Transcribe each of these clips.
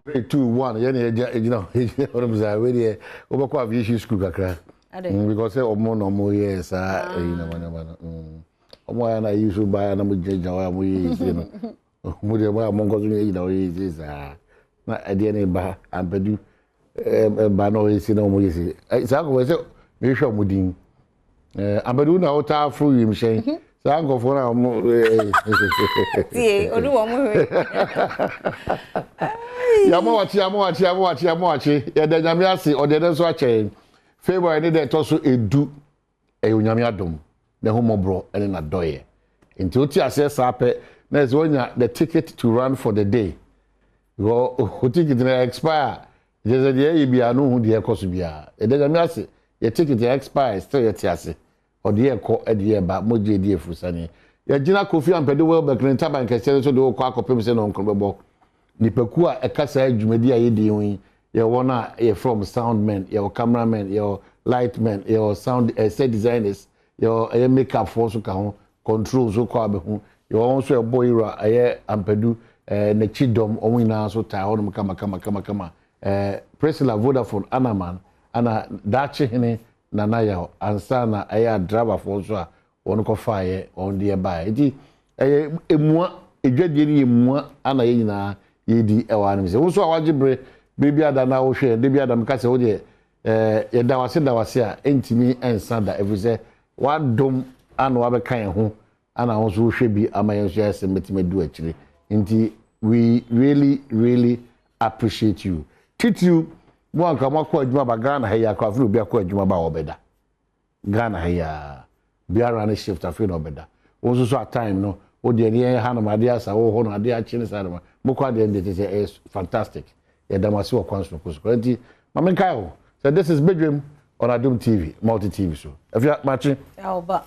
3 2 1 you know what I'm saying we there over kwa aviation school kakra because say omo yes you know omo ya na use buy na mo jeja wa mo yes you know mo de ba mo ngozo you know yes na ade na ba ampedu ba no yes na mo yes sa ko say me hwe mo din ampedu na o ta fru yim shen sa ngo fo na mo tie odu wo mo Yamawachi. Ya de nyame ase odede so ache. Favor ni de to so edu nyame adom. Ne homobro ene na doye. Nti oti ase sape na ze onya the ticket to run for the day. Go o ticket na expire. Je de bia no hu de ekoso bia. E de nyame ase your ticket expire still yet ase. Ode ekọ ede ba moje de efusane. Ya gina Kofi Ampede Welbeck ne taban kese so de o kwa akopem se no nkrobebo. Nipeku a ekasa adwumadi a yedi hu ye wona ye from soundmen ye cameramen ye lightmen ye sound set designers ye makeup for so ka ho controls so kwa be hu ye won so boy ra ye ampedu na chidom onwina so ta ho kama Priscilla Vodafone Anaman ana dachi hene na ya ansa na ye driver for so a won ko fa ye on the buy enti emua edwadie ni emua ana ye nyina yedi ewanim se wo so awagibre bebi ada na wo hwe de bi ada mka se wo de ye da wase a entimi ensa da every say wadom ana wa be kan ho ana wo so hwe bi amayen so yase metimadu akire nti we really appreciate you titu mo anka makọ adwuma ba Ghana he ya kwa furu bi akọ adwuma ba obeda Ghana he ya biara na shift afi na obeda wo so at time no wo de ne ha no made asa wo ho no ade a chine sa no moko ade ndete say is fantastic ya damasi wo kwanso ko nti mamenkai ho so this is Badwam on Adom TV multi TV so afia machi ba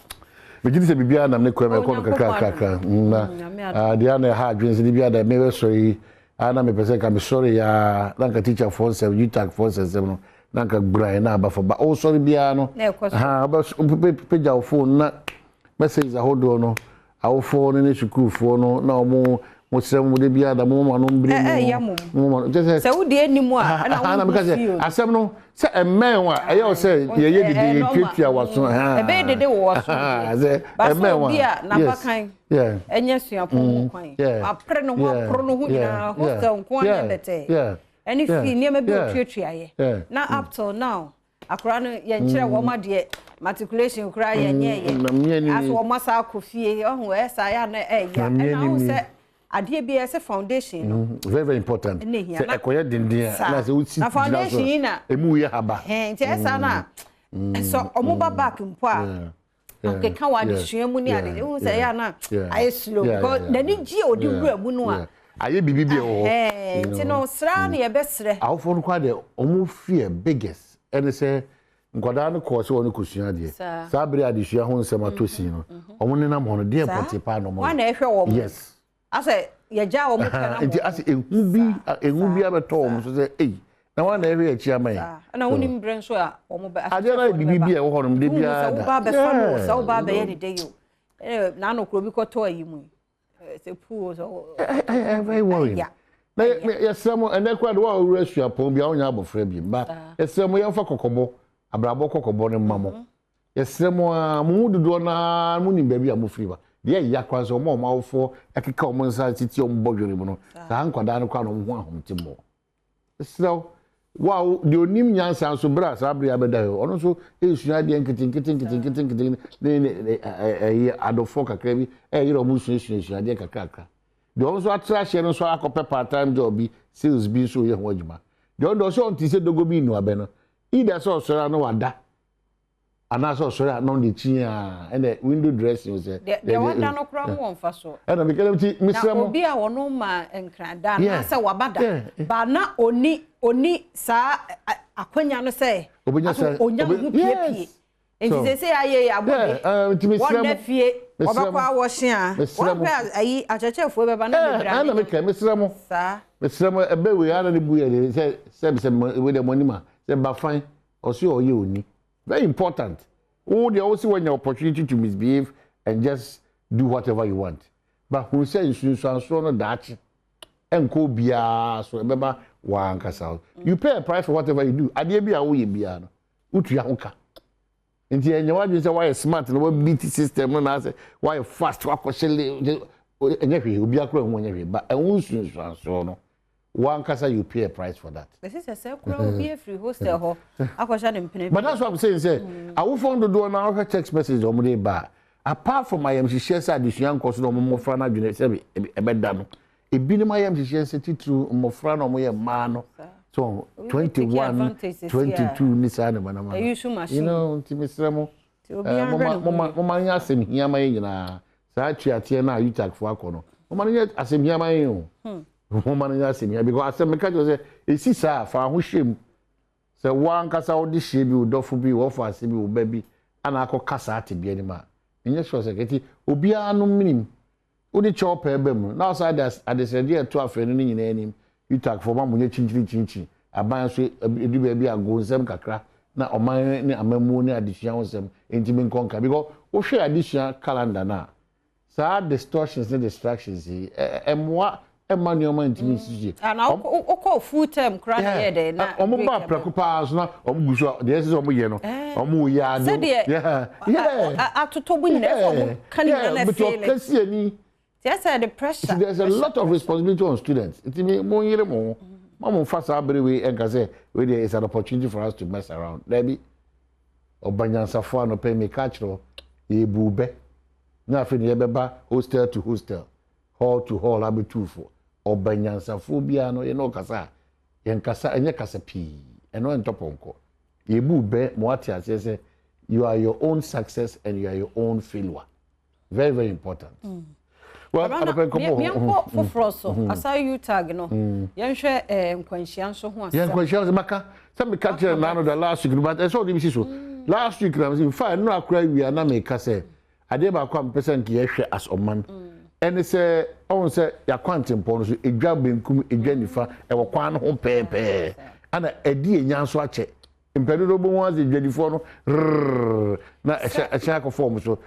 begidi se bibia na me kweme ko kakra na dia na ha adwense ni bia da me so yi ana me pese ka me sorry ya nanka teacher for 7 you tag for 7 no nanka gbrai na ba for ba o sorry bia no ha ba peja o phone na message a hodo no awo phone ni school phone no na mo sem de bia da mo ma no mbiri mo just se wo de animu a na me ka say asem no se emen wa eyo say ye de twetwa waso ha ebe de wo waso emen wa bia na bakan enye suapon kwan apre no ho apro no ho nyina ho se nko anya bete any fee ne me bi twetwa ye na up till now akora no ye nkire wo ma de matriculation kura ye nye ye as wo masa akofie ohun esa ya na ya na ho se adie bi ese foundation no very important se ekoye dindin na se uti na foundation na emu ye haba nti esa na so omoba back mpo a nke kan wa desua mu ni ade hu se ya na aye slow because na ni ji odi wura mu no a aye bibi ho nti no sra na ye besre awfo no kwa de omo fear biggest and say nkwada no ko se woni kusua de sabere adesua ho nsema tosi no omo ne nam hono de potipa no mo wa na ehwe wo yes ase ye ja wo mo kana nti ase ehu bi abeto mo so say eh na wa na ehwe achi amai na woni mbre nso a wo mo ba ade na bibi e wo hono de bia da ba be fa no so ba be ye de dey yo na no kro bi ko to ayi mu se pu so very worried na yesemo enekwa de wa owura suapon bia onya abofra bi ba yesemo yemfa kokobo abrabo kokobo ne mamo yesemo mu dudo na mu ni baabi amofri ba de ya kwanso mo mawfo ekeka o monsa titi o mbodwere mu no sa nkwada no kwa no ho ahomtimo so wow de onim nyansa so bra sa bra abeda yo ono so esua de nkitin ne adofo kakra bi yiro mu esua de kakra de ono so atrashe no so akopɛ part time job bi sales bi so ye ho adwuma de ono so onti se dogo bi nu abe no ida so sora no wada ana so sora no de chi a and window dressing was de wada no kra mo onfa so na me kelem ti misramo obi a wono ma enkrada na se wabada ba na oni sa akwanya no se onya hu piepie enti se aye abode ti misramo wona fie obakwa wo hye a wona ayi achechefo beba na bebra na me ke misramo sa misramo ebe we ara ne buye se we de monima se ba fine o se oye oni very important. Oh, they also want your opportunity to misbehave and just do whatever you want. But who says you should so no that and ko bia so remember One kasa. You pay a price for whatever you do. Ade bi a wo ye bia no. Utu ya hoka. Nti enye wadwe say why smart no we beat system no na say why fast wa koshele enye hwe obi akura hu enye hwe ba enwu sunso no. One kasa you pay a price for that. This is a circular will be a free hostel ho. Akosha dem pene. But that's what I'm saying say. I will phone do na her text message o mo dey ba. Apart from my share side addition course no mo fra na dwene say e beda no. Ebi ni my share say titru mo fra no mo ye ma no. So 21 22 ni sa na mana. You know, Timisra mo. Mama nya asem hia ma nyina. Sa atuate na ayitak fo akono. Mama nya asem hia ma yen o. Woman nya asem hia because asem meka jo say esi sa fa ho hwem. Say wan kasa wo de hye bi wo dofo bi wo fa asem bi wo ba bi ana akokasa ate bi ani ma. Enye sure say keti obi anu minim. Wo de chop ebe mu. Now say adesede to afenu ni nyina anim. You talk for mamu nye chinchi aban so edu ba bi ago nsem kakra na oman ne amamu ne adisua nsem ntimi nkonka because wo hwe adisua calendar na sa distortions and distractions emwa emmanuel ntimi sije ana o full term kra here de na omo ba preocupa so na omo guso de ese omo ye no omo ya do yeah atoto bu nyina so omo kan na feel it. Yes, the pressure. There's a lot of responsibility on students. It's me mo yire mo. Mama fast abere we enka say we there is an opportunity for us to mess around. There be obanyansafo no pay me catch no e bube. Na afi ne beba hostel to hostel, hall to hall abetufo. Obanyansafo bia no ye no kasa. Ye nkasa enye kasa pi. Eno entoponko. Ye bube mo ati ase say you are your own success and you are your own failure. Very, very important. Well, I don't know. For so, I saw you tag no. Yan share nkwanhia so ho asa. Yan nkwanhia maka. Some catch na no the last week but I saw them so. Last week na say fine no akra wi na make say. Ade ba kwa percent ye hwe as oman. And say on say ya kwantempo no so edwa benkum edwa nifa e wo kwan ho pepe. Ana edi enya so ache. Impedo bo won as edwadifo no na e ko form so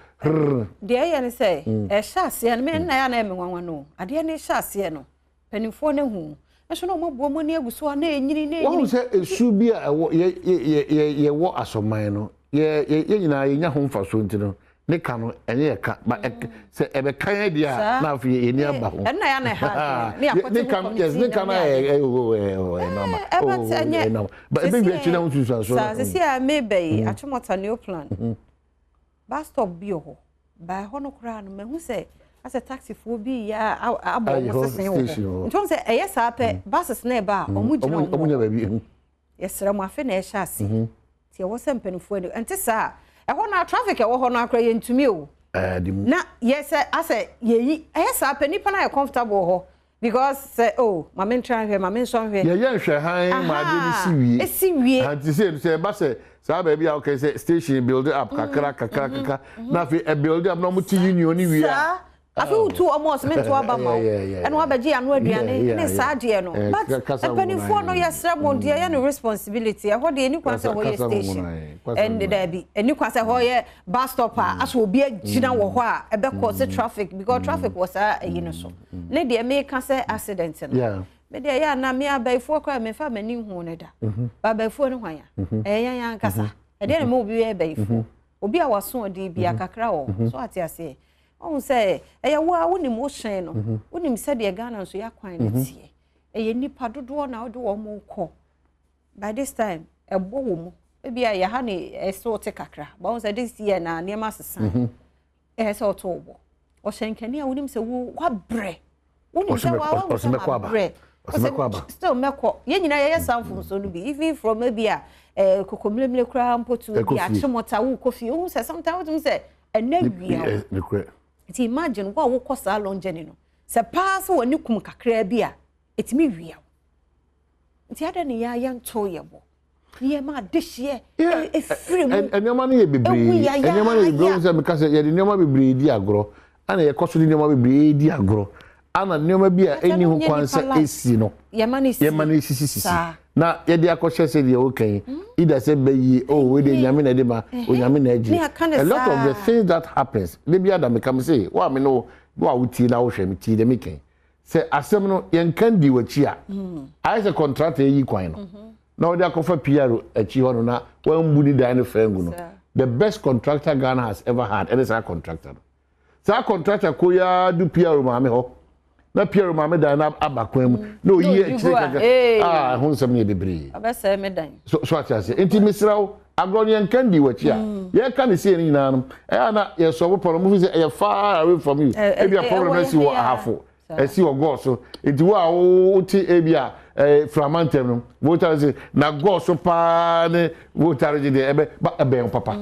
de aye say e sha ase no me na ya na me nwanwa no ade ne sha ase no panimfo ne hu e so no mo bo mo ne aguso na enyiri na enyiri won say esu bi a ye wo asoman no ye nyina ye nya ho mfa so ntino ne ka no enye ka ba se e be kan dia na afi ye ni aba ho na ya na ha ne akote ko yes ne ka na no but be we china untu so se se a maybe achomota new plan bus stop bi ho ba ho no kra no mehu se as a taxi for bi ya abo mo se ho nton se e yes ape buses na ba omunya ba bi yesra mo afi na e sha ase ti e wo se mpanifo ni ente sa e ho na traffic e wo ho no akra ye ntumi o na yes ase ye yes ape nipa na e comfortable ho because say oh mama try here mama so here ye hwe han ma de ni siwie anti say ba say sa ba bia okay say station build up kakra na fi e build up no muti union ni wi a afi utu almost meant to aba ma and wa baji anu aduane ne sa de no but penifo no yesra mo de ya no responsibility e ho de ni kwan say ho ye station and there be any kwan say ho ye bus stop as obi agina wo ho a e be cause traffic because traffic was you know so ne de me ka say accident no me de ya na me abaifo kwa me fa mani hu ne da abaifo ne hwan ya yan kasa e de me obi abaifo obi a waso de bia kakra wo so ati ase on say eya wo ni mo hyen no wonim se de Ghana so ya kwan ne tie eye nipa dodo na wo de wo mo kɔ by this time ebo wo mo e bia ya ha ne so te kakra ba on say this year na niema sesan so to wo o hyenkani a wonim se wo wabre wonim se wa wo wabre still meko ye nyina ye sanfo so no bi even from maybe a kokomlemle kra mpotu bi a chemota wo kofi o say sometimes wonim se enawia ti imagine what wo kosa long journey no se pass wo ni kum kakra bi a etimi wia ti ada ne ya yanto yebo ye ma dehye e free mu enema na ye bebre enema na ye bebre se because ye de enema bebre di agro ana ye koso di enema bebre di agro ana enema bi a eni ho kwansa esi no ye ma na sisi na ye de akɔhye se de okay ida se bayi we de nyame na de ma onyame na agi a lot of the things that happens they be adam come say wa me no wa wuti na wo hwɛ me ti de me ken Say asem no yen kan di wachi a. I say contract e yi kwan no. Na odi akofa PR achi ho no na wan budi dan no fengu no. The best contractor Ghana has ever had, and it's our contractor. So our contractor koya do PR mame ho. Na PR mame dan abakwam. No ye ah ho nsem ne bebre. Abese me dan. So ati ase. Enti misrawo agro yen kan di wachi a. Ye kan ni se ni nyina no. Na ye so problem mo fi say e far away from you. E be a problem na si wo ahafo. E si wo go so. Enti wo a wo ti e bia framantem no wo tare say na go so pa ne wo tare de ebe ebe papa.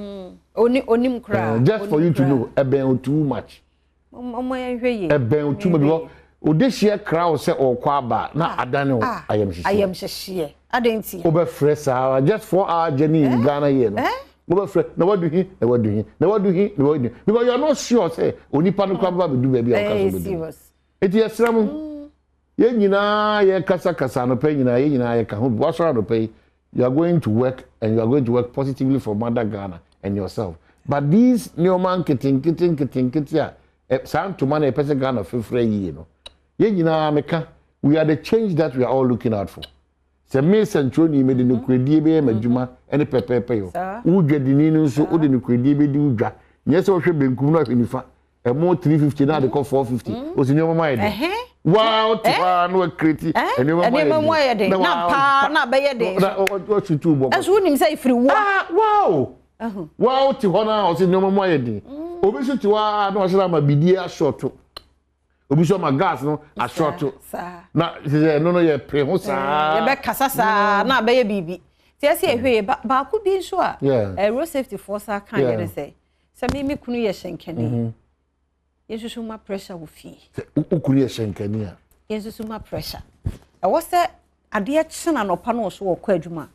Onim kra. Just for you to know ebe too much. Omo ye hwe ye. Ebe too much because odehie kra wo say okwa aba na adane wo ayam hye. Adenti. Obe fresh hour just 4 hour journey in Ghana here no. Obe fresh na what do he? Na what do he? Na what do he? Na what do he? Because you are not sure say onipa no kwa ba do baby akaso do. Eti esram ye nyina ye kasa no pay nyina ye nyina ye ka ho wasora no pay. You are going to work and you are going to work positively for Mother Ghana and yourself. But these new man kitin ya sound to man a person Ghana fefre yi no. Ye nyina meka we are the change that we are all looking out for. Se me centroni me de no kwedie be madwuma ene pepepe yo. Udwadini no so ode no kwedie be di udwa. Nye se wo hwe benkum no ahwenifa. E mo 350 na de ko 450. O si nyoma mai de. Wow, to no create. Ene mo ye de. Na pa na be ye de. O chutu bo. Aso nim say free wo. Ah, wow. Wow, ti hona o si nyoma mo ye de. Obi so ti wa na o se ma bidie a short. Obi so ma gas no a short. Na no ye pre ho sa. Ye be kasa sa na be ye bibi. Ti ase ehwe ba ku bi nso a. Road safety force kan ye de say. Se me kunu ye hyenkani. Yesusu ma pressure wo fi. Ukunu ye hyenkani a. Yesusu ma pressure. E wo se ade e chena no pa no so wo kwa adwuma.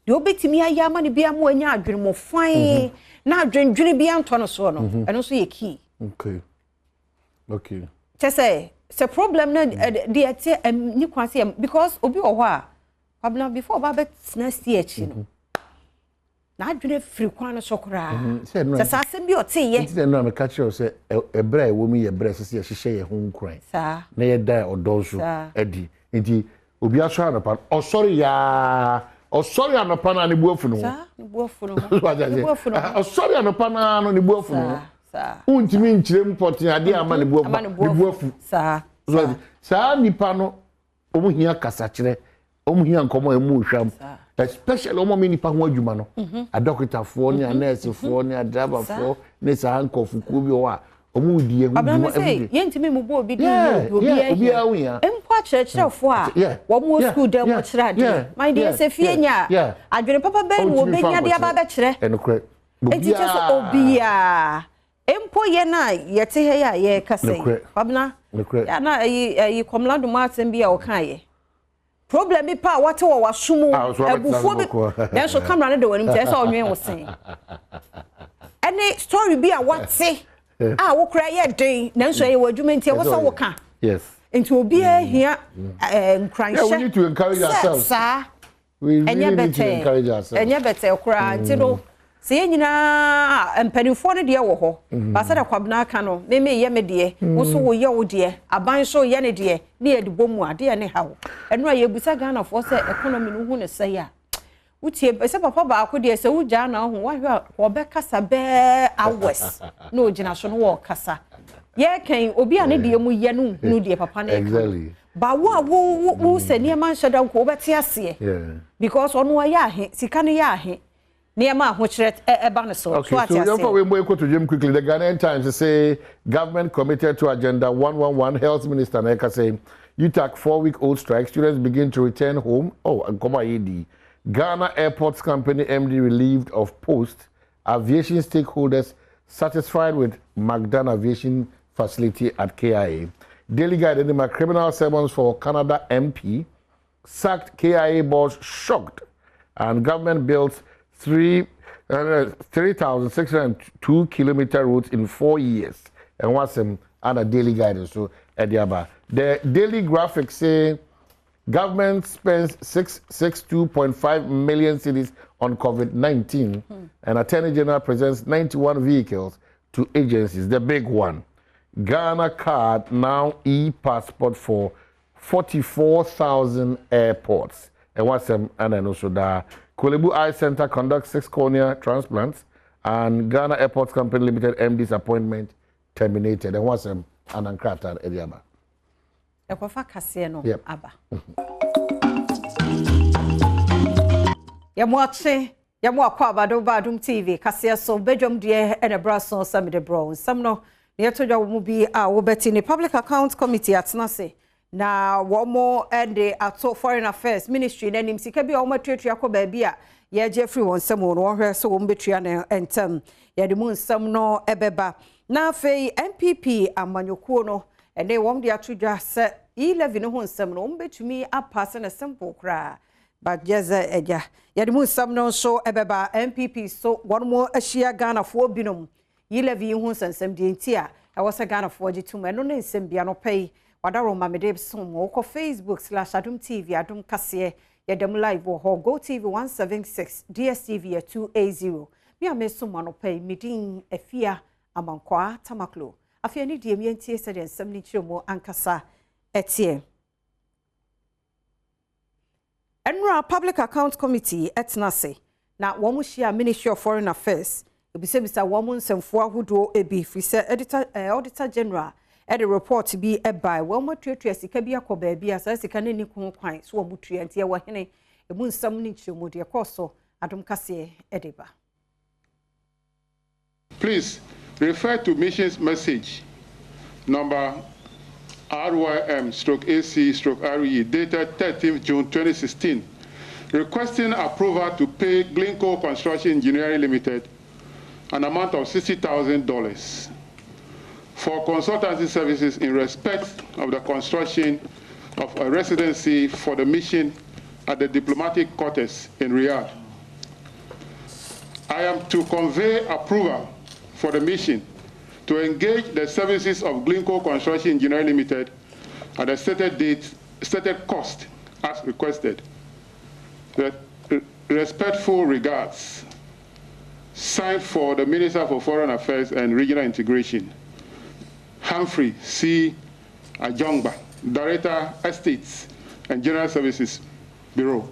De obetimi aya ma ne bia mo anya adwene mo fan na adwendwene bia nto no so no. Eno so ye key. Okay. Say problem na de ate ni kwase because obi wo ho a abna before ba bet na see achi no. Na adwene free kwan no sokora. Se sa asem bi ote ye. Nti na me catch you say ebra e wo mi ye bra se ye hihye ye ho nkran. Sa. Na ye da odoso edi. Nti obi aso anopa o sorry ya. O sorry anopa na ne buafu no. Sa, ne buafu no. O sorry anopa na no ne buafu no. Sa. Untimi nchire mpoti ade ama ne buafu. Sa. Sa nipa no omu hia kasa kire. Omu hia nkomo emu hwam. Especially omo mi nipa ho adwuma no. A doctor for ni a nurse for ni a driver for ni sa hankofu ku bi o a omu die hu adwuma everyday. Ye ntimi mu bo obi di obi a wi ya. Empo a chirechirefo a wo mo school dem mo chira ade. My dear se fie nya. Adwene papa ben wo benya de aba ba chire. Enokre. Enti che so obi a empo ye na ye te he ya ye kase. Babna. Ya na yi komlando ma atem bi a o kan ye. Problem bi pa wate wo wasumu agufo bi den so camera ne de wani mte so onwen wo sen any story bi a wate wo kra ye den nan so ye wadwuma ntia wo so wo ka yes nti obi ahia nkran yeah we need to encourage ourselves we really need to encourage ourselves enye bete kra nti no se ye nyina empanifo ne de wo ho ba se da kwabna aka no me ye me de wo so wo ye wo de aban so ye ne de ne ye de bomu ade ne hawo eno a ye busa Ghana for se economy no hu ne se ya utie se papa ba ko de se wo ja na ho wa hwa wo be kasa be hours no ogina so no wo kasa ye kan obi a ne de mu ye no hu de papa ne exactly ba wo se ne man shada ko be te ase because ono ya he sika ne ya he okay, so therefore we go to Jim quickly. The Ghanaian Times say government committed to Agenda 111. Health Minister Neka saying UTAC 4-week-old strike. Students begin to return home. Oh, and come AD. Ghana Airports Company MD relieved of post. Aviation stakeholders satisfied with Magdan Aviation Facility at KIA. Daily Guide in criminal summons for Canada MP. Sacked KIA boss shocked. And government built 3,602 kilometer routes in 4 years. And what's on a daily guidance. So, Ediaba. The daily graphics say government spends 662.5 million cedis on COVID-19, and Attorney General presents 91 vehicles to agencies. The big one. Ghana card, now e-passport for 44,000 airports. And what's them? And then also the Kolebu Eye Center conducts 6 cornea transplants, and Ghana Airports Company Limited MD's appointment terminated. And what's them? And Ankrata Ediaba. Ekofa Kasieno Yep. Aba. Yamwa kwa Badwam TV Kasia so Badwam die and a brasso sami de bro. Some no near to your be our betting the Public Accounts Committee at Nase. Na one more and the at Foreign Affairs Ministry and him sikabi o matri akobabia ye Jeffrey won some one so betri and ye the moon some no ebeba. Na fe MPP amanyokuo no and they won the atuja set 11 no some no betumi a pass and a simple cry. But yes, yeah, the moon some no so ebeba MPP so one more a share Ghana for binum. 11 who and some dintia. I was a Ghana 42 men no name sembiano pay. Wadaro mamede som woko Facebook/Adom TV Adom Kase yedem live wo Go TV 176 DSTV 280 mi ameso manopay midin afia amankwa tamaklo afia ni die mientie se den nsem ni chiremo ankasa etie Enra Public Accounts Committee etnase na womu share Ministry of Foreign Affairs ebisebisa womu nsemfo ahodo ebi fise Auditor General the report be a by one more treaty sika bi akoba bi asa sika ne ni kun kwan so wo mutua ntia wo hene e mu nsam ni chiremu de koso Adom Kase edeba. Please refer to mission's message number RYM/AC/RE dated 13th June 2016 requesting approval to pay Glencoe Construction Engineering Limited an amount of $60,000 for consultancy services in respect of the construction of a residency for the mission at the diplomatic quarters in Riyadh. I am to convey approval for the mission to engage the services of Glencoe Construction Engineering Limited at the stated cost as requested. Respectful regards. Signed for the Minister for Foreign Affairs and Regional Integration, Humphrey C. Ajongba, Director, Estates and General Services Bureau.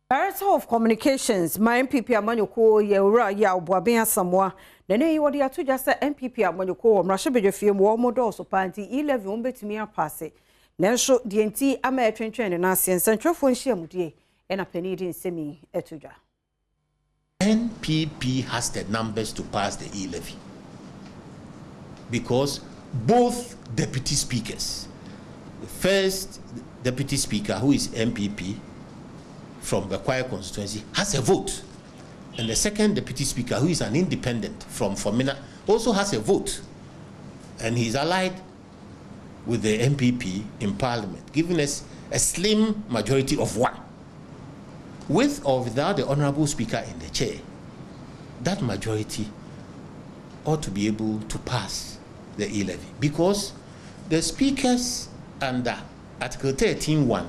Director of Communications, my MPP Amanyoko Yewura ya Obuabia Samoa. Nene yi wodi atu just MPP Amanyoko Mrashebe fie mo modo so panti 11 ombetumi apase. Nenso de enti ama etwentwen na ase nsantwefo nhyiamudie ena panidi nsemi etuja. NPP has the numbers to pass the e-levy because both deputy speakers, the first deputy speaker, who is MPP from the Kwai constituency, has a vote, and the second deputy speaker, who is an independent from Fomena, also has a vote, and he's allied with the MPP in Parliament, giving us a slim majority of 1. With or without the Honorable Speaker in the chair, that majority ought to be able to pass the e-levy because the speakers under Article 13(1)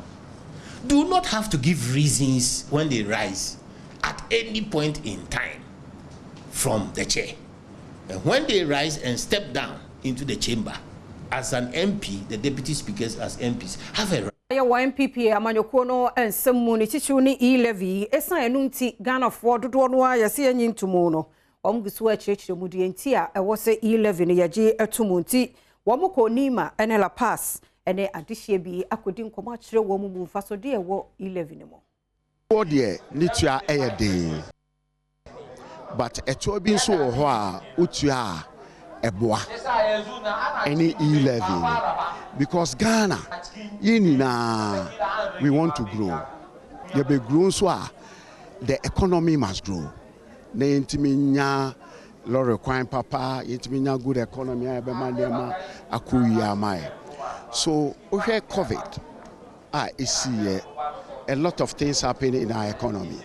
do not have to give reasons when they rise at any point in time from the chair. And when they rise and step down into the chamber, as an MP, the deputy speakers as MPs have a right. MPP Amanyoko no ensemu ni chichu ni e-levy esa enu nti Ghana for dodo no ayase anyi ntumu no omgusu achechire mu de nti a ewo se e-levy ne yaje atumu nti womko nima ene la pass ene adihye bi akodi nkomo akire wo mu mfaso de ewo e-levy ne mo wo de nitua eyeden but eto bi nso wo ho a utua eboa any e-levy because Ghana we want to grow. The big grown so the economy must grow. The intiminya lorry crime papa, intiminya good economy akuya mai. So we have COVID. I see a lot of things happening in our economy.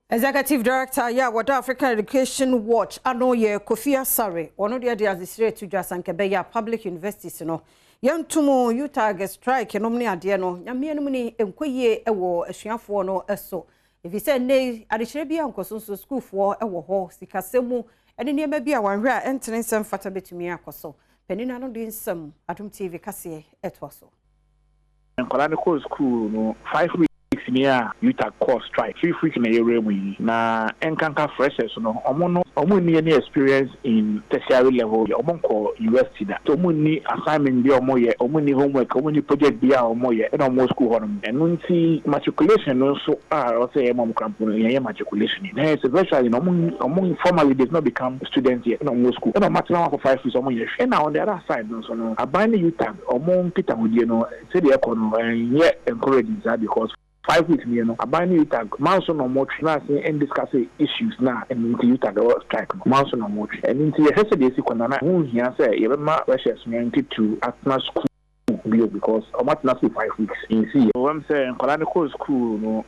Executive Director Wada African Education Watch Anoye Kofi Asare one of the administrator to just Ankebeya Public Universities no yantumo you target strike nomni ade no nyame enum ni enkoye ewo asuafo no eso if you say nay adehire bia nkoso school for ewo ho sikasemu ene niema bia wanhwe a entene nsem fata betumi akoso penina no de nsam Adom TV kase etwaso Nkwala ko school no 5 weeks near Utah course strike 3 weeks na area mu na enkanka freshers no omo ni any experience in tertiary level omo ko university da to omo ni assignment bi omo ye omo ni homework omo ni project bi a omo ye na omo school hono eno nti matriculation no so o say e mom cramp no ye matriculation na it's virtually no omo formally does not become students yet na omo school na matter for 5 weeks omo ye na on the other side no so no abani Utah omo Peter Hodie no say the economy ye encouraging that because 5 weeks, abandon Utah, Manson or more and discuss issues now and into Utah strike, Manson or more. And into a hesitancy, who he answer, even my precious meant to Atma school because of what not 5 weeks. You see, I'm saying, Colanico school, no.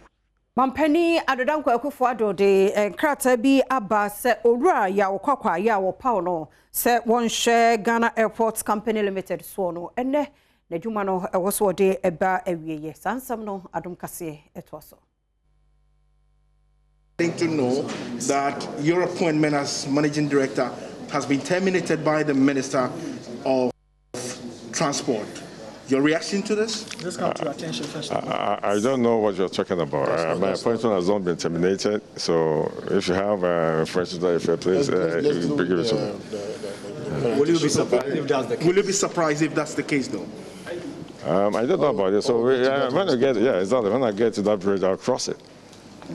Mampani adodanko akufo de krata bi aba se owura ya wokwa ya wo paw no se won share Ghana Airports Company Limited so no enne na dwuma no ewoso de eba awieye sansam no Adom kase etwaso. To know that your appointment as managing director has been terminated by the Minister of Transport. Your reaction to this? Just come to your attention first. I don't know what you're talking about. My appointment has not been terminated. So if you have references to that, please give it to me. Will you be surprised if that's the case? Will you be surprised if that's the case, though? I don't know about it. So when I get, exactly. When I get to that bridge, I'll cross it.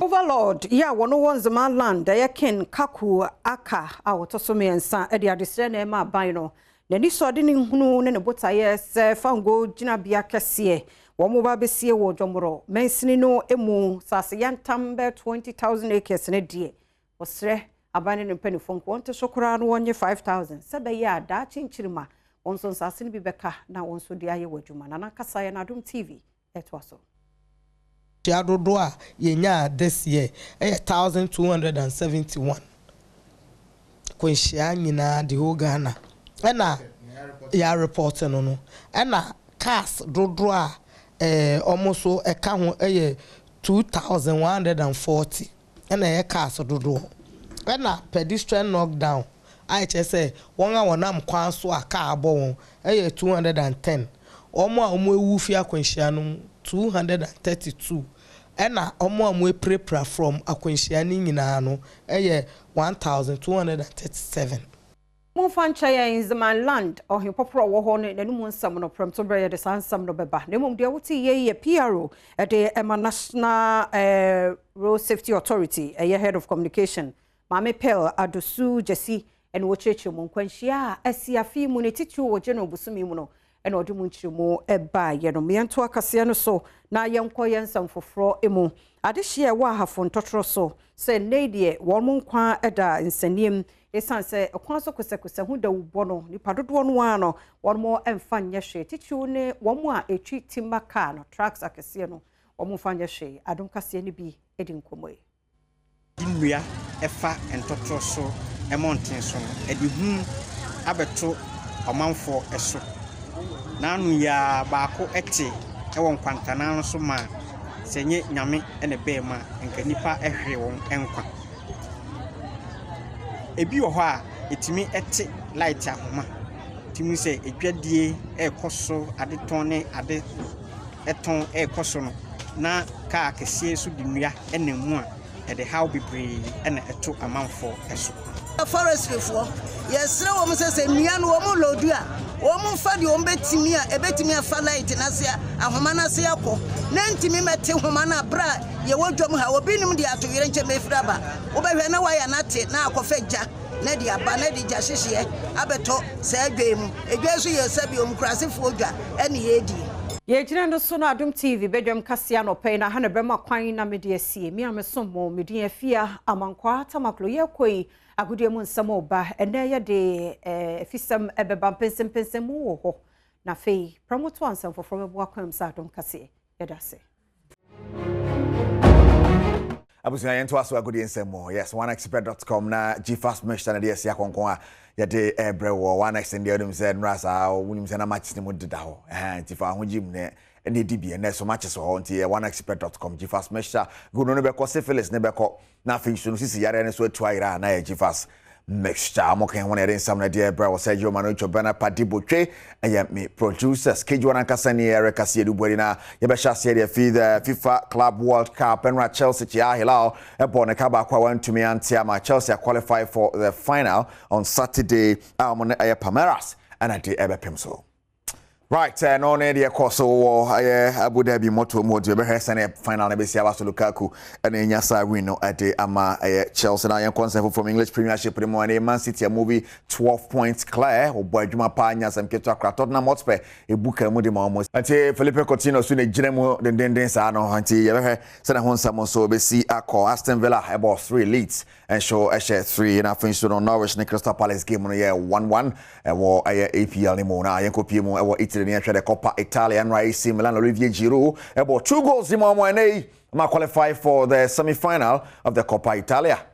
Overlord, yeah, one of the man land, ken kaku aka, our tosomi and san, Eddie Adisene ma bino. Nani so didn't know no bota yes, fango jina biakasie, Wamuba besie wo jomoro, mensinino emu, sasayan tambe 20,000 acres in a day. Was re, abandoning penny funk, want to shokuran 1 year 5,000. Sabe ya, da chinchirima, onson sasin bibeka, na onso diaye wajuma, nana kasaya na Adom TV, etwaso. Doa yenya this year 1,271 kwenshia nyina the whole Ghana ena ya report no ena cars dodoa almost eka ho 2,140 ena ye cars dodoa ena pedestrian knockdown IHS won a wonam kwan so aka abo won 210 omo a omo ewufia kwenshia no 232 ena omo amwe prepare from akwenshia ni nyina no 1,237 Monfancha ya in Zaman land or him popro wo ho ne nanu nsam no prom to brɛ de sansam no beba na mum de wote ye PRO de National Road Safety Authority head of communication Mame Pel Adosu Jesse and wo cheche mon kwanhia asiafi mu ne titwu wo general busumi mu no ena odum nchimo eba ye no miento akase no so na yenko yensam foforo emu adehye wa hafo ntotoro so se nedie won kwa eda nsaniem esan se kwan so kosekose hu da wubo no nipa dodo no ano won mo emfa nya hwe titwu ne won a etwi timaka no tracks akase no won fa nya hwe Adom kase ne bi edi nkomoe nnua efa ntotoro so emonten so no edi hu abeto omanfo eso nanu ya baako ete ewon kwantana no so ma senye nyame ene be ma nka nipa ehwe won enkwa ebi wo ho a etimi ete light ahoma timi se edwadie ekoso ade ton ne ade eton ekoso no na ka kese so dinua ene mu a ede how bebre ene eto amanfo eso forestry for yesre wo se nua no wo lodu a wo mfa de wo betimi a ebetimi afa light na se ahoma na se yakọ na ntimi mete homa na bra ye wodwom ha obi nim de atoyere nche mefira ba wo behwe na waya na te na akofa gya na de aba na de gya hyehye abeto sa adwem edwa so ye sabi omkrasefo odwa ene ye di ye gina no so na Adom TV bedwam kasia no pay na ha na brema kwan na mede asie mi amesomo mede afia amankwa tamaklo ye koi agudie mu nsam oba ene ye de fisam ebeba pensem mu wo ho na fei promoto ansam for from ebo akwam sa Adom kase ye dase abusunya yento aso agudie nsam mo yes oneexpert.com na gfast mission na de asia konkon a ye de ebre wo onex ndi odum said nrasa wunim se na matches ni mo deda ho tifa ho jim ne ene dibie na so matches ho nti oneexpert.com gfast mission go no be ko syphilis ne be ko na fin so sisi yare ne so atu ayira na gfast mixture. Mo kan wona den sam na de bra was Sergio Manocho Bana Padi Botwe and me producers Kejo Nankasa ni Eric Asiedu Bodina yebesha se de FIFA Club World Cup and Chelsea chia hilao ebo ne kaba kwa wantu me antia ma Chelsea qualify for the final on Saturday on Palmeiras and at the ebepem so. Right, no need the course so Abu Dhabi moto mode be hesane final na be sia Basu Lukaku and nyasa win no at the ama Chelsea na yan concept from English Premiership the morning Man City a movie 12 points clear o boy djuma pa nya sam keto akra Tottenham Hotspur e buka mu de almost anti Felipe Coutinho so na gire mu den sa no anti ye be se na honsam so be see akọ Aston Villa about 3 leads and show a share 3 na finish on Norwich and Crystal Palace game no year 1-1 e wo APL ni mo na yan kopie mu e wo Italy near the Coppa Italia and AC Milan Olivier Giroud about 2 goals in Moine ma qualify for the semi-final of the Coppa Italia.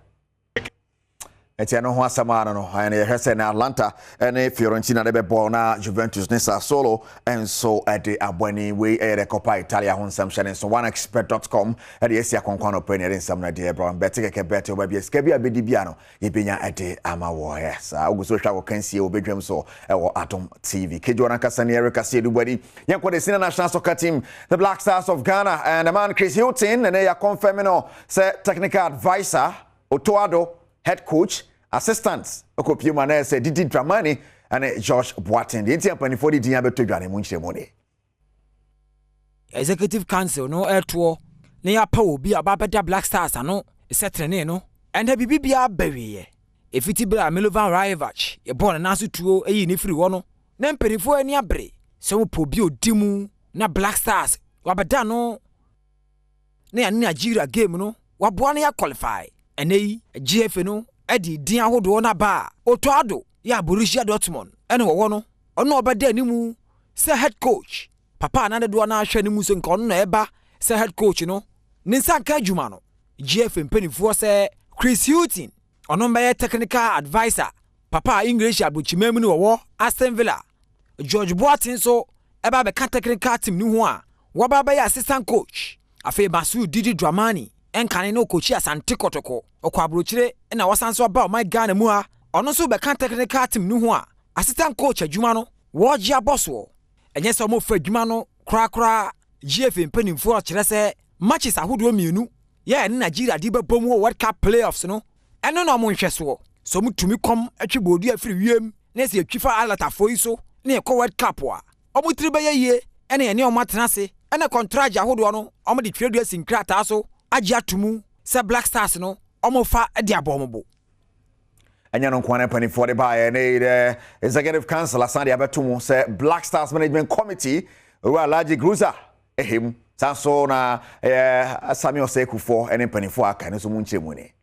Etiano Huasamana no and Hesse na Atlanta and Fiorentina de Bona Juventus Nisa Solo and so at the Abweni way the Coppa Italia on some channel so oneexpert.com at the Asia Conquano Penny in some idea brown better get better baby Skebia Bidibiano Ibinya at the Amawo yes Augusto Shago can see Obedrum so Adom TV Kejona Kasani Eric Asiedu Body Yanko the Senior National Soccer Team the Black Stars of Ghana and the man Chris Hilton and they are confirming say technical advisor Otoado head coach, assistants, Okopima na say Didi Dramani and Josh Boateng. The India Pani for the Diabeto Johnny Munchemone. Executive Council no air tour, near Pow be about better Black Stars, no, etc. No, and the BBA berry. If it be a Milovan Rivach, a born and answer to a nifri one, then penny for any abre, so pobio dimu, na Black Stars, Wabadano, near Nigeria game no, Wabuania qualify. Ene GFNO edi din ahodo na ba Otoado ya Borussia Dortmund ene wo no ono obede animu se head coach papa na do na ahwe animu so nka ono na eba se head coach no ninsa nka adwuma no GF mpanifo se Chris Hilton ono mba technical advisor papa English abuchimem ni wo Aston Villa George Boateng so eba be ka technical team ni ho a wo ba ya assistant coach afi Basu Didi Dramani enkane no coach asante kotoko okwabrochire na wasanso ba o my Ghana mu a ono so be kan technical team ni ho a assistant coach adwuma no wo gia boss wo enye so mo fa adwuma no kra GF mpanimfo a kire se matches ahodo mienu ye na Nigeria di bebom wo World Cup playoffs no eno no mo nhweso so mutumi kom atwibodu afiri wiem na se atwifa alatafo iso na e ko World Cup a omutiri be ye ene ene o matenase ene contract ahodo no omo de twedua sinkrata so agya tumu se Black Stars no omofa de abombo anya no kwane pani for the buy the executive council asande abetumu se Black Stars management committee ro large cruiser ehim sanso na Samuel Sekufo ene pani for aka no so munchemu ne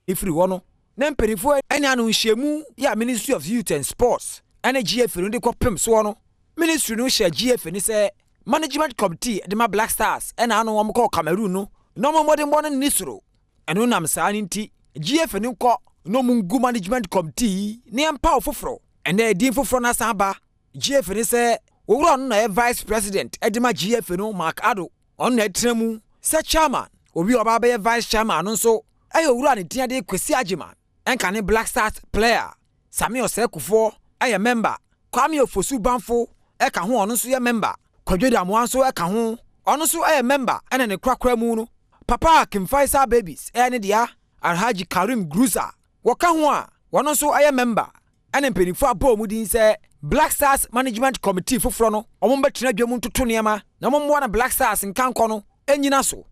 ifri wono na pani for ene anu nhemu ya Ministry of Youth and Sports ene GF no de kopem so no ministry no share GF ni se management committee de ma Black Stars ena anu wo mko Cameroon no mo modern born nisro enu nam saa nti GF ni ko no mungu management committee ni empa ofofro ena edin fofro na saba GF ni se owura no na vice president edema GF no Mark Ado on na etremu se chairman obi oba be vice chairman no so ayo owura ne tia de Kwesi Agyeman enka ne Black Stars player Samuel Sekufo aye member Kwame Ofosu Banfo eka ho ono so ye member Kwadwede Amoanso eka ho ono so aye member ena ne kwakra mu no papa Kimfaisa Babies ene dia Alhaji Karim Gruza waka ho a wono so aye member ene mpenifo abom din se Black Stars management committee foforo no omo betena dwam ntoto niema na omo na Black Stars nkanko no enyina so.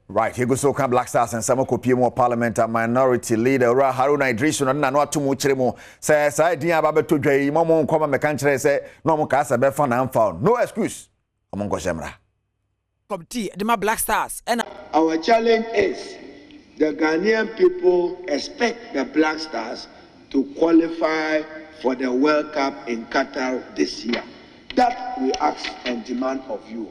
Right, here goes Soka Black Stars and some Kopiemo Parliament and Minority Leader Haruna Idris and no atumu chiremo says I dia babeto dwai momo nkoma mekanchire say no mo ka sa be fan and found no excuse among Goshemra committee the ma Black Stars and our challenge is the Ghanaian people expect the Black Stars to qualify for the World Cup in Qatar this year. That we ask and demand of you,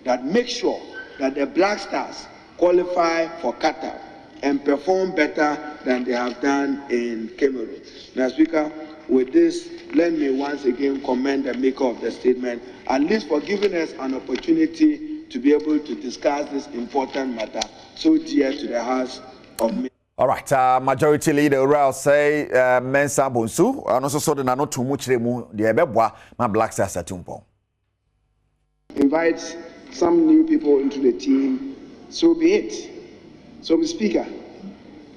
that make sure that the Black Stars qualify for Qatar and perform better than they have done in Cameroon. Now, Speaker, with this, let me once again commend the maker of the statement, at least for giving us an opportunity to be able to discuss this important matter so dear to the hearts of me. All right, majority leader will say Mensa Bonsu, and also so the nano too much remu the ebebwa my Black Stars at Tumpo. Invite some new people into the team, so be it. So, Mr. Speaker,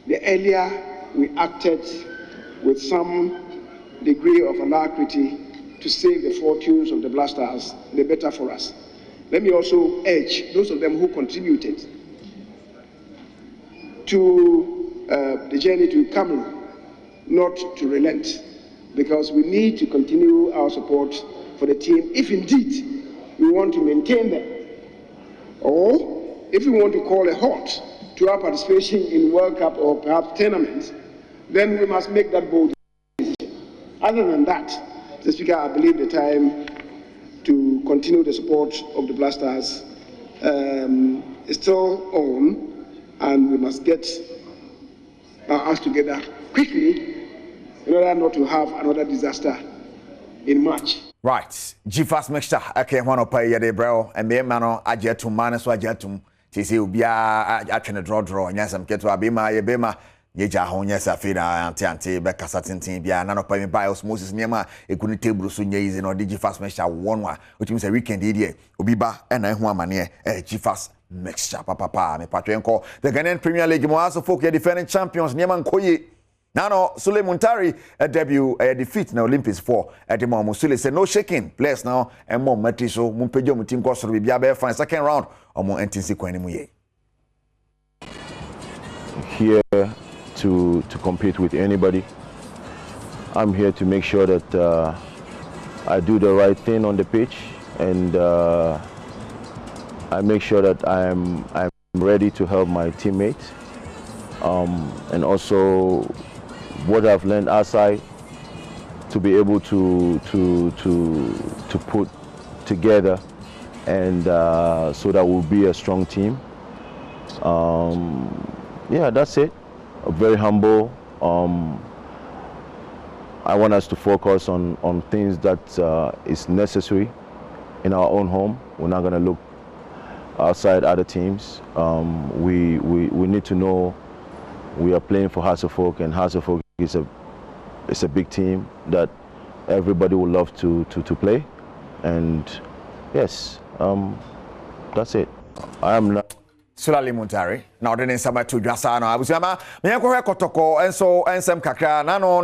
the earlier we acted with some degree of alacrity to save the fortunes of the Black Stars, the better for us. Let me also urge those of them who contributed to the journey to Cameroon not to relent, because we need to continue our support for the team if indeed we want to maintain them, or if we want to call a halt to our participation in World Cup or perhaps tournaments, then we must make that bold decision. Other than that, Mr. Speaker, I believe the time to continue the support of the Black Stars is still on, and we must get our acts together quickly in order not to have another disaster in March. Right, G-Fast mixture. Okay, one of pay yade bro, and me mano ajetum manus ajetum. Tisi ubia atwene draw nyasam keto abema yebema yeja ho nyasa fina anti beka satintin bia na no pay me by osmosis niema ekuni table so nyize no G-Fast mixture one which means a weekend here obi ba na ehu amane G-Fast mixture papa me patwenko the Ghanaian Premier League mo aso folk defending champions niema nkoye Nano Sule Muntari a debut a defeat na Olympics 4 at the moment Sule say no shaking players now and more matriso mumpejo mutim koso bibia be fine second round or more entinsi kwani mu ye. Here to compete with anybody. I'm here to make sure that I do the right thing on the pitch, and I make sure that I'm ready to help my teammates, and also what I've learned outside to be able to put together, and so that we'll be a strong team. Yeah, that's it. Very humble. I want us to focus on things that is necessary in our own home. We're not going to look outside other teams. We need to know we are playing for Hasselfolk, and Hasselfolk is a big team that everybody would love to play. And yes, that's it. I am not. Sulali Muntari. Now the name to Jasano. I was Yama, Miako Kotoko, and so and some Kaka, Nano,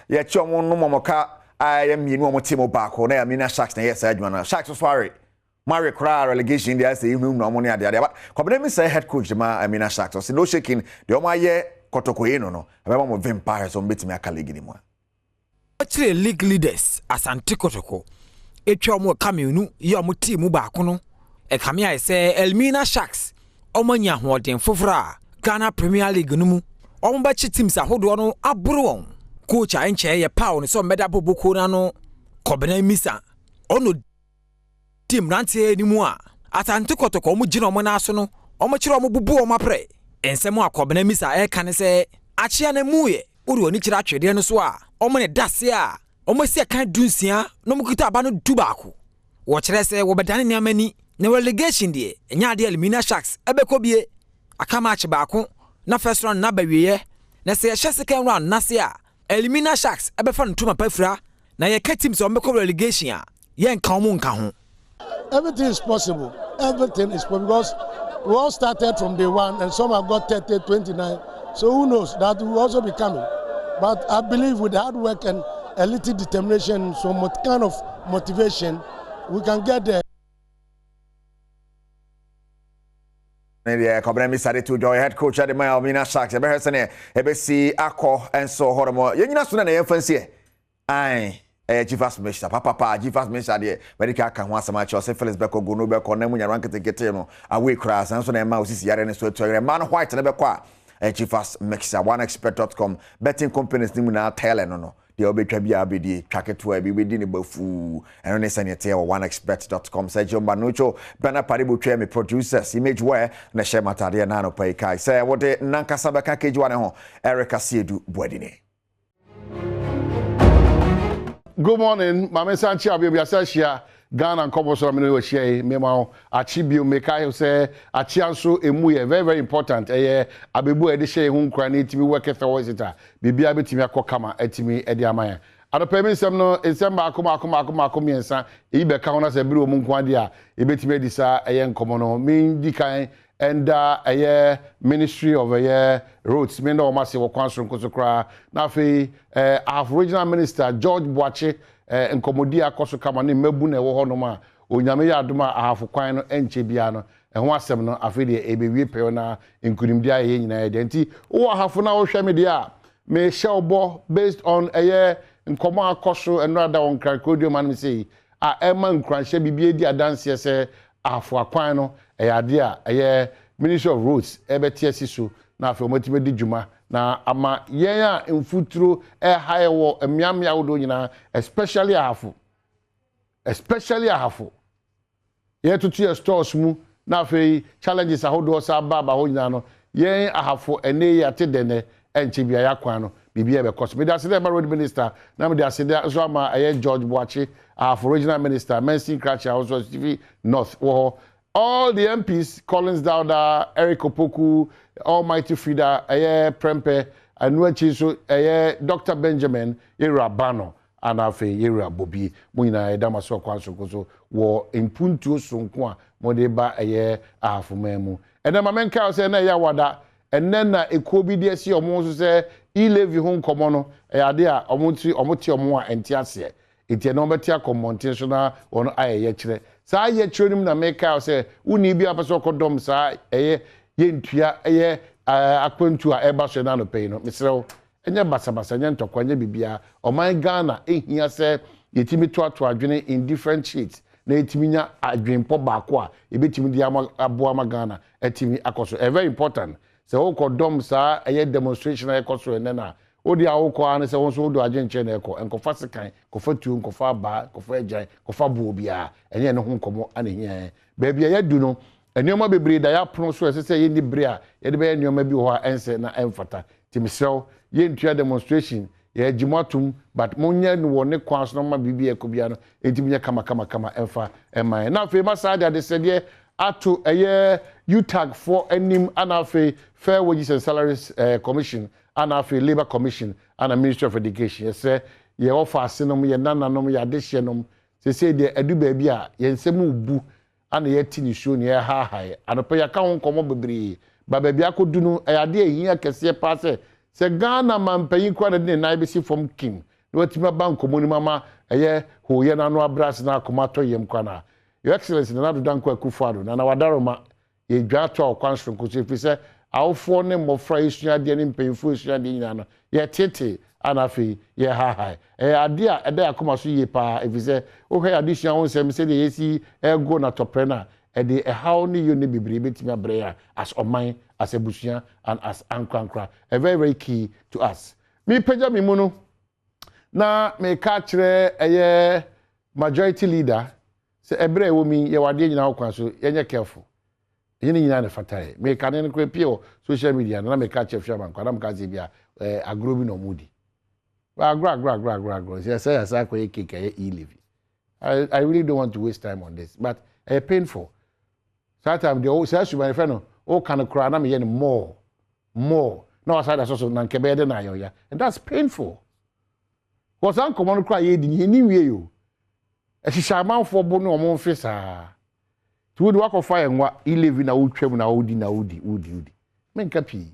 yet Chomo Momoka. I am Mino Timo Bako, I mean, Sharks, yes, Edmund. Sharks was worried. Mario Cra relegation, there's the room, no money at the other. But Cobbler say head coach, I mean, Sharks, no shaking, the Omaye Kotoko, no, I want vampires on bit me a colleague anymore. Actually, league leaders, as Anticotoko, a chomo Camino, Yamuti Mubakono, a Camia say Elmina Sharks. Omanya hoden fofra Ghana Premier League numu ombachi teams ahodo no aburo coach enche ye paw ne so meda bobuko na no kobena misa ono team rantie ni mu a atante kotoko omu gina omo na aso no omo kire omo bubu omo apre ensemo akobena misa e kan se achia na muye uri oni kire atwede no so a omo ne dase a omo se kan dunsia no mukita aba no dubako wo kire se wo bedane ne amani na relegation die enya de Elmina Sharks ebekobie aka match baako na first round na bawiye na se yehye second round na se a Elmina Sharks ebefa ntuma pafura na ye ka teams on beko relegation a ye nka omo nka ho. Everything is possible. Everything is possible because we all started from day one and some have got 30, 29. So who knows, that will also be coming. But I believe with hard work and a little determination, some kind of motivation, we can get there. Kobena misade to joy head coach at the Elmina Sharks. Ebe hesene ebe si akọ enso horomo. Yenyina so na yemfansie. Ai G-Fast mixture papa G-Fast mixture de medical kan ho asama che ose Felix Beko go no beko na munya rankete gete no away cross enso na ma osisi yare ne so to man white na beko a G-Fast mixture oneexpert.com betting companies ni mu na tell no the obetwa bia abedi twaketo abi wedi ne bafu eno ne sanete oneexpert.com Sergio Manucho bana paribo twa me producers image where na share matade na no pai kai say what the nankasa beka keji wane ho Erica Siedu Boadine. Good morning, Mama Sanchi Abia Sashia. Ghana nkomo so me no hye me ma achi bio make I say achi anso emu ye very very important abebu e de hye hu nkra na etimi work towards it a bibia betimi akokama etimi e de amaya anopa mi nsem no nsem ba akoma yensa e be ka ho na se biri omu nko ade a e betimi edi sa nkomo no me di kan and Ministry of Roads me no ma se wo kwanso nkoso kra na fe our regional minister George Boache nkomodi akoso kama ne mabu na wo hono ma onyame ya adoma ahafo kwan no enche bia no ho asem no afi de ebewie pe na nkurimdia ye nyina de nti wo ahafo na wo hwe me de a me shellbo based on nkomo akoso enrada on krakodio man me say ema nkranhye bibie di adanse se ahafo akwan no ade a Ministry of Roads ebetiasi so na afi omatime di djuma na ama yen a mfuturo high wo emiamia wodo nyina especially ahafo ye tutu ye stores mu na afi challenges ahodo sa baba ho nyina no yen ahafo ene ya tedene enche bia yakwan no bibia be koso me da se the road minister na me da se the so ama George Boache ahafo regional minister Mensin Krachi also TV North wo all the MPs, Collins Dowda, Eric Opoku, Almighty Frida, Prempe, Anuachiso, Dr. Benjamin, Bano, and Afe, Bobi, Muina, Damaso Kwanso, war in Puntu Sunkwa, Modeba, Afumemu. And then my man Carl said, Yawada, and then a Kobi DSC or Moses say, levy home commono, Adea, Omuti, Omoa, and Tiasia. It's a number tia conmontational on Ayachre. Sa ye chronim na make out say uni bi apaso kodom sa ye ntua akwantu a eba so na no pay no misrew enye basabasa nye ntokwa bibia oman Ghana ehia se yetimi to adwene in different sheets na yetimi nya adwenpo baako a ebetimi di aboa Ghana etimi akoso very important se wo kodom sa demonstration akoso enena odi awoko an se won so do agenche na eko enkofa sekan kofa tu enkofa ba kofa ejan kofa bo bia enye ne ho nkomo anehia ba bia ya du no enioma bebre da ya prono so se ye ni bre a ye de be enioma bi ho a ense na emfata timisrew ye ntua demonstration ye jimatum but monye no woni kwanso no ma bibia ekobia no entiminya kama emfa eman na fe masada de se de ato UTAG for enim anafe Fair Wages and Salaries Commission and afi Labor Commission and a Ministry of Education. Yes, sir. Ye offer sinom ye nananom ye adehyenom. Se de edu baabi a ye nsemu bu ana ye tini show ne ha anopa ya ka ho nkomo bebre ba baabi akodu no ade ehia kese pa se Ghana mampanyi kwa na na ibesi from king no watima banko moni mama ho ye na no abras na akomato yem kwa na Your Excellency na do danko akufado na wadaroma ye dwato okwanso nkoso fi se awfo ne mofra isua de ne mpemfo isua de nyina no ye tete anafi ye ha ade a ede akoma so ye pa efize o hwe ade sua won sem se de yesi ego na toprena ede how ne yo ne bibiri betimi abreya as oman as ebusua and as ankrankra very very key to us mi peja mi mu no na me ka kire majority leader se ebre wo mi ye wade nyina okwan so ye careful yini nyina ne fatae me ka ne ko pio social media na me ka chefia man kwa na me ka zebia agro bi no mudi agro say ko ekeke e-levy I really don't want to waste time on this but painful sometimes the whole say my friend no can cry na me yen more no aside so na nkebe de na yo ya and that's painful was an common cry ye di ni wie yo ehihyaman fo bo no mo mfisa to would work of fire and what e-levy na utwem na udi men kapi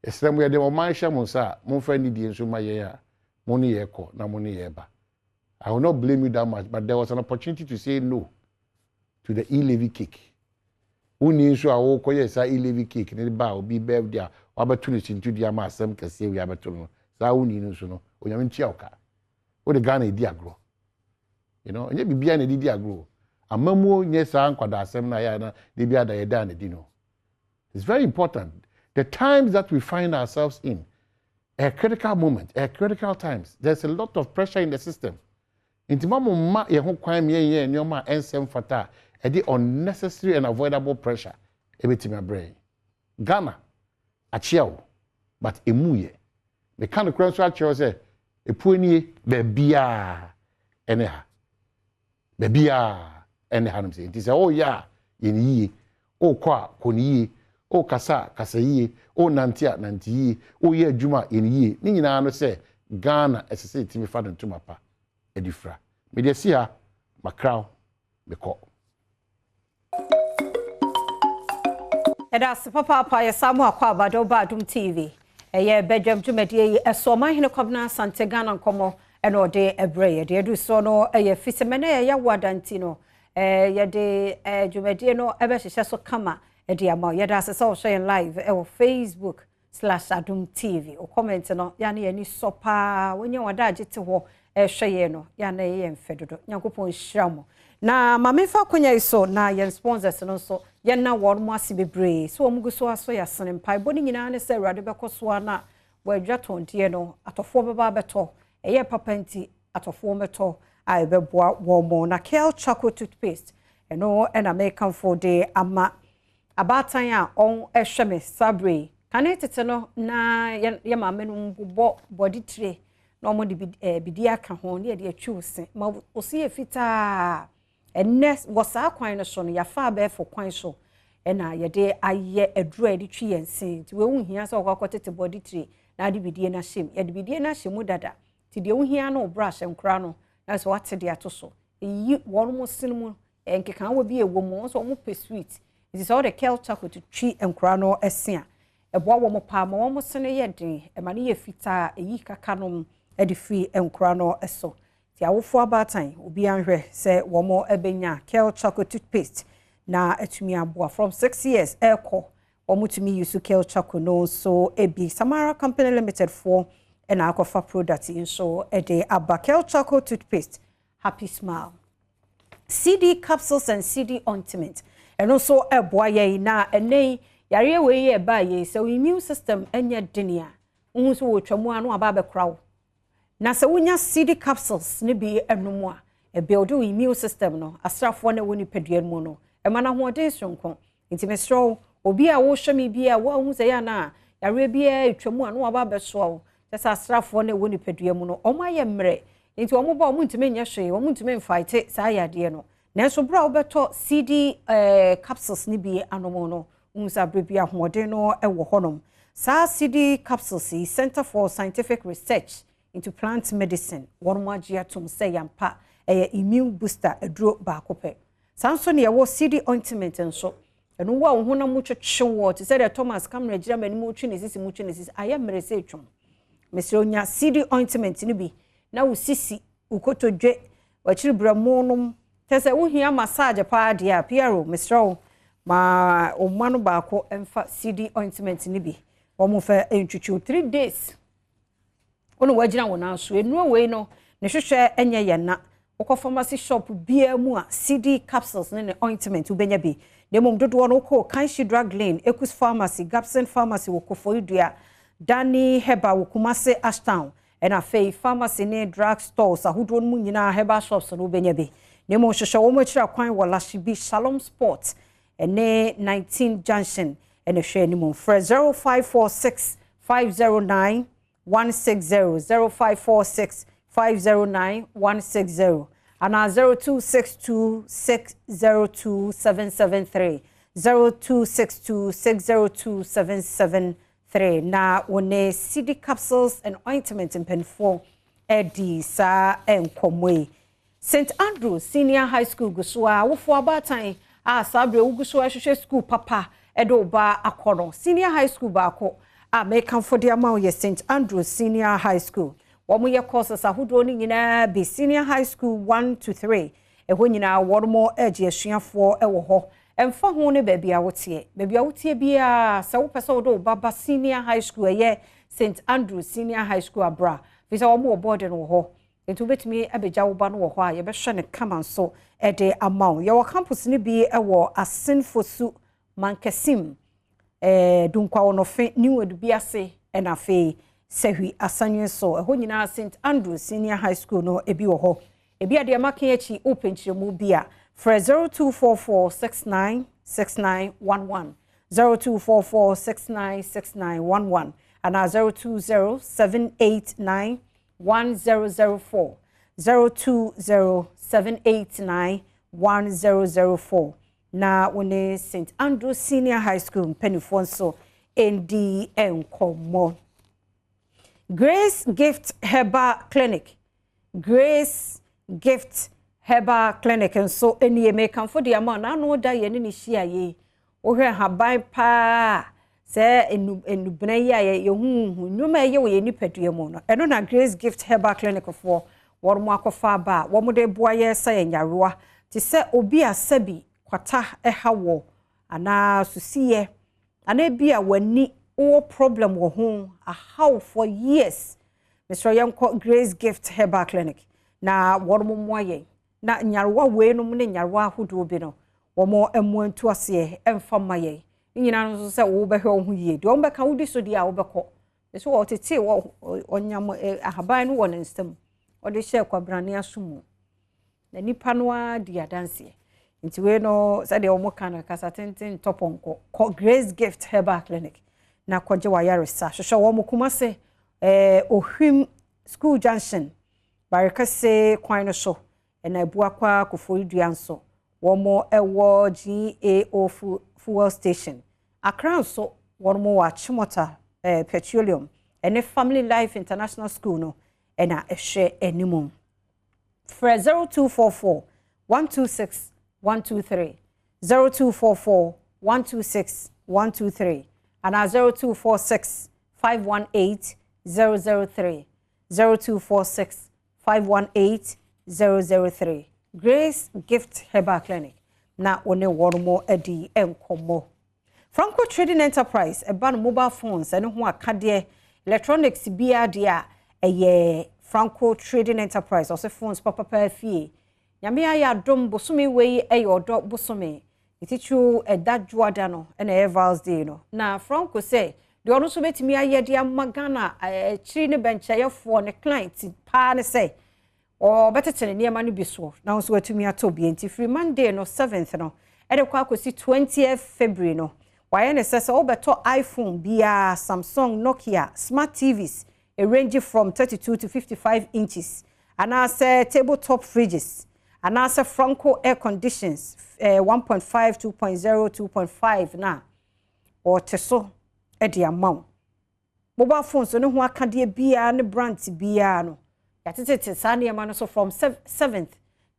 esem we de mo man hye mo sa mo fa ni die nso ma ye a mo ni ye ko na mo ni ye ba I will not blame you that much but there was an opportunity to say no to the e-levy cake uni nso a wo koye sa e-levy cake ne ba obi birthday a opportunity into dia ma asem kase we abeto no sa uni nso no onyame ntia oka wo de Ghana edi agro you know onye bibia na edi agro amamu nye sa nkwada asem na ya na de bia da ye da na di no it's very important the times that we find ourselves in a critical moment a critical times there's a lot of pressure in the system intimamu ma ye ho kwan me ye nyoma ensem fata e di unnecessary and avoidable pressure ebetimi abre Ghana achiawo but emuye me kan kran so achiawo say epuenie be bia ene ha bebia ene hanum se nti se o ya yeniyi o kwa koniyi o kasa kasayi o nantia nantiyi o ye adwuma yeniyi ni nyina no se Ghana esese timi fa den tuma pa edifra media si ha makraw beko Edas papa ya samu akwa Badom TV eye Badwam dwumadie esoma hene kwabna sante Ghana nkomo ena ode ebre de edu so no eye fisemene ya wadanti no ye de dwumadie no ebe hyehyɛ so kama ede ama ye da sese o share live Facebook/Adom TV o comment no ya na yani sopa wonye wada agite ho hweye no ya na ye mfedodo nyankopon hyiramo na mamefa konya iso na yen sponsors no so yen na wor mo ase bebre so omugu so aso ya sene mpai boni nyina ne se awrade bekoso na wadwa tonde no atofo beba beto eye papanti atofo meto a beboa wo mo na Kel Choco toothpaste eno ena make for the ama abatan a on ehweme sabre kanetete no na ye maame no mbobọ body tray na omo de bidi aka ho ne de atwuse ma osi efita enne wosa kwan no so no ya fa be for kwan so ena ye de aye adura de twi yense ti we hunhia so kwakotete body tray na de bidie na shem ye de bidie na shemu dada ti de hunhia no brush enkra no na so wate de atoso yi won mo sinmu enkeka wo bi ewo mo so mo pe sweet it is all the Kel Choco to twi enkra no esia eboa wo mo pa ma wo mo sene ye den e ma ne ye fita eyi kaka no e de free enkra no eso ti awofo abatan obi anhwe se wo mo ebenya Kel Choco toothpaste na atumi aboa from 6 years eko wo mo tumi use Kel Choco no so ebi Samara Company Limited for and akofa product in so e de aba Kel Choco toothpaste happy smile CD capsules and CD ointment and also eboa ye na enei yare we ye ba ye so immune system enya denia unhu so wo twamu anu aba be krawo na se wonya CD capsules ne bi enum a e build immune system no asrafo na woni peduan mu no e mana ho de sonko nti mesro obi a wo hwemi bi a wo hu se ya na yare bi e twamu anu aba be so tesa asrafo na woni peduan mu no o ma ye mre nti omo ba omo ntime nya hwe omo ntime fight sa yade no na so bra obeto CD capsules ni bi anomo no unsa brebi ahode no e wo honom sa CD capsules is Center for Scientific Research into Plant Medicine one mo agiatum say yampa immune booster edro ba kope sanso ne wo CD ointment nso eno wa wo honam mu twetwe wo te say Thomas Camera gira mani mu twi ne sisi aye mere se twom mesro nya CD ointment ni bi na wo sisi ukotodwe wachiri bramonum tese wo hia massage pa dia piero mesro ma omano baako emfa CD ointment ni bi wo mo fa entwitwu 3 days ono wagina wo na so enu we no ne hwehwe enye ye na wo pharmacy shop bia mu a CD capsules ne ointment ubenya bi de mom dodo no ko Kanshi Drug Lane Ekus Pharmacy Gapsen Pharmacy wo Kofoidua Dani Heba wo Kumase Ashtown ena fei pharmacy ne drug stores ahodo mu nyina heba shops no ubenya bi de mom hwehwe wo mo kira kwan wo Lashibi Shalom Sports ene 19 junction ene hwe ni mom 0546 509 160 0546 509 160 and 0262 602 773 0262 602 773 na one CD capsules and ointment in pen 4 edi sa enkomwe St Andrew Senior High School gusua wofo abatan a sabre ugusua hwehwe school papa edo ba akono Senior High School ba akọ make for the amount St Andrew Senior High School. Wamu ye courses ahodo ni nyina be Senior High School 1 to 3. Eho nyina wormo age asuafo ewo ho. Emfa ho ne baabi a wotie. Baabi a wotie bia sa wo pese wodo baba Senior High School ye St Andrew Senior High School abra. Bisa wo mo board no ho. Nti betimi abeja wo ba no wo ho a ye be hwe ne kama so e de amount. Ye wo campus ni bi ewo Asinfosu Mankesim. Dunkwa wonofe ni wodu biase ena fe sehui asanwe so eho nyina St Andrew Senior High School no ebi wo ho ebi ade makan echi open chiremu bia for 0244696911 0244696911 and 0207891004 0207891004 7891004 na wone St Andrew Senior High School penifon so ND enkomo. Grace Gift Herbal Clinic. Grace Gift Herbal Clinic and so any American for the amount na no da ye ni hia ye. Wo hwe haban pa se enubena ye hu nnwuma ye wo ye nipadua mu no. Eno na Grace Gift Herbal Clinic for wormo akofa ba wo mo de boa ye sa ye nyarewa ti se obi asabi kwata ehawo ana susiye ana bia wani o problem wo ho a how for years Mr. Yanko Grace Gift Herbal Clinic na wormo moye na nyarewa we no ne nyarewa hodo bi no wo mo emuantu ase emfa maye nyina no so se wo behwe wo ho yie de wo beka wodi so dia wo beko so wo tete wo onyam ahaban no wo nstem o de share kwabrane asumu na nipa no a dia dance nti we no se de wo kana kasa tenten toponko Grace Gift Herbal Clinic na kwaje wa yaresa hwehwe wo mukuma se ohwim school junction barekase kwan no so na ebuakwa kofodua nso wo mo ewo GAO fuel station Accra so wo mo wa Chimota petroleum ene Family Life International School no na ehwe animum for 0244 126 123 0244 126 123 and 0246 518 003 0246 518 003 Grace Gift Herbal Clinic na one wormo edi enkomo Franco Trading Enterprise e ban mobile phones ene ho akade electronics bia dia eye Franco Trading Enterprise also phones papa fie nyame ya dom bosome wei eye odo bosome itichu edadwoada no ene Evals Day no na Franco say de ono so betimi aye dia magana chiri ne benchayefo ne client pa ne say o betetene niema no biso na so watumi atobie nti free Monday no 7th no ede kwa akosi 20th February no waye ne sese obeto iPhone bia Samsung Nokia smart TVs a range from 32 to 55 inches and say tabletop fridges and say Franco air conditions 1.5 2.0 2.5 na or teso edi amount mobile phones no ho akade bia ne brand bia no yatete sane ma no so from 7th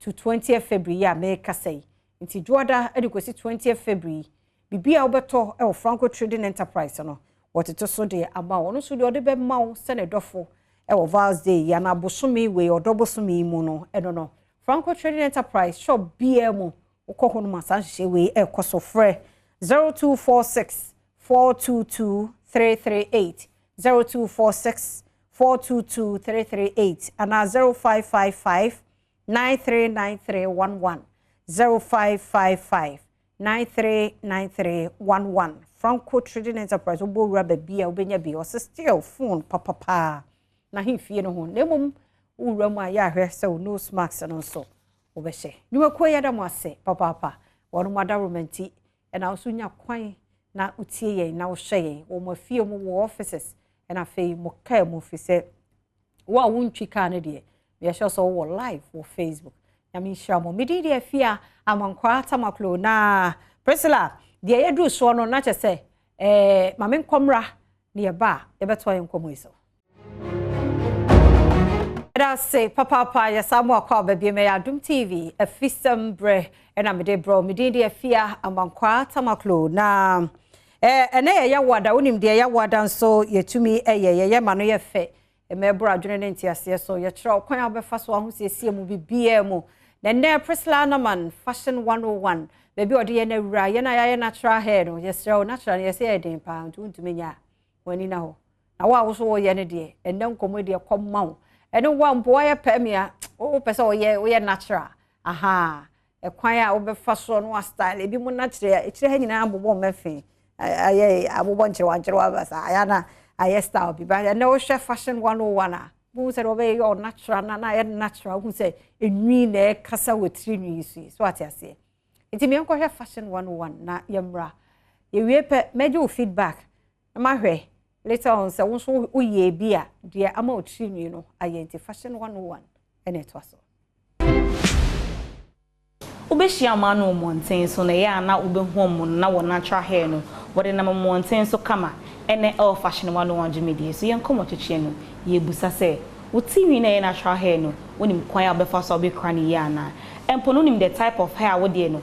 to 20th February ya make say nti duada edikosi 20th February bibia obeto e Franco Trading Enterprise no woteto so de ama wono so de ode be mawo se ne dofo e Vals Day ya na bosome we odobosome mu no eno no Franco Trading Enterprise shop BM ukoko no masanhye we e koso frɛ 0246 422 338 0246 422 338 and 0555 939311 0555 939311 Franco Trading Enterprise obo rubber bia obenya bi still phone papa na himfie no ho nemum ura mu aya hwe se no smarts no so obehye niwa ko yada mo ase papa wono madaromanti e na so nya kwan na utie yen na wo hwe yen wo mafie mu wo offices and afei mo kai mo fi se wo wuntwi ka ne de me sure so wo live wo Facebook na me share mo medi de afia amankwa tamaklo na Priscilla de yedu so no na chese mame nkomra ne ba e beto yen komo iso Era say papa ya samu akwa babie me Adom TV afisam bre na me de bro medi de afia amankwa tamaklo na ene ya wada wonim de ya wada nso yetumi ye ma no ye fe emebro adwene ne ntiase so ye kire okwan abefa so ahosiesie mu bibia mu na Priscilla Naman Fashion 101 baby ode ye na wura ye na ya natural hair no ye sere natural ye say edin pa ntumi nya wani na ho na wa wo so wo ye ne de enne nkomo de komma wo ene wa mbo ya pemia o pese wo ye natural aha ekwan a obefa so no style ebi mu natural e kire ha nyina abobo mefe aye abobo nchire wa basa ayana aye style bi ba na wo hwe Fashion 101 a bu se obe yo natural na ye natural hu se enwi na kasa wetiri nwi so atiase enti me enko hwe Fashion 101 na yemra ye wie pe meje feedback ma hwe later on se wo so uye bia de ama otiri nwi no aye enti Fashion 101 ene to aso Ubeshia manu mountain so na ya na ube home na wo natural hair no. What na mountain so kama ene all fashion one on media. So yan come to chenu ye busa say uti wi na natural hair no wonim kwan abefa so be krani ya na. Empo no nim the type of hair wo de no.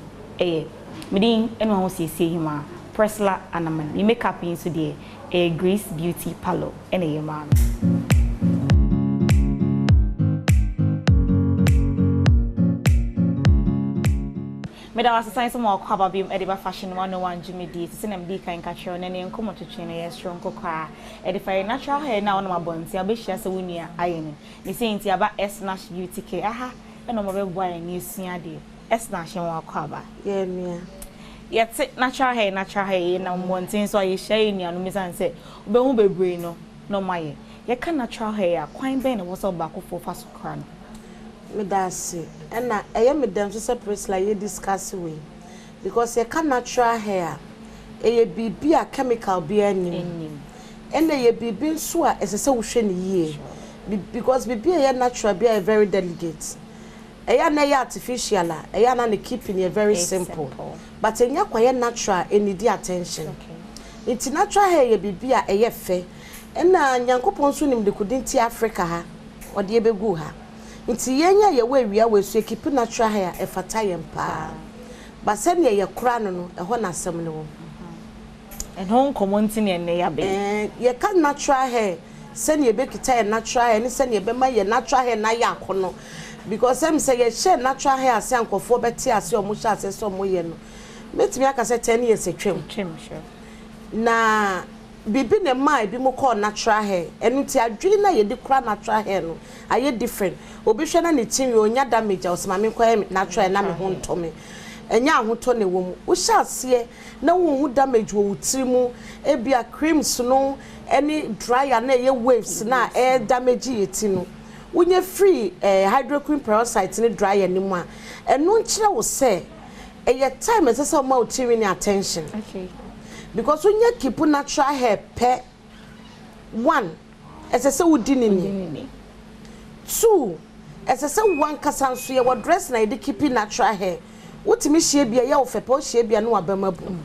Medin eno ho siesie hima Presla anaman. You make up into the Grace Beauty Palo ene ye man. Meda was science more cover beam ediba fashion 101 Jimmy D sinem di kan catch on and enkomo to chine yes strong kokra edify natural hair na on my bonti abehia se wunia ayene ni say nti aba S-Nash Beauty Care aha e no mo be boy ni sua de S-Nash won akwa yeah mia yet natural hair na montin so ye share ni anu misan say be hu bebre no maye ye kan natural hair kwan ben na wo so ba ko fo fa so kra no me dasi na me dem so separate like you discuss we because you can natural hair be a chemical be any and ye bibi so a ese wo hwe ne yie because bibi natural be very delicate na artificial na ne keeping it very simple but enya kwa natural need attention it's natural hair ye bibi a fe na nyankopon so nim de kudinti Africa ha ode ebegu ha nti yenya ye wawia wesu keep natural hair e fata yempa ba se ne ye kura no ho na asem no en hon community ne ya be ye ka natural hair se ne be kita natural hair ni se ne be ma ye natural hair na ya akono because them say ye share natural hair ase ankofo beti ase omo sha ase so mo ye no metimi aka se 10 years etwem sure na bibi ne mai bi mo call natural hair enu ti adwiri na ye de kura natural hair no aye different obi hwe na ne tinwi onya damage osema me kwa natural na me ho ntome enya ahoto ne wom wo sha ase na wo hu damage wo wutiri mu ebia creams no any dryer na ye waves na air damage yeti no wonye free hydroquinone peroxide ne dryer ni mu a enu nkyere wo se eye time esese o ma utiri ni attention okay because when you keep natural hair pe one as I say wudi ni two as I say one kasanso ye wo dress na dey keep natural hair wotimi hie bia ye wo fepe o hie bia no abamabu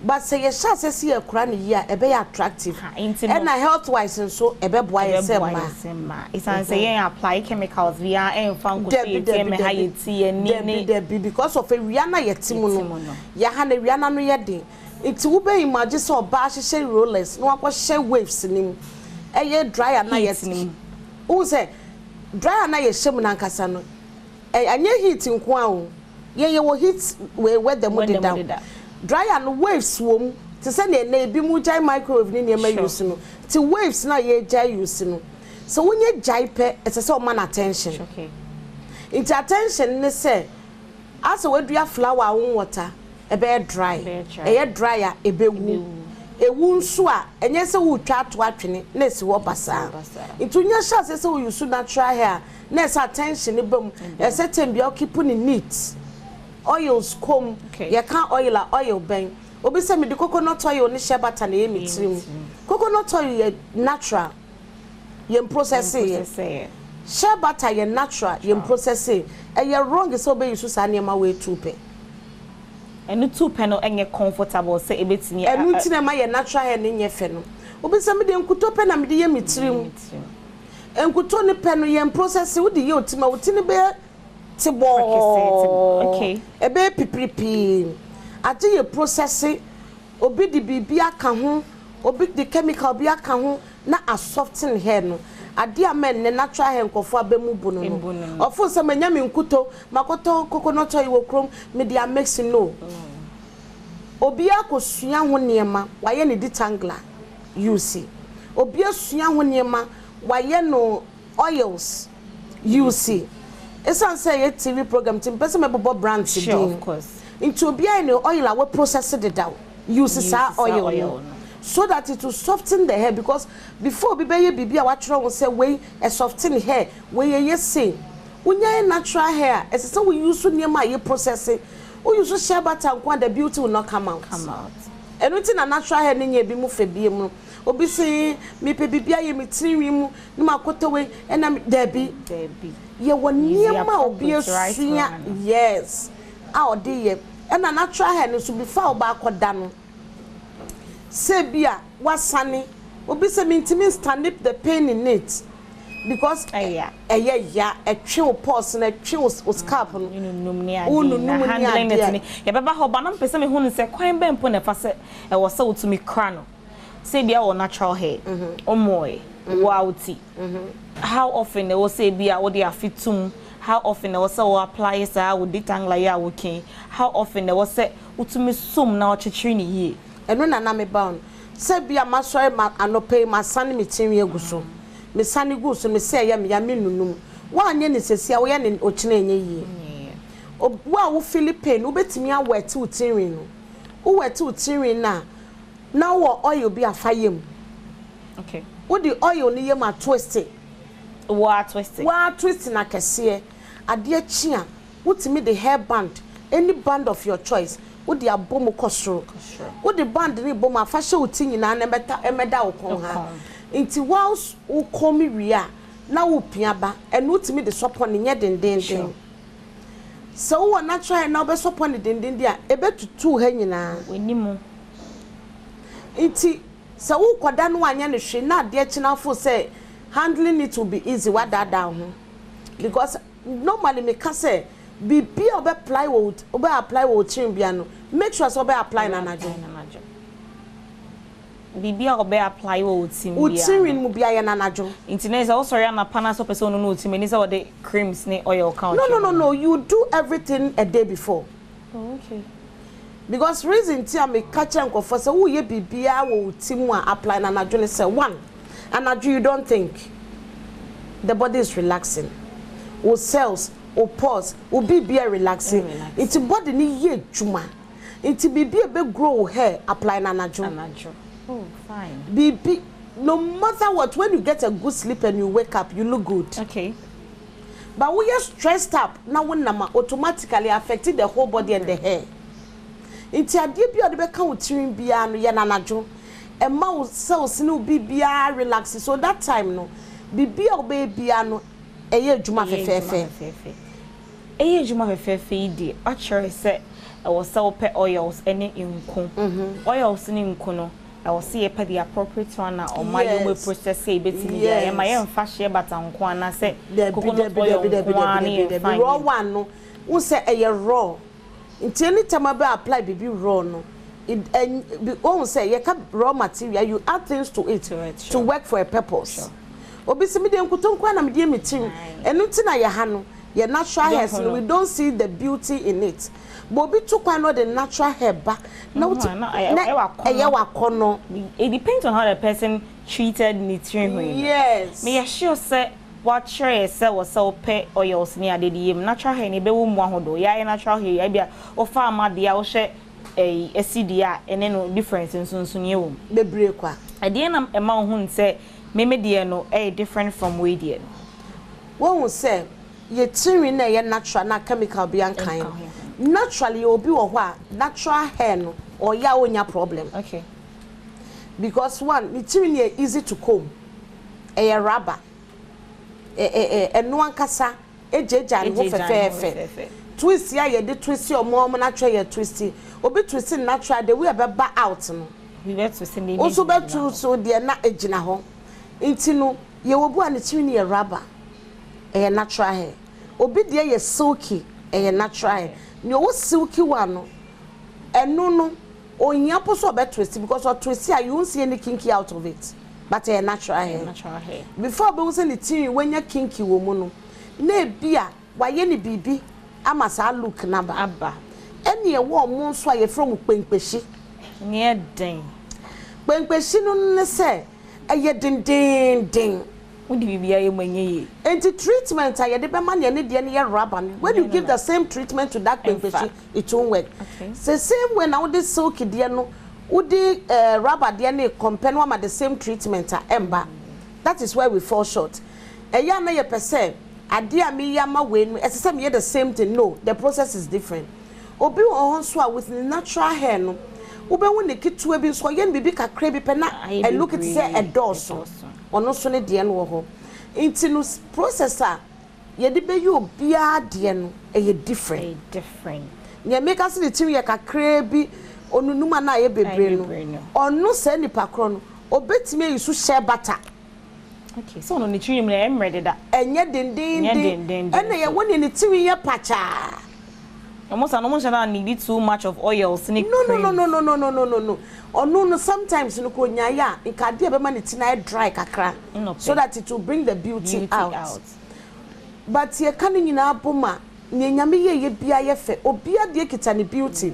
but say ye sha say see akura ni ye e be attractive and na health wise so e be boa ye ma it's an say ye apply chemicals via en fan go say me ha ye ti ni because of a riana ye timu no ya ha na riana no ye den it's ube imagine so ba hye rollers no akwa waves nim eye dryer na yet who say dryer na ye shem na nkasa no anye heat nko a o ye wo heat we weather mo de down dryer no waves wom te say na ebi mu jai microwave ni ne ma use no ti waves na ye jai use no so when ye jai pe it's say o man attention okay it's attention ne say as we do flower on water ebe dry dryer ebewu ewu nso a enye se wo twa to atwene na esi wo basa itunya sha se wo use natural hair na esa attention bam ese tembia keep ni neat oils come ye can oil ben obi se me de coconut oil ni shea butter na emi trim coconut oil ye natural ye process ye shea butter ye natural ye process ye wrong so be use sa na ma we tupe enu two panel enye comfortable say ebetini enu ti na ma ye natural hair nye fe no obi se me de nkuto pe na me de ye mitrim enkuto ne pe no ye process wo de ye otima wotini be tibo okay ebe pipipi ati ye process obi de bibia ka ho obi de chemical bia ka ho na a soften hair no ade amen ne natural hair nkofo abemu bunu no ofo se manya me nkuto makoto coconut oil wo krom me dia mix no obi akosua ho niema waye ne detangler use obi asua ho niema waye no oils use esan say ye TV program tim person me bobo brand sure of course into obi any oil a we process it down use sa oil so that it will soften the hair because before bibi a watchro will say we a soften hair we ye say unya natural hair as say we use niema ye processing we use shea butter and the beauty will not come out and wetin na natural hair ni bi mu fe bi mu obi say me pe bibia ye me tinwi mu ni makoto we na debi ye won niema obi asua yes a odi ye e na natural hair no so before ba akoda no se bia wasane obi se mintimi stand up the pain in it because ya etwe pulse na etwe scalp no ununum handling it ni ya beba ho ba na mpese me hu se kwan be mpo na fa se e wo se utumi kra no se bia wo natural hair omoy wauti how often they will say bia wo dey afitum how often they will say wo apply sa wo detangla ya wo kin how often they will say utumi sum na o chichiri ni yie eno na me bound se bia masori ma anope ma sane me tinwi eguso me sane guso me se ya me nunum wa anye ne sesia wo ya ne ochina enye yie wa wo Philippine wo betimi aweti utinwi no wo weti utinwi na wo oil bi afayem okay wo the oil ni yem a twist wa twist na kese ade achia wotimi the hair band any band of your choice wo the abom kosoro wo the band ni bom afahye utinyi na emeda okon ha nti whilst wo komi wia na wo piaba enu wotimi the support ni nye dendenden so wo natural na obe support ni dendenden dia ebetutu ha nyina wenimu nti so wo kwada no anya ne hwe na ade china fo say handling it will be easy what that down because normally me ka say bibi obe apply wo chin bia no make sure so obe apply na najo bibi obe apply wo tim bia utin mu bia ye na najo intineza wo sorry na pana so person no utim ni say the creams ni oil count no you do everything a day before okay because reason ti am catch am for say wo ye bibia wo utim a apply na najo ni say one and najo you don't think the body is relaxing or cells or pause or bibia relaxing it's body ni ye juma it's bibia be grow hair apply na najo oh fine bibi no matter what when you get a good sleep and you wake up you look good okay but when you're stressed up now when nama automatically affecting the whole body and the hair it's a deep you be can utrim bia no ye na najo e ma cells no bibia relax so that time no bibia obebia no eye djuma fefefe eye djuma fefefe idi a chere se e wo se ope oils ene nku oils ni nku no e wo se ye pe the appropriate one na o ma yo we process e betimi ya e ma ye mfa hye batanko ana se coconut oil raw one no wo se eye raw nti anytime be apply bibi raw no it won't say you can raw material you add things to it to work for a purpose obi se me de nkutonkwa na me de metim enu ti na ye ha no ye natural hair so we don't see the beauty in it but obi to kwa no the natural hair ba na wakono it depends on how the person treated nutrient yes me sure say what sure say was so pay oils ni ade de natural hair ni be wo mu ahodo ya natural hair ya bia o fa amade a wo hye ACDA ene no difference nso ne wo bebre kwa ade na ema ho say meme de no different from we de wo say ye tiri na ye natural na chemical bi ankan naturally obi wo ho a natural hair no or ya onya problem okay because one the tiri na easy to comb rubber eno ankasa ejeja ne wo fefefe twist ya ye de twist your mom natural ye twist obi twist natural the way be ba out no we bet to send also bet to so de na ejina ho intino ye wo bu an tiri ne rubber natural hair obi de ye silky natural hair ne wo silky one no eno no onya poso bet twist because or twist ya you won't see any kinky out of it but natural hair before be won say the tiri when ya kinky wo mu no na bia wa ye ni bibi ama sa look na ba aba eni e wo mo nso aye from kpenkpeshi ne den kpenkpeshi no ne se aye den wo di bibia ye manye ye enti treatment aye de be ma ne de ne ye rubber when you give the same treatment to that kpenkpeshi it won't work okay. So same when now this silky de no wo di rubber de ne compare no ma the same treatment emba that is where we fall short eya na ye percent ade a me yama we no ese me the same thing no the process is different obi won so a with natural hair no obi won ne kitu bi so ye bibi kakra bi pe na I look it say a doso ono so ne de no wo ho inti no process a ye de be you obi a de no e different Nye make us the tiri kakra bi onunuma na ye bebre no. Onu se nipa kro no obetime yusu share butter. Okay, so no ni tiri mu na emre da. Enye dendenden. Ene ye woni ni tiri ye pacha. Almost need too much of oil. No. Or no, sometimes you know, ya, it can be a man it's dry kakra, so that it will bring the beauty out. But you're coming in our boma, Nyami ye be a fe, or be a dear kitani beauty.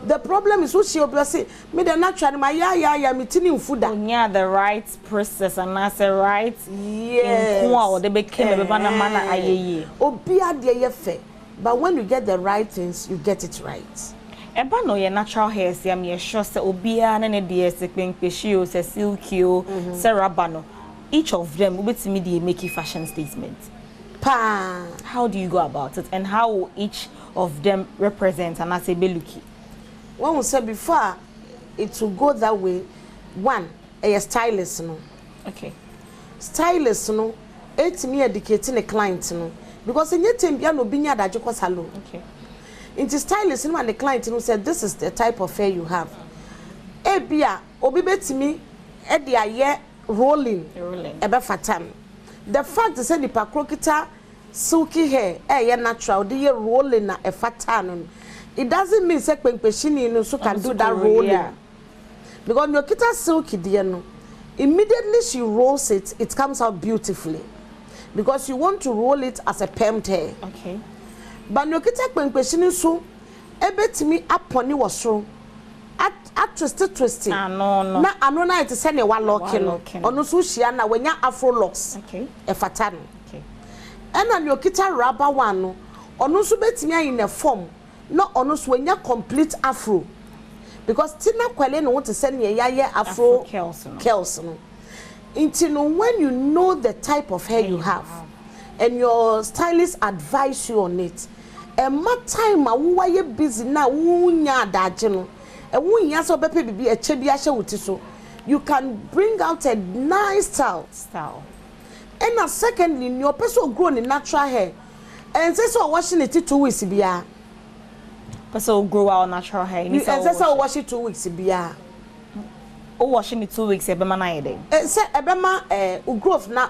The problem is what she will say, made a natural my ya, meeting food. Yeah, the right process and that's the right. Yes. Wow, they became a banana aye. Or be a dear fe. But when you get the right things, you get it right. Eba no ye natural hair se am ye sure se obia na ne de se kpenkpeshi o se silky o se rubber no. Each of them obetimi dey make a fashion statement. Pa, how do you go about it and how will each of them represent and as a beluki? When we said before it will go that way, one a stylist no. Okay. Stylist no, it me educating a client no. Because in your team, you no binya da joko salon. Okay. Into stylist, and the client who said this is the type of hair you have. Ebia, obi betimi, edia ye rolling. Ebe fatam. The fact is that the pakrokita silky hair, ye natural, the ye rolling na e fatan. It doesn't mean say kwenkpeshini no so can do that rolling. Yeah. Because your kita silky dear no, immediately she rolls it, it comes out beautifully. Because you want to roll it as a permed hair. Okay. But no kita kwenkpeshini so ebetimi aponi wasro at twisty. No. Na ano na it say ne wa locking. Ono so hia na wanya afro locks. Okay. E fata no. Okay. Ena no kita rubber one no. Ono so betimi ayin na form. No ono so wanya complete afro. Because tina kwale no want to send ye afro curls no. Until when you know the type of hair you have and your stylist advise you on it, and my time I ye busy now, wunya dajino, and wunya so bepe bibi a chebiasha utiso, you can bring out a nice style. And now secondly, your person grown in natural hair, and say so washing it 2 weeks biya. Person grow out natural hair. You say so wash it 2 weeks biya. Washing it 2 weeks, ebema na yede. Say ebema growth na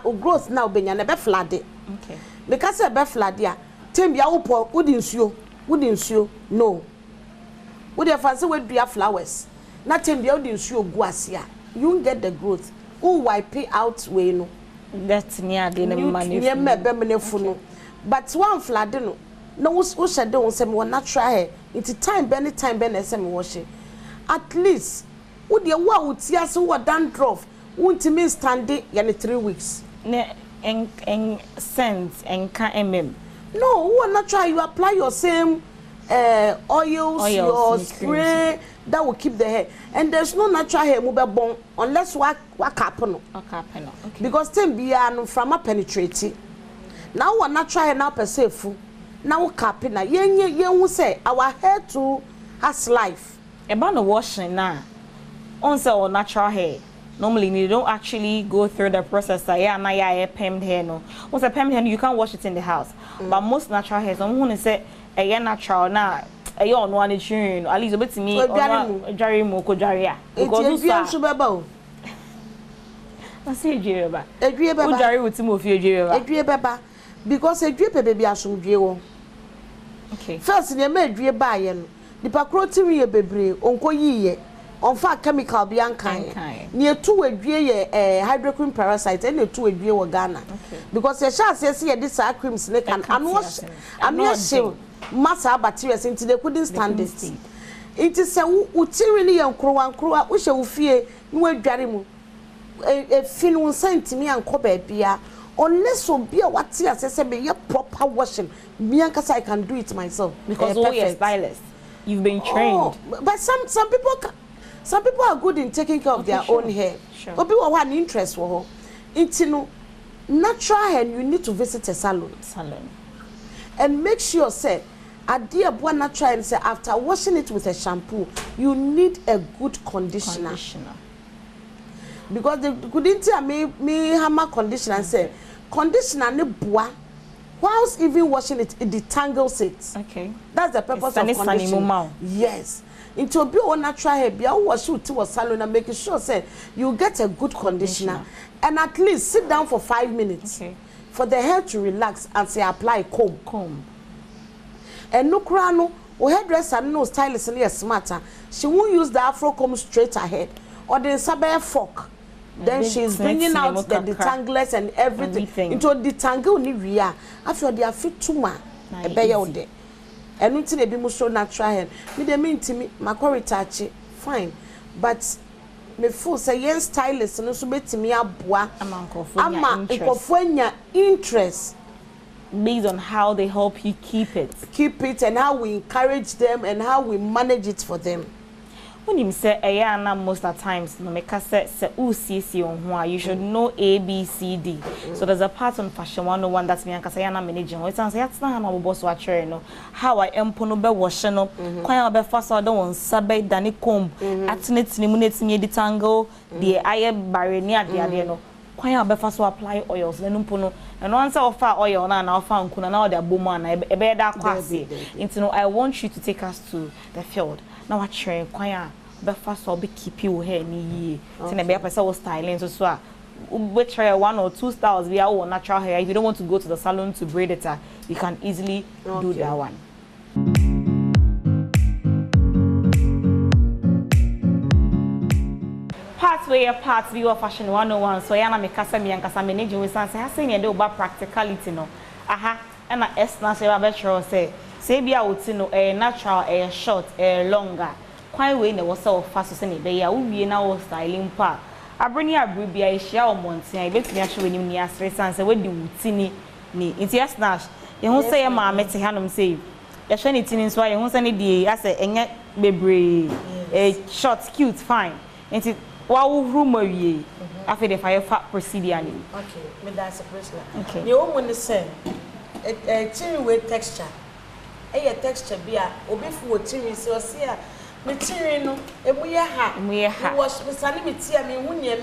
obenya na be flood. Okay. Because ebe flood ya, tembia upo wudi nsuo no. Wudi fancy we dua flowers. Na tembia wudi nsuo gu asia. You won't get the growth. Who wipe out we no. That's near the money. Near me be menefu no. But one flood no. No wo shade won say me natural hair. It's time be say me wash it. At least would you wa utia so what dandruff won't mean standing yani 3 weeks ne en sense en ka no who natural you apply your same oils your spray that will keep the hair and there's no natural hair move bon unless what happen okay. Because them be no from a penetrate now what natural hair now per se fu now cap na yen who say our hair too has life about the washing now. On say natural hair, normally you don't actually go through the process. Permed hair no. Once a permed hair, you can't wash it in the house. But most natural hair, someone who say natural na on one tune. At least a bit to me. Jari mo ko jaria. Because you so baba. I say jiriba. Edue baba. Jari with mo fi jiriba. Edue baba. Because edue baby asumdue wo. Okay. First ne ma edue ba ye no. Nipa kro timi ye bebre onko yiye. On fa chemical bi ankan ne tu adwie ye hydroquin parasite and tu adwie wo Ghana because ye sha say ye dis creams ne can ano shim massa bacteria into they couldn't stand it is say utiri ne ye nkrowa wo hye wo fie ne wadware mu e fin won sentimi anko ba bia unless obi a wate asese be ye proper washing me anka I can do it myself because all your stylist you've been trained but some people are good in taking care of their own hair. Sure. But people have an interest for her. Into natural hair, you need to visit a salon. And make sure, say, at dear boy natural and say after washing it with a shampoo, you need a good conditioner. Because the good me hammer conditioner and say conditioner ne bois whilst even washing it, it detangles it. Okay. That's the purpose of conditioning. Yes. Into a bio natural hair, be wash you to a salon and making sure say you get a good conditioner and at least sit down for 5 minutes for the hair to relax and say apply comb. And no crano or hairdresser no stylist and smarter. She won't use the afro comb straight ahead or the saber fork. Then she's bringing out the detanglers and everything. Into a detangle ni ria. After they are fit to ma a bear day. And until they be more so natural hair. Me they mean to me, my touchy, fine. But me full say yes stylist and also bet me a bois. Ama interest. Based on how they help you keep it. Keep it and how we encourage them and how we manage it for them. When you say most of the times, no make us say UCC on you should know A, B, C, D. So there's a part on fashion 101 that's me and Kasayana managing. It's not how boss watch no how I am ponobe washing up. Quite a first order on Sabe Danny comb, attenuates eliminates me the tangle, the eye barrier the adeno. Quite a first apply oils, then umpono. And once I offer oil now found kuna now the booman, a better quasi. Into I want you to take us to the field. Now I train quite be first or be keep you hair ni ye. Be a person styling so we try 1 or 2 styles we are natural hair. If you don't want to go to the salon to braid it, you can easily do that one. Parts we of fashion 101 so yana me kasa me ankasa manage we san say ha say ne about practicality no aha and na essence say ba say bia woti no natural short longer kwan we na wo say of fast so ne be ya wo wie na wo styling pa abrani abri bia e hia o monten e betumi a hwe nim ni asre san say we di wuti ni nti essence ye hu say ma mete hanom say ye hwe ni tini so ye hu say ne die ase enye bebre short cute fine nti wow room away after the fire fat procedure. Okay, me that's a person. Okay. You want to say a tin with texture. A texture be a obi fu tin so see a material no e mu ye ha. Wash me sani me tia me hu nye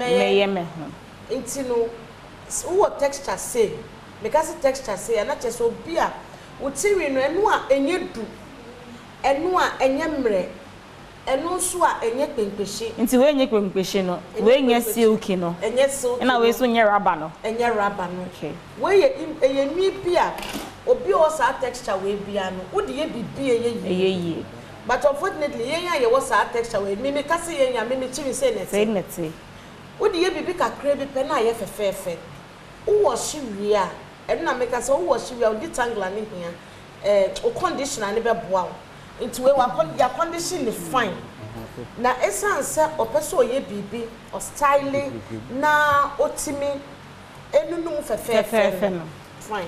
me nti no wo texture say because texture say na che so bi a wo tin no enu a enye du enu a enye mre enu so a enye kpenkpeshi nti we enye kpenkpeshi no we enye silky no enye silky na we so enye rubber no okay we ye nwi bia obi o sa texture we bia no wo de ye bibi ye but unfortunately ye wo sa texture we me ka se ye nya me chiri say nete wo de ye bibi kakra bi pe na ye fefefe wo wash wi a enu na me ka se wo wash wi a wo detangler ne hia o conditioner ne be boa into we your condition is fine. Na essence say opeso ye bibi or styling na otimi enunum fefe no fine.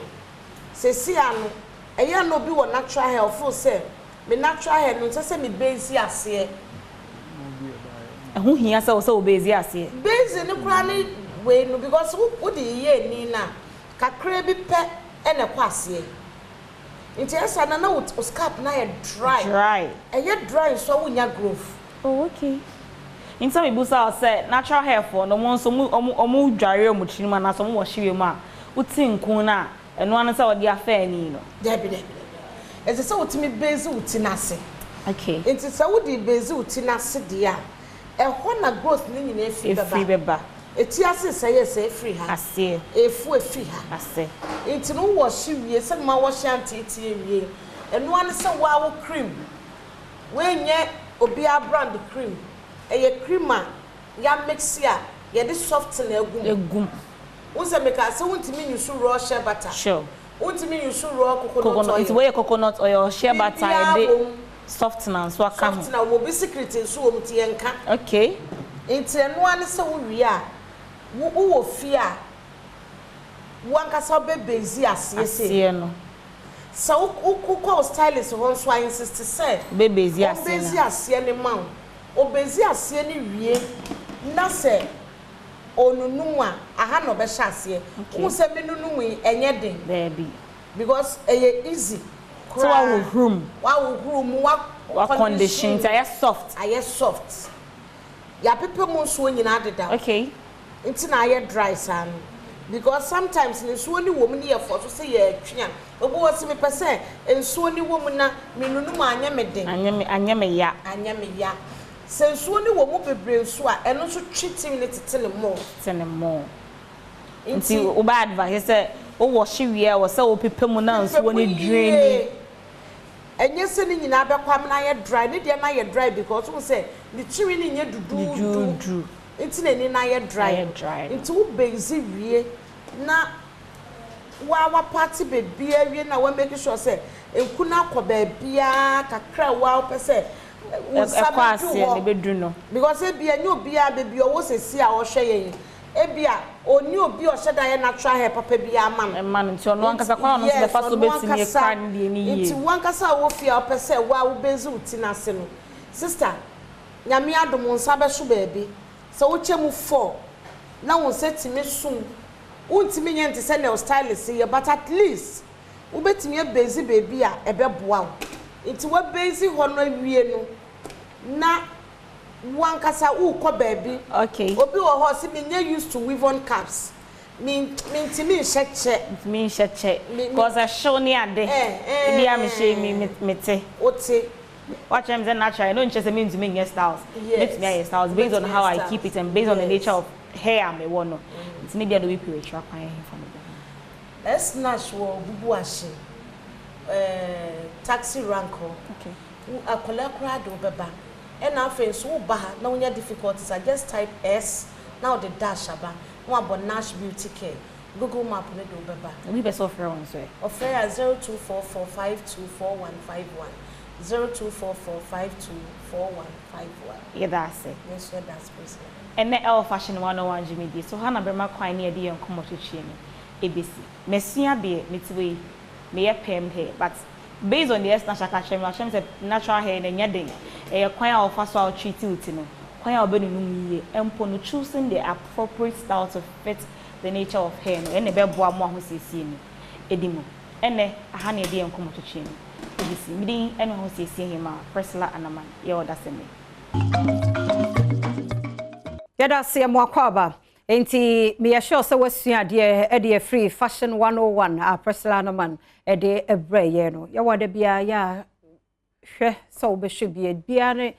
Se si anu eya no bi wo natural hair full say me natural hair no say me base ase ehun hia say o base ase base ni kura ni we no because wo de ye ni na kakra bi pe ene kwase Inti esa na wo scalp na ye dry. Ye dry so wunya growth. Oh okay. In some ibusa say natural hair for no one so omu dware omu chinima na so mo hwe mu a uti nkun na eno an say odi afa ani no. Debi. Ese say utimi base uti nase. Okay. Inti say wodi base uti nase dia. Ehọ na growth ni nyina efi beba. Eti ase say yes free ha. Ase. Efu efi ha. Ase. Enti no wash wie say ma wash anti wie. Eno an say wa cream. We nye obi a brand cream. Eye cream a ya mix ya ye de soft na egum. Unse make say untimi use raw shea butter. Sure. Untimi use raw coconut oil. It's where coconut oil shea butter dey soft na so aka. Soft na wo be secret so wo mti enka. Okay. Enti eno an say wo wie a wo fia wankasa bebezi asiese no so ukukọ stylist won so insist say bebezi asie ne ma obezi asie ne wie na se onunum a aha no be hye asie wo se menunum enye den baby because eye easy so wa room wa condition it soft ya pepe mo so nyina deda okay nti na aye dry san because sometimes in so any woman here for to say ye twa obo wasi me pese en so any woman na menunu ma anya me den anya me ya se so any woman bebre so a eno so twetimi ne tete mo nti o ba advice say o wash wie o say o pepemu na nso woni drain enye se ni nyina abekwam na ye dry ne de na ye dry because we say the chiri ni nye dudu nti na ni na ye dry nti wo benzi wie na wa party baby wie na we make sure say enku na akọ bia kakra wa pese wo sabe ne bedu no because e bia nye obi a baby o sesi a o hwe ye ebia oni obi o hye da ye natural hair papa bia man nti ono ankasa kwa ono se fa so betimi kran de ni ye nti wankasa wo fia o pese wa wo benzi uti na se no sister nyame adom nsa be so baabi se wo chemu 4 na won se timi sum untimi nye nti se nail stylist ye but at least wo betimi e benzi baabi a ebe boa nti wo benzi ho no wie no na wankasa uko baby okay obi wo ho si me nye used to weave on caps me cheche because I show ni ade bi am she me te ote watch them say natural I don't just mean to make styles let me hair styles based on how I keep it and based on the nature of hair me want no it's need there we pay try kwan from let's snatch wo bubu ashi taxi ranko okay akola kra do beba and now friends who ba na unya difficulties I just type S now the dash aba no about Nash Beauty Care Google map ne do beba we be software on so offer 0244524151 0244524151 yeah that's it yes sir that's please and the fashion 101 Jimmy D so hana brema kwan ne dey enkomo twetwe ni ebesi mesua be metiwe me ye pem hair but based on the national catchment say natural hair na nyadeng kwan a ofa so a treat it no kwan a obenunum yie empo no choosing the appropriate style to fit the nature of hair no ene be boa mo ahosiesie ni edimo ene aha na dey enkomo twetwe ni ebisi midin ene ahosiesie hima Priscilla Anaman ye oda seme yada se mo akwaba enti me sure say wasua de free fashion 101 Priscilla Anaman de ebreye no ya wada bia ya hwe so be hwe bia ne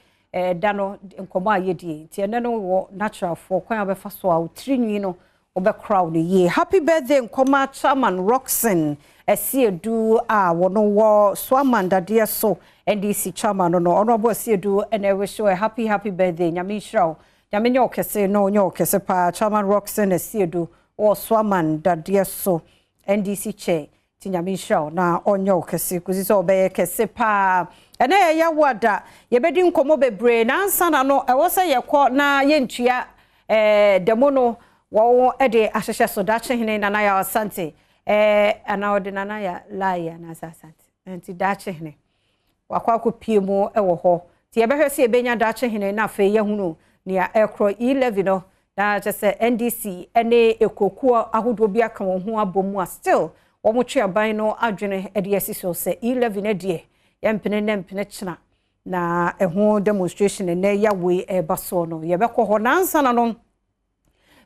da no nkomo ayedie ti ene no wo natural for kwan abefa so a utrinwi no obe crowd ye happy birthday nkoma chairman Roxen esiedu a wono wo swaman dade so NDC chairman no honorable esiedu ene we show a happy birthday nyame hirawo nyame nyo kese no nyo kese pa chairman Roxen esiedu o swaman dade so NDC chair tinyame hirawo na onyo kese kuzi so be kese pa ene ya wada ye bedi nkomo bebre na ansa na no e wo se ye kọ na ye ntua demono wo ede ahhehye so dache hene na na ya asante ana ode na na ya laia na asante enti dache hene wakwa ko piemu e wo ho ti ye behwe se ebenya dache hene na fe ye hunu ne ya ekro 11 no na just NDC ene ekokuo ahodo bi aka wo ho abomu a still wo mo twa ban no adwene ede asiso se 11 ede yempene china na eho demonstration na ya we baso no ye bekọ ho nansa na no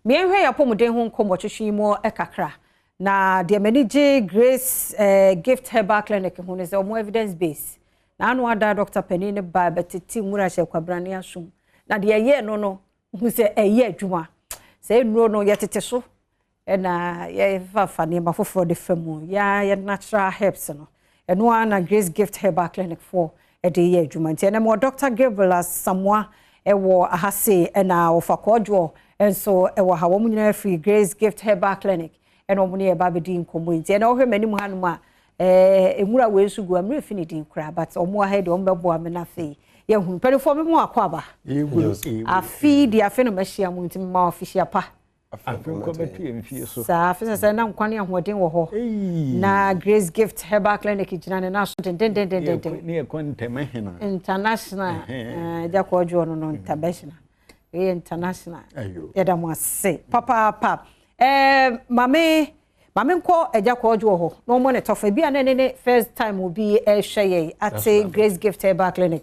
me hwe ya pomuden ho nkomo twetwe mo ekakra na de manage Grace Gift Herbal Clinic ho ne se mo evidence base na anu ada Dr. Penine ba betiti mura hye kwabrane asum na de ye no hu se eye adwuma se nuro no yetete so na ye fa ne mafoforo de famu ya natural herbs no eno ana Grace Gift Herbal Clinic for ede ye adwuma nti na mo Dr. Gabriel Samoa ewo ahase na ofakodwo enso ewo ha wo munyina free Grace Gift Herbal Clinic eno mo ne ba bedi nkomo nti na ohwe mani mu hanum a enwura we sugu amre finidi nkra but omo ha de ombebo amena fe ye hu penifo me mo akwaba afi di afi no machia mu nti ma official pa afin committee mfie so sa afisa sa na nkwane ahoden wo ho na Grace Gift Herbal Clinic jina ne na so den ne kontema hena international jakwojo no international international yeda mo ase papa mame nko jakwojo ho no mo ne tofa bia ne first time obi hweye at Grace Gift Herbal Clinic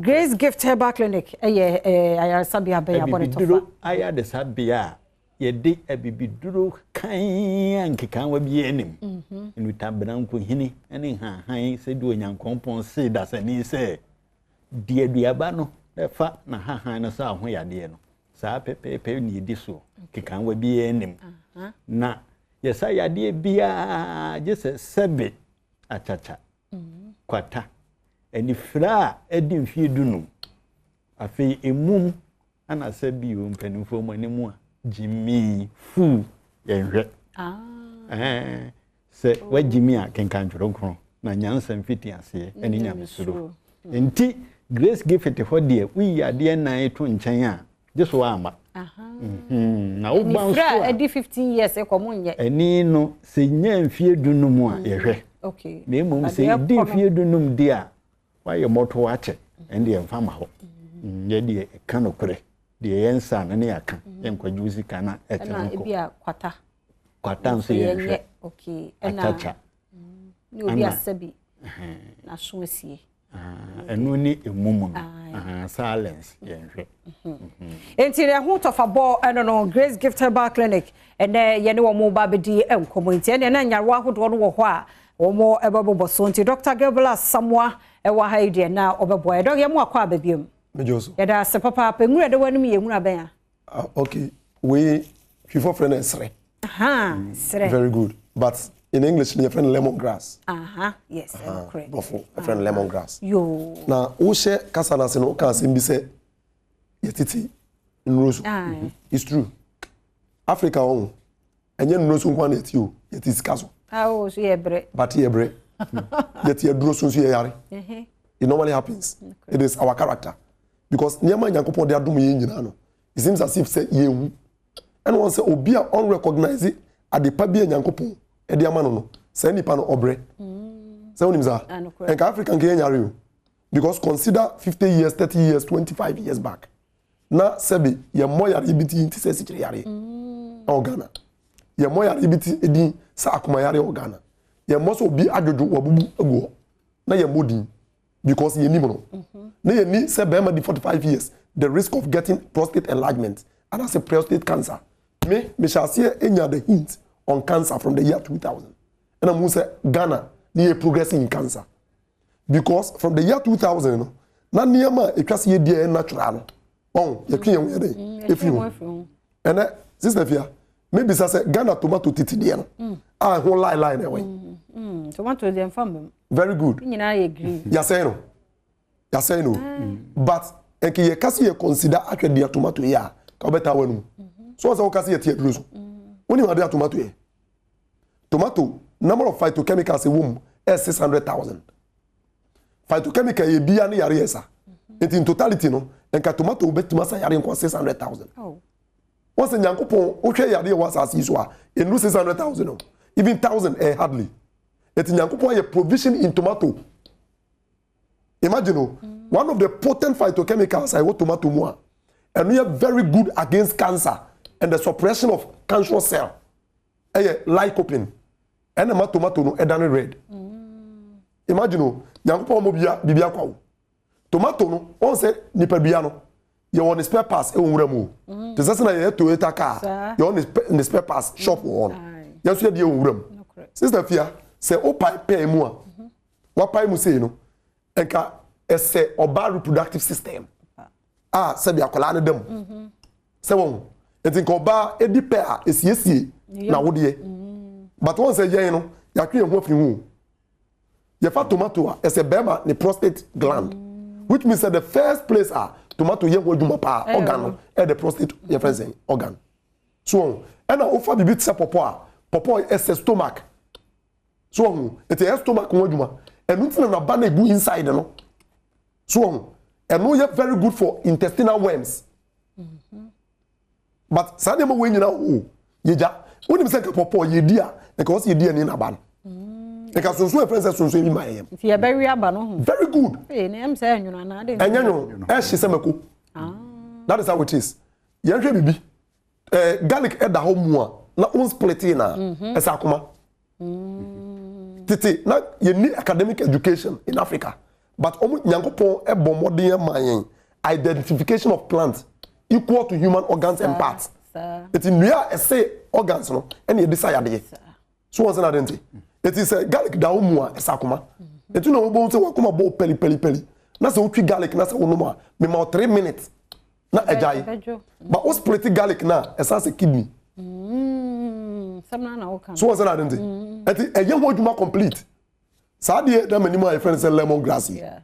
Grace Gift Herbal Clinic ayar sabia be ya bonne tofa ayar de sabia ye de abibiduro kan ankekan wa bi enim enu tabranko hini ene han se do nyankompon se da sani se die duaba no fa na han no sa ho yade no sa pepe ni di so kekan wa bi enim na yesa yade bia je se sebe achacha kwata eni fra edi mfie dunu afi emum ana sabi o mpanimfo mo animu a Jimmy fu yenhwe se wa Jimmy a kenkan dworo na nyansa mfiti ase eni nyamesuro enti Grace Gift ho de wi ade na eto nchen a jeso ama na wo ban so edi 15 years e komo nye eni no se nya mfie dunum a yehwe okay na emom se di mfie dunum de a wa ye moto wache ende emfa ma ho ye de kanokure de yensa na ne yaka enkwajuzi kana etenko na bia kwata nso ye okay na ni obi asabi na somesie enu ni emumu silence yenhwe enti re ho tofabo no Grace Gift Herbal Clinic ene ye ne wo mo ba bedi enkomo enti ene na nyarwa hodo no wo ho a wo mo ebebo so enti Dr. Gabriel Samwa ewa haide na obebo e do ye mo akwa babiem Mejoso. Yada se papa pe ngura de wanu mi yengura ben ya. Okay. We before friend is sre. Sre. Very good. But in English your friend lemongrass. Yes, correct. Before a friend lemongrass. Yo. Na o she kasa na se no kan se bi se yetiti nrosu. It's true. Africa on. Enye nrosu nkwa na eti o, yetiti kaso. Oh, so yebre. But yebre. Yeti edro so so yare. It normally happens. Okay. It is our character. Because Nyama Nyankopon de adum ye nyina no. It seems as if say yewu. And one say obi a unrecognized at the pabia Nyankopon e de ama no. Say nipa no obre. Say onim za. And African ke nyare. Because consider 50 years, 30 years, 25 years back. Na sebi ye moya ibiti inti se sikire yare. Ghana. Ye moya ibiti edi sa akoma yare Ghana. Ye mo so obi adwodo wabubu aguo. Na ye modin. Because you need no. You need say be 45 years. The risk of getting prostate enlargement and as a prostate cancer. Me shall see the hint on cancer from the year 2000. And I'm say Ghana near progressing in cancer. Because from the year 2000, na niyama e kwase ye dia natural. You can if you. And sister Fia, maybe say Ghana tomato titi dia. Whole line away. Tomato dem farm. Very good. You agree. You say no. But enke ye kasi ye consider akwe dia tomato ya ka beta wanu. So say o kasi ye tie druso. Oni ma dia tomato ye. Tomato number of phytochemicals in womb is 600,000. Phytochemical ye bia na yare yesa. In totality no enka tomato betima sa yare nko 600,000. Once Nyankopon o hwe yare was as so a enu 600,000 no. Even 1,000 hardly. Eti Nyankopon ye provision in tomato. Imagine one of the potent phytochemicals I want tomato more. And we are very good against cancer and the suppression of cancerous cell. Lycopene. And the tomato no edane red. Imagine Nyankopon mo bibia kwa. Tomato no on say nipa bia no you want spare parts e wonwura mu. The say na ye Toyota car. You want the spare parts shop on. You so dey wonwura mu. Sister Fia say o pay mu a. Wa pay mu say no. Enka ese oba reproductive system. Se bi akola ne dem. Se won. Enka oba edi pair esiesie na wode. But one say yen no, ya twe ho afiri hu. Ye fa tomato ese bema ne prostate gland. Which means that the first place tomato ye ho dwuma pa organ the prostate ye friend organ. So and ofa bibi tse popo ese stomach. So it is stomach ho dwuma. And nothing na ba na go inside no. So and no yet very good for intestinal worms. But sadema we nyina yeja woni me say ka popo ye dia e ka ye dia ni na ba no. E ka sonso e friend say sonso mi mayem. If you bury aba no. Very good. Na em say anyuna na de. Enyanyo e hye semeko. That is how it is. Ye hwe bibi. Garlic e da ho mu a na on split na e sa akoma. Titi na you need academic education in Africa, but Nyankopon e bomodin mayen identification of plants equal to human organs and parts. It in real say organs no and you desire de. So what's another thing? It is a garlic da umwa esakuma. It you know bo say wakuma bo peli. Na say utwi garlic na say onoma me ma 3 minutes. Na ejai. But o split garlic na esa say kidney. Samna na okan. So what's another thing? It e ye hoduma complete. Sa de da manimo my friend say lemongrass. Yeah.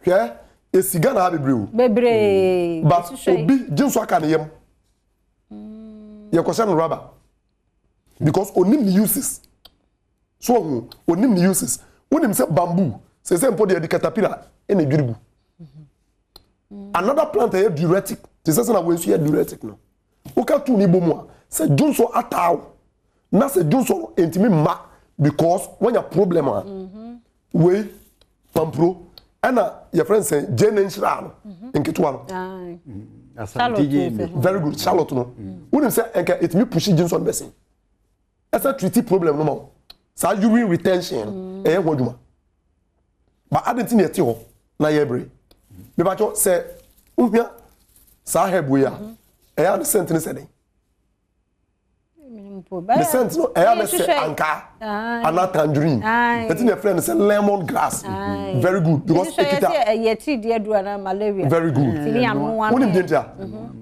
Okay? E siga na bebre. Bebre. But obi jinso aka ne yem. Ye question rubber. Because onim the uses. So onim the uses. Onim say bamboo. Say mpo de caterpillar in a duribu. Another plant is diuretic. This is na we so diuretic no. Oka tu ni bomu. Say junso ataw. Na say junso entimi ma because when your problem we pampro ana your friend say jane nshira in ketwa no. Very good. Charlotte no. Onim say enka it me push junso person. Esa treaty problem no mo. Sa urine retention e hoduma. But adenti na eti ho na yebre. Me ba cho say uhia sa hebu ya. E ya the sentence say. The sentence no e ya say anka ana tangerine. Eti na friend say lemon grass. Very good because ekita e yeti de adura na malaria. Very good. Unim dentia.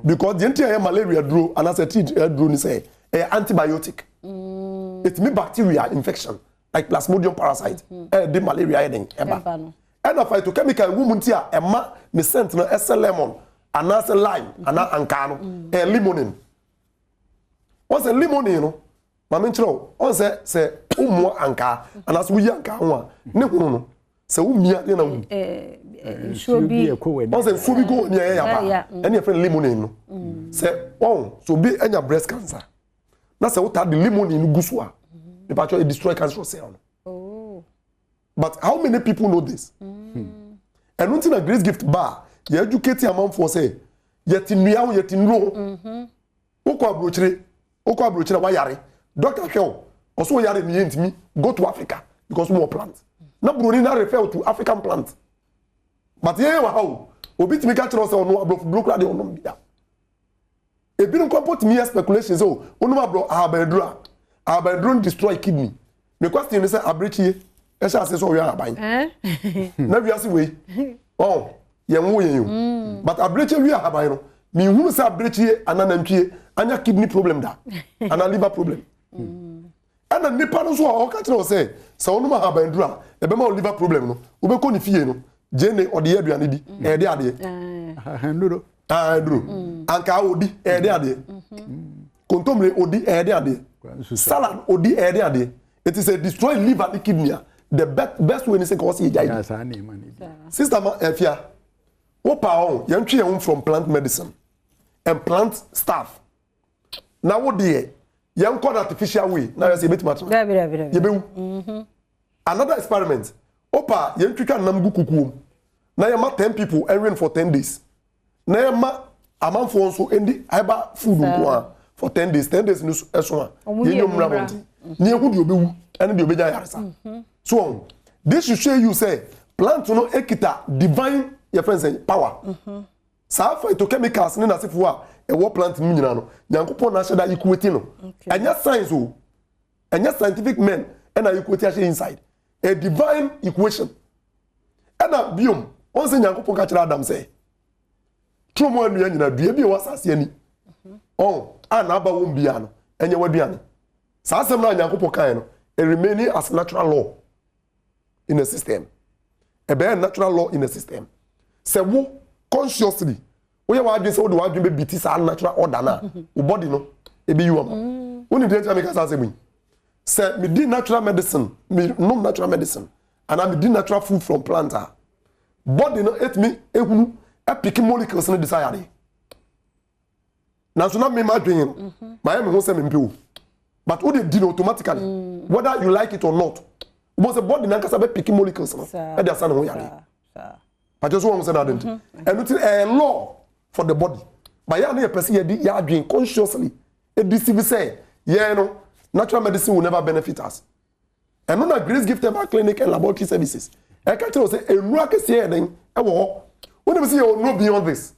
Because dentia e malaria duro ana say tea duro ni say e antibiotic. It's me bacteria infection like plasmodium parasite the malaria heading eba and if I to chemical woman tia ema me scent no lemon and lime and anka no limonin what's a limonin no ma me nchiro on say umu anka and as we anka ho ne hunu no say umia ne na wu shobi on say fobi go ne ya ba and your friend limonin no say so be anya breast cancer. Na say what the lemon in gusua. The actually destroy cancerous cell. Oh. But how many people know this? And one thing a grace gift bar, you educate your mom for say, yet in meow, yet in row. Oko abrochre wa yare. Dr. Hell, also yare me go to Africa because more plants. Na bruni na refer to African plants. But yeah, how? Obi to me catch us on no block radio on bia. E bi no comport me speculations so onuma bro abedru destroy kidney. Me question is say abrechie e sha say so we aban. Na wiase we. Oh, ye nwo ye you. But abrechie we aban no. Me hu say abrechie ananantwie anya kidney problem da. Ana liver problem. Ana nipa no so o ka tell say onuma abedru a e be ma liver problem no. Wo be ko ni fie no. Jene ode aduane di. E de ade. Handuro. Anka odi ede ade. Kontomre odi ede ade. Salad odi ede ade. It is a destroy liver and kidney. The best way is to cause EJI. Sister Efia, opa on yantwe yam from plant medicine and plant stuff. Now what dey? Yam call artificial way. Now you say bit matter. Another experiment. Opa yantwe kan nambu kukuom. Now you 10 people and rain for 10 days. Na yama amanfo nso endi eba food nko for 10 days no eso ye nyom ramonti ni eku di obewu ene di obeja yaresa so this should show you say plant no ekita divine your friends say power sa phytochemicals ni na sefo a e wo plant mu nyina no nyankopon na sheda equity no enya science o enya scientific men and equity actually inside a divine equation and a biom on say nyankopon ka kira Adam say Tromo anu nyina dua bi wasase ani. Na aba won bia no enye waduane. Sa asem na Nyankopon kan no, it remaining as natural law in the system. A be natural law in the system. Se wo consciously, wo ye wadwe se wo de wadwe be biti sa natural order na, wo body no e be you am. Woni dey tell me ka sa asem. Se me di natural medicine, me no natural medicine, and I me di natural food from planter. Body no et me ehunu epic molecules no desire. Now so na me ma dwen. My me ho say me mpe. But what they did automatically, whether you like it or not, was a body na kasa be pick molecules no. E dey san ho yare. But just one say that and it's a law for the body. But ya na person ya dwen consciously. E deceive say, yeah no, natural medicine will never benefit us. And no na grace gift ever clinic and laboratory services. I can tell say enru akese den e wo. When you see you know beyond this.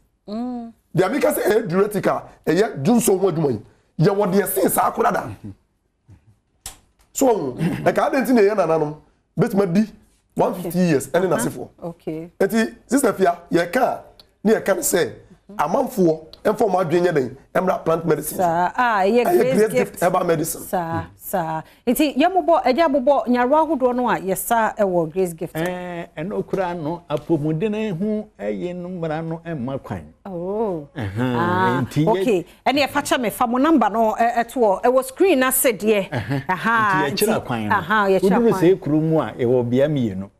the America say theoretical Junso Wodman. You what the sense akurada. So like I didn't know nanum bet me be 150 years and na sefo. Okay. Enti sister Fia ye ka ne can say amanfo enfo mo adwenye den emra plant medicine. Ye great gift herbal medicine. Sa enti yemobo eja bobo nyarwa hodo no a yesa ewo grace gift. En okura no apomudene hu eye no mra no emma kwan. Oh. Okay. Ene e facha me fa mo number no eto e wo screen na said ye. Ye chira kwan. Ye chira kwan. Se kuru mu a e wo bia me no.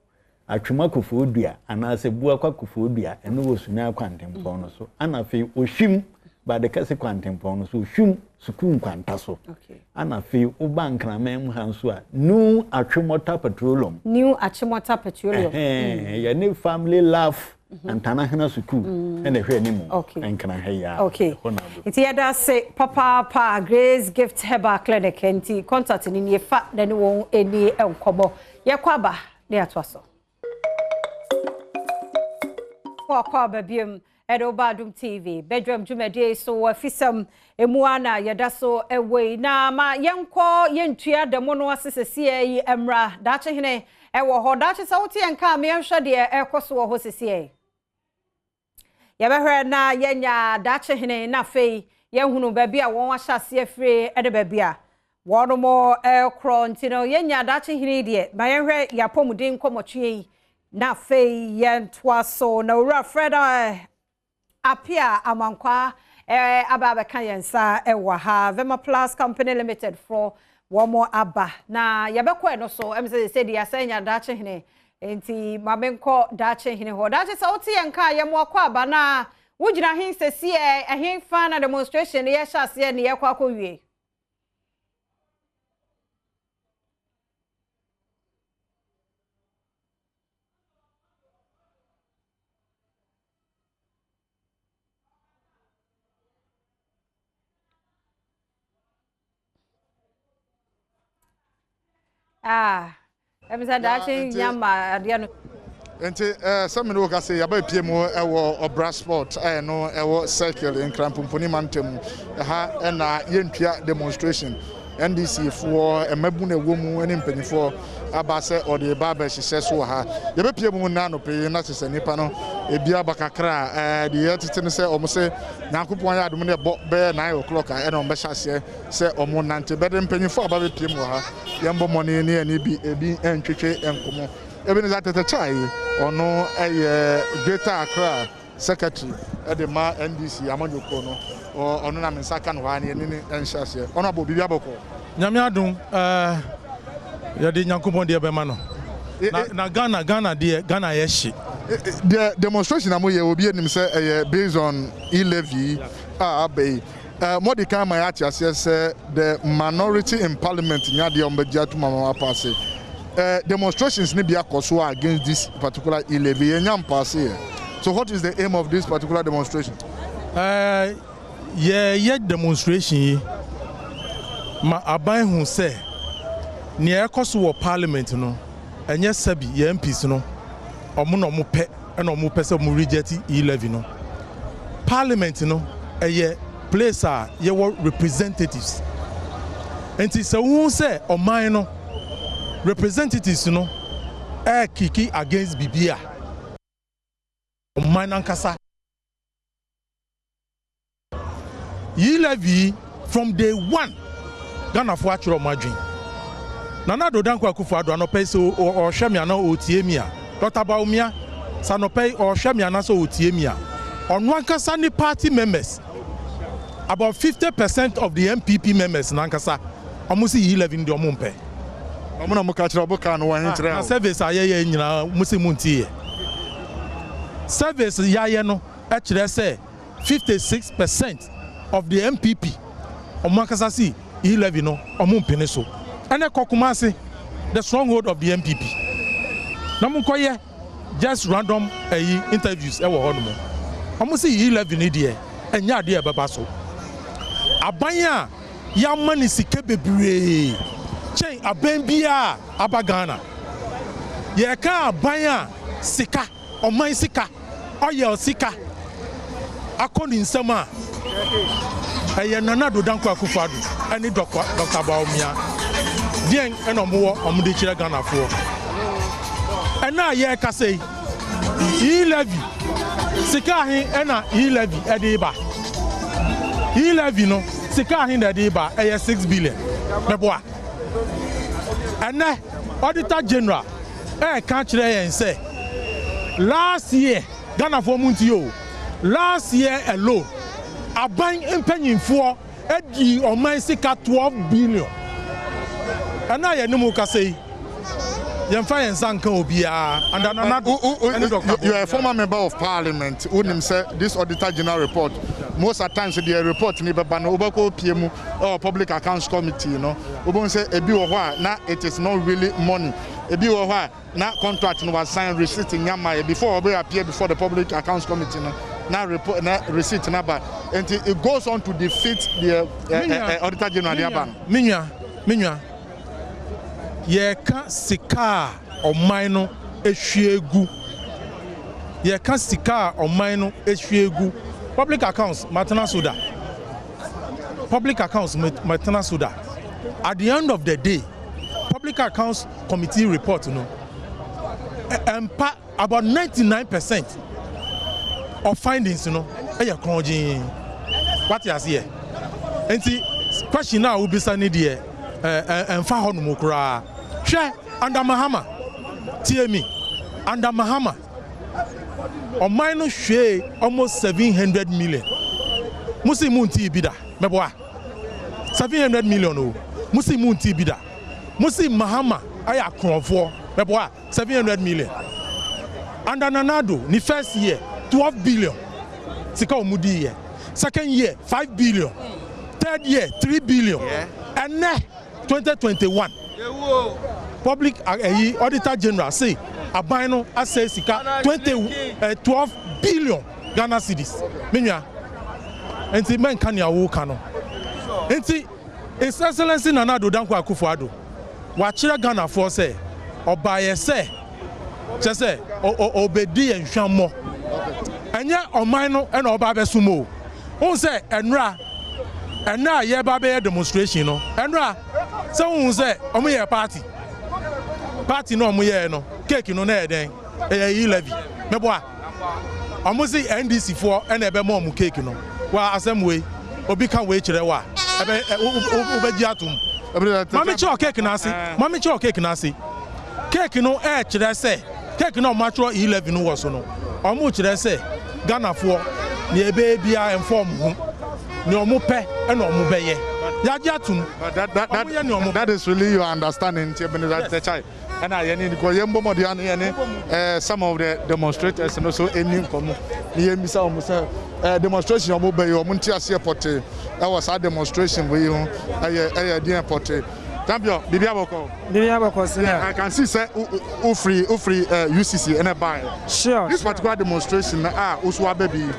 Atwuma kofo odua ana se bua kwa kofo odua eno wo suna kwantempon no so ana fe ohwim ba de kase kwantempon no so ohwim sukun kwanta so ana fe wo bankra mem hanso a new atwumota petroleum ya ne family love antana hena sukun ene hwe ni mu enkra ha ya iti yada se papa Grace Gift Herbal Clinic enti contact ni ne fa na ne won eni enkobo ye kwaba ne atwaso kwa babium Badwam TV Badwam Jumede so afisam emuana yadaso ewe na ma yenko yentua de mono asesese yi emra dache hene ewo ho dache sawti enka me hwe de ekoso ho sese yabehwe na yenya dache hene na fei yehunu babi a won ahyase afire ede babi a wono mo ekro ntino yenya dache hene de ma yehwe yapomuden komotwe na fei yentwaso na ura freda apia amankwa aba kan yensa ewa ha Vema Plus Company Limited for womo aba na yabekọ no so emse se dia senya dache hene enti mamenko dache hene ho dache sauti yenka yemo akọ aba na wugina hin sesi hin fan na demonstration ye hyase ne ye kwa akọwie emisa dache nyama adia no enti some no ka say yaba pie mu ewo obra sport no ewo circle in krampomponi mantem ha na yentua demonstration NDC for emabu na ewo mu ene mpanyifo aba se ode ba ba hihye so ha yaba pie mu na no pe na sese nipa no ebia bakakra de yetete ne se omo se nyankopon ya adom ne bo be 9 o'clock ene ombe hyase se omo nante be de mpanyifo aba be pie mu ha yembo money ne ani bi ebi entwetwe enkomo ebe ne zatete chai ono Greater Accra secretary edema NDC amanyoko no ono na mensaka no ha ne ni enhyase ono abo bibia boko nyame adun yade nyankopon de be ma no na Ghana yeshi the demonstration amoye obi enim say based on e-levy abey Mordecai Mayati says the minority in parliament nyade ombegia to mama pass demonstrations ni bia koso against this particular e-levy enyam pass here. So what is the aim of this particular demonstration? Demonstration ma aban hu say ni ekoso wo parliament no enye sabi ye MPs no omo no mo pe na omo pe se mo reject e-levy no parliament no place your representatives and it's a who say o mine no representatives no kiki against bibia o mine ankasa e-levy from day one Ghana for actual margin nana do danko akufo ado no pay so o hwemi ana o tie mi a Dr. Baumia sanopay o hwemi ana so o tie mi a ono ankasa ni party members about 50% of the MPP members nankasa almost e-levy ndi omumpe omuna mukachira obuka no wan hire service ayeye nyina musimuntie service yaye no e kire say 56% of the MPP omankasa si e-levy no omumpe ne so ene kokumase the stronghold of the MPP namunkoye just random interviews e wo hono almost e-levy ni de enya de e baba so abanya ya mani sike bebre chen abambia abagana ye ka abanya sika oman sika oyel sika akoni nsema eye nana do danko akufado ani Dr. Baumia dien eno mo omude kire Ghana fo ena ye ka sei levy sika ahin ena levy ede ba levy no sika ahin ede ba 6 billion meboa ena auditor general ka kire yen say last year Ghana for Muntio last year alone aban empanyinfo edi oman sika 12 billion ana ye nimu ka sei yemfa yensan kan obia and you are a former member of parliament unim say this auditor general report most at times the report ni beba no obako PM or public accounts committee you know obon say ebi wo ho na it is not really money ebi wo ho na contract no was signed receipt nyama before obi appear before the public accounts committee no na report na receipt na ba and it goes on to defeat the auditor general yaban minwa ye ka sika oman no ehwiegu ye ka sika oman no ehwiegu public accounts matana soda at the end of the day public accounts committee report about 99% of findings kronjin what you see enti question now will be sani there emfa honum kura hwe under Mahama tie me under Mahama oman no hwe almost 700 million musi munti bida meboa 700 million o musi munti bida musi Mahama aya kronfo meboa 700 million under Nanado ni first year 12 billion sika omudi year second year 5 billion third year 3 billion and 2021 public auditor general say abano assess sika 12 billion Ghana cedis menwa enti men kan ya wo kan no enti His Excellency Nanado Danko Akufo-Addo wa kire Ghana for say obaye say say obedi enhwammo enye oman no e na oba besumo won say enra ye ba be demonstration no enra say won say omo ye party no omo ye no cake no na eden e levy meboa omo say NDC for e na be mo omo cake no wa asemwe obi kan we kire wa ebe obeji atum mami cho cake na ase cake no e kire say cake no matro 11 no wo so no omo kire say Ghana for ni ebe bia inform hu ni omo pe e na omo beye yaji atum that is really your understanding the child and I because yembo modian some of the demonstrators and also any kono ni yemisa omo say demonstration omo beye omo nti ase porte that was a demonstration we hu dey porte champion bibia boko I can see say free UCC and a buy sure this particular demonstration also baby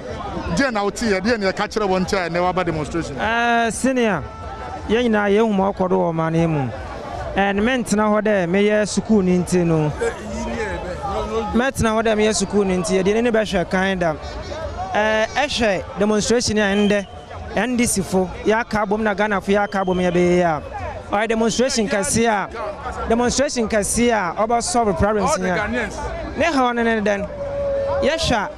dey na oti dey na ka kire won tia na wa demonstration senior yen na ye hu ma okodo o ma na emu and mentna ho de me ye school ni nti no mentna ho de me ye school ni nti de ne be hwe kan da ehwe demonstration ya ende NDC fo ya ka bom na Ghana fo ya ka bom ya be ya or demonstration kasia oba solve problems ya ne ha ne den yesha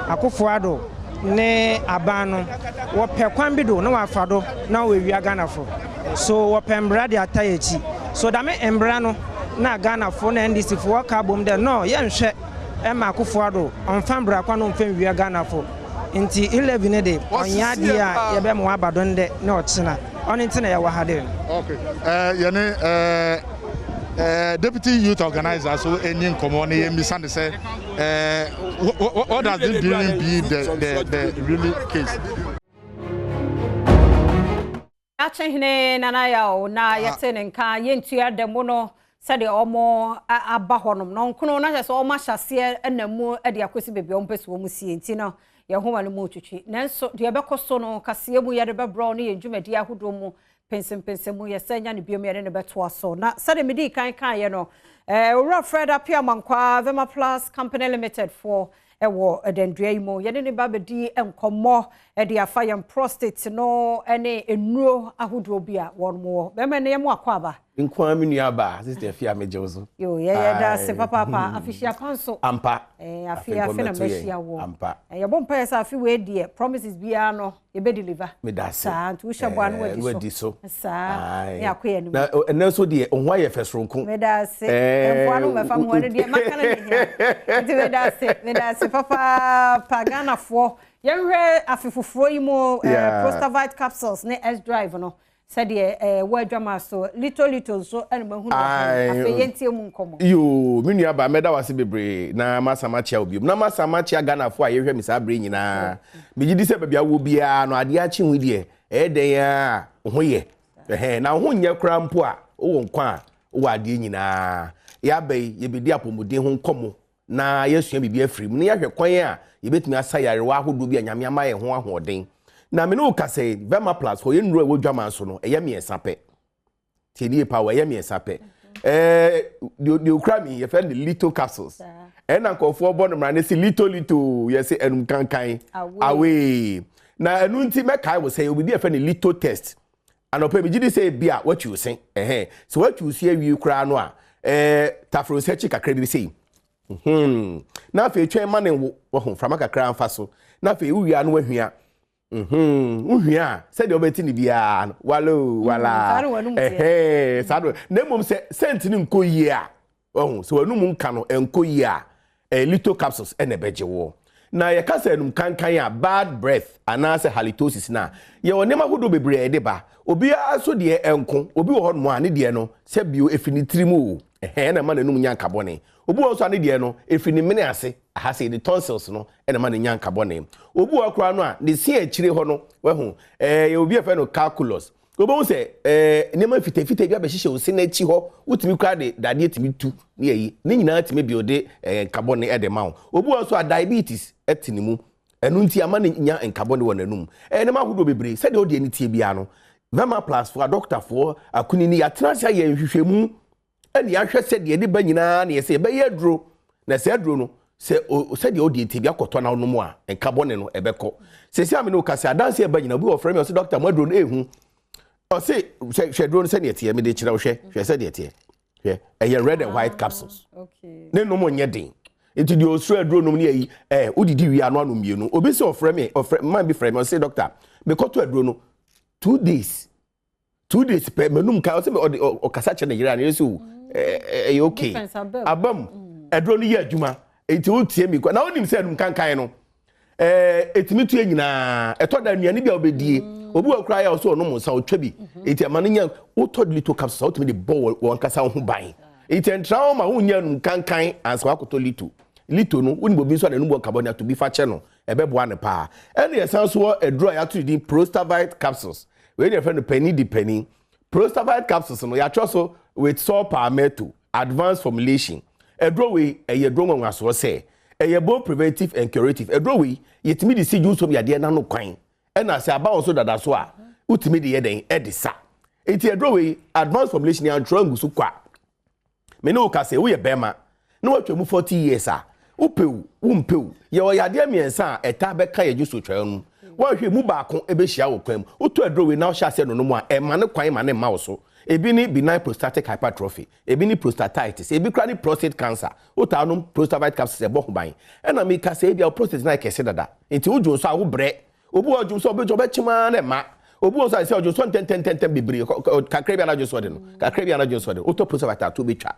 Akufo-Addo ne abano wo pe kwan bi do na wa fado na we wi Ghana fo so wo pe mbra de atayechi so da me mbra no na Ghana fo na NDC fo ka bom de no ye nhwe e ma Akufo-Addo on fa mbra kwa no mfa wi Ghana fo nti 11 ne de onya dia ye be mo abadon de na ochina on nti na ye wa hade okay deputy youth organizer so any common me sand say what does this really be the really case achehne nanaya o na yete nka yentua demo no said omo aba honom no nkono na so omo hyase enamu de akosi bebi ompese wo musie nti no ye homa no mu twitwi nanso de bekoso no kase mu ye de bebro no ye dwumadi ahodo mu pensem mu ye sanya ne biom ye ne beto aso na sade medi kan ye no ora Fred apia mankwa Vema Plus Company Limited for ewo edendua imo ye ne ba bedi enkomo e de afa yam prostate no ene enuro ahodo bia wonmo be me ne yem akwaba nkwa menu aba sister Afia mejeozo yo ye da se papa afishia panso ampa Afia na meshia wo ampa ye bompa ye sa afi we die promises bia no ye be deliver me da se sa ntu hwebo anu wadi so sa ya koye ni na enso de ohwa ye fesronko me da se enfo anu me fam ho ne die makana ne hia nti me da se papa pagana fo ye hwe afifufuro yi mo prostavite capsules ne S drive no said wadwama so little so enmahu afa yentie mu nkomo yo menu aba meda wase bebre na masamachia obiom na masamachia Ghana fo ayehwe misa bre nyina megidi se babia wo bia no ade achi hu de den a ho ye na ho nye kra mpo a wo nkwa wo ade nyina ya bai ye bedi apomuden ho nkomo na yesua bibia afrim na yahwe kwan a yebetumi asayare wa ahodo bia nyame amaye ho ahoden na me no ka say Vema Plus for yenru ewo dwama so no eye miensa pe tedie power eye miensa pe de okra mi ye fe the little capsules na nkofo bo no mra ne si little ye say enum kankan away na enu nti me kai wo say obi be fe the little test anope bi gidi say bia what you say so what you see awi kra no a tafro search kakra bi say na fe twen ma ne wo ho frama kakra amfa so na fe uwia no ahua uhia said obeti ni bia walo wala sado na mom se sent ni nko yi a so wanum nka no enko yi a little capsules ene beje wo na ye ka se enum kankan a bad breath anase halitosis na ye onema hodo bebre ede ba obi aso de enko obi wo hono a ne de no se bio efinitirimu na ma nanum nya nkabone obi wo so ane de no efini mene ase aha se the tonsils no na ma nya nkabone obi wo akura no a de si akire ho no wehu obi efe no calculus obi wo se nema fitafita bia be hihye osi na chi ho utimi kwa de dade timi tu ne yi ne nyina timi bi ode nkabone ede ma obi wo so a diabetes etinimu enu nti ama ne nya nkabone wo nanum ne ma hodo bebre se de ode ani tie bia no Vema Plus for doctor for akunini ya transfer ye hwehwemu eni ahwe se de ba nyina na ye se be ye duro na se duro no se de odi ti bi akoto na onumu a enkabone no ebeko se se amene o kase adanse e ba nyina bi o frame o se doctor mo duro no ehu o se hwe duro no se de tie me de kira o hwe se de tie hwe eye red and white capsules okay ne no mo nye den enti de o sura duro no ne yi odidi wi anu anu mienu obi se o frame man bi frame o se doctor me koto duro no 2 days pe menum ka o se o kasa che na yira na yesu okay abam edro no ye adwuma enti o tie mi kwa na onim se num kankan no etimi tu nyina eto da nuane bia obedie obi wa kra ya o so no mo sa o twa bi enti amane nya o to little capsules o timi de bo won kasa ho ban enti entra ma ho nya num kankan ansa akoto little no woni bobi so na num carbon to bi fa che no ebebo ane pa ene esan so edro ya to di prostavite capsules we dey friend penny prostavite capsules no ya so with saw palmetto advanced formulation edro we edro nwa so say both preventive and curative edro we yetimi di si juice ya de na no kwan ena se aba so dada so a utimi de ye den edisa enti edro we advanced formulation ya ntro ngusu kwa me no ka say we bema na watwemu 40 years a upew umpew ye o yade miensa eta beka ye juice twa nu wa hwe mu baako ebehia wo kwam uto edro we na o sha se no mu a ema ne kwan ma ne ma wo so ebi ni benign prostatic hypertrophy ebi ni prostatitis ebi kra ni prostate cancer uta no prostavite capsules e bo ho ban ena me ka se bia prostate na kese dada enti ujo so a wo bre obu ojo so obejo be chima na ma obu o so se ojo so ten bibiri kakra bia na jo so de no kakra bia na jo so de uto prostavite to be twa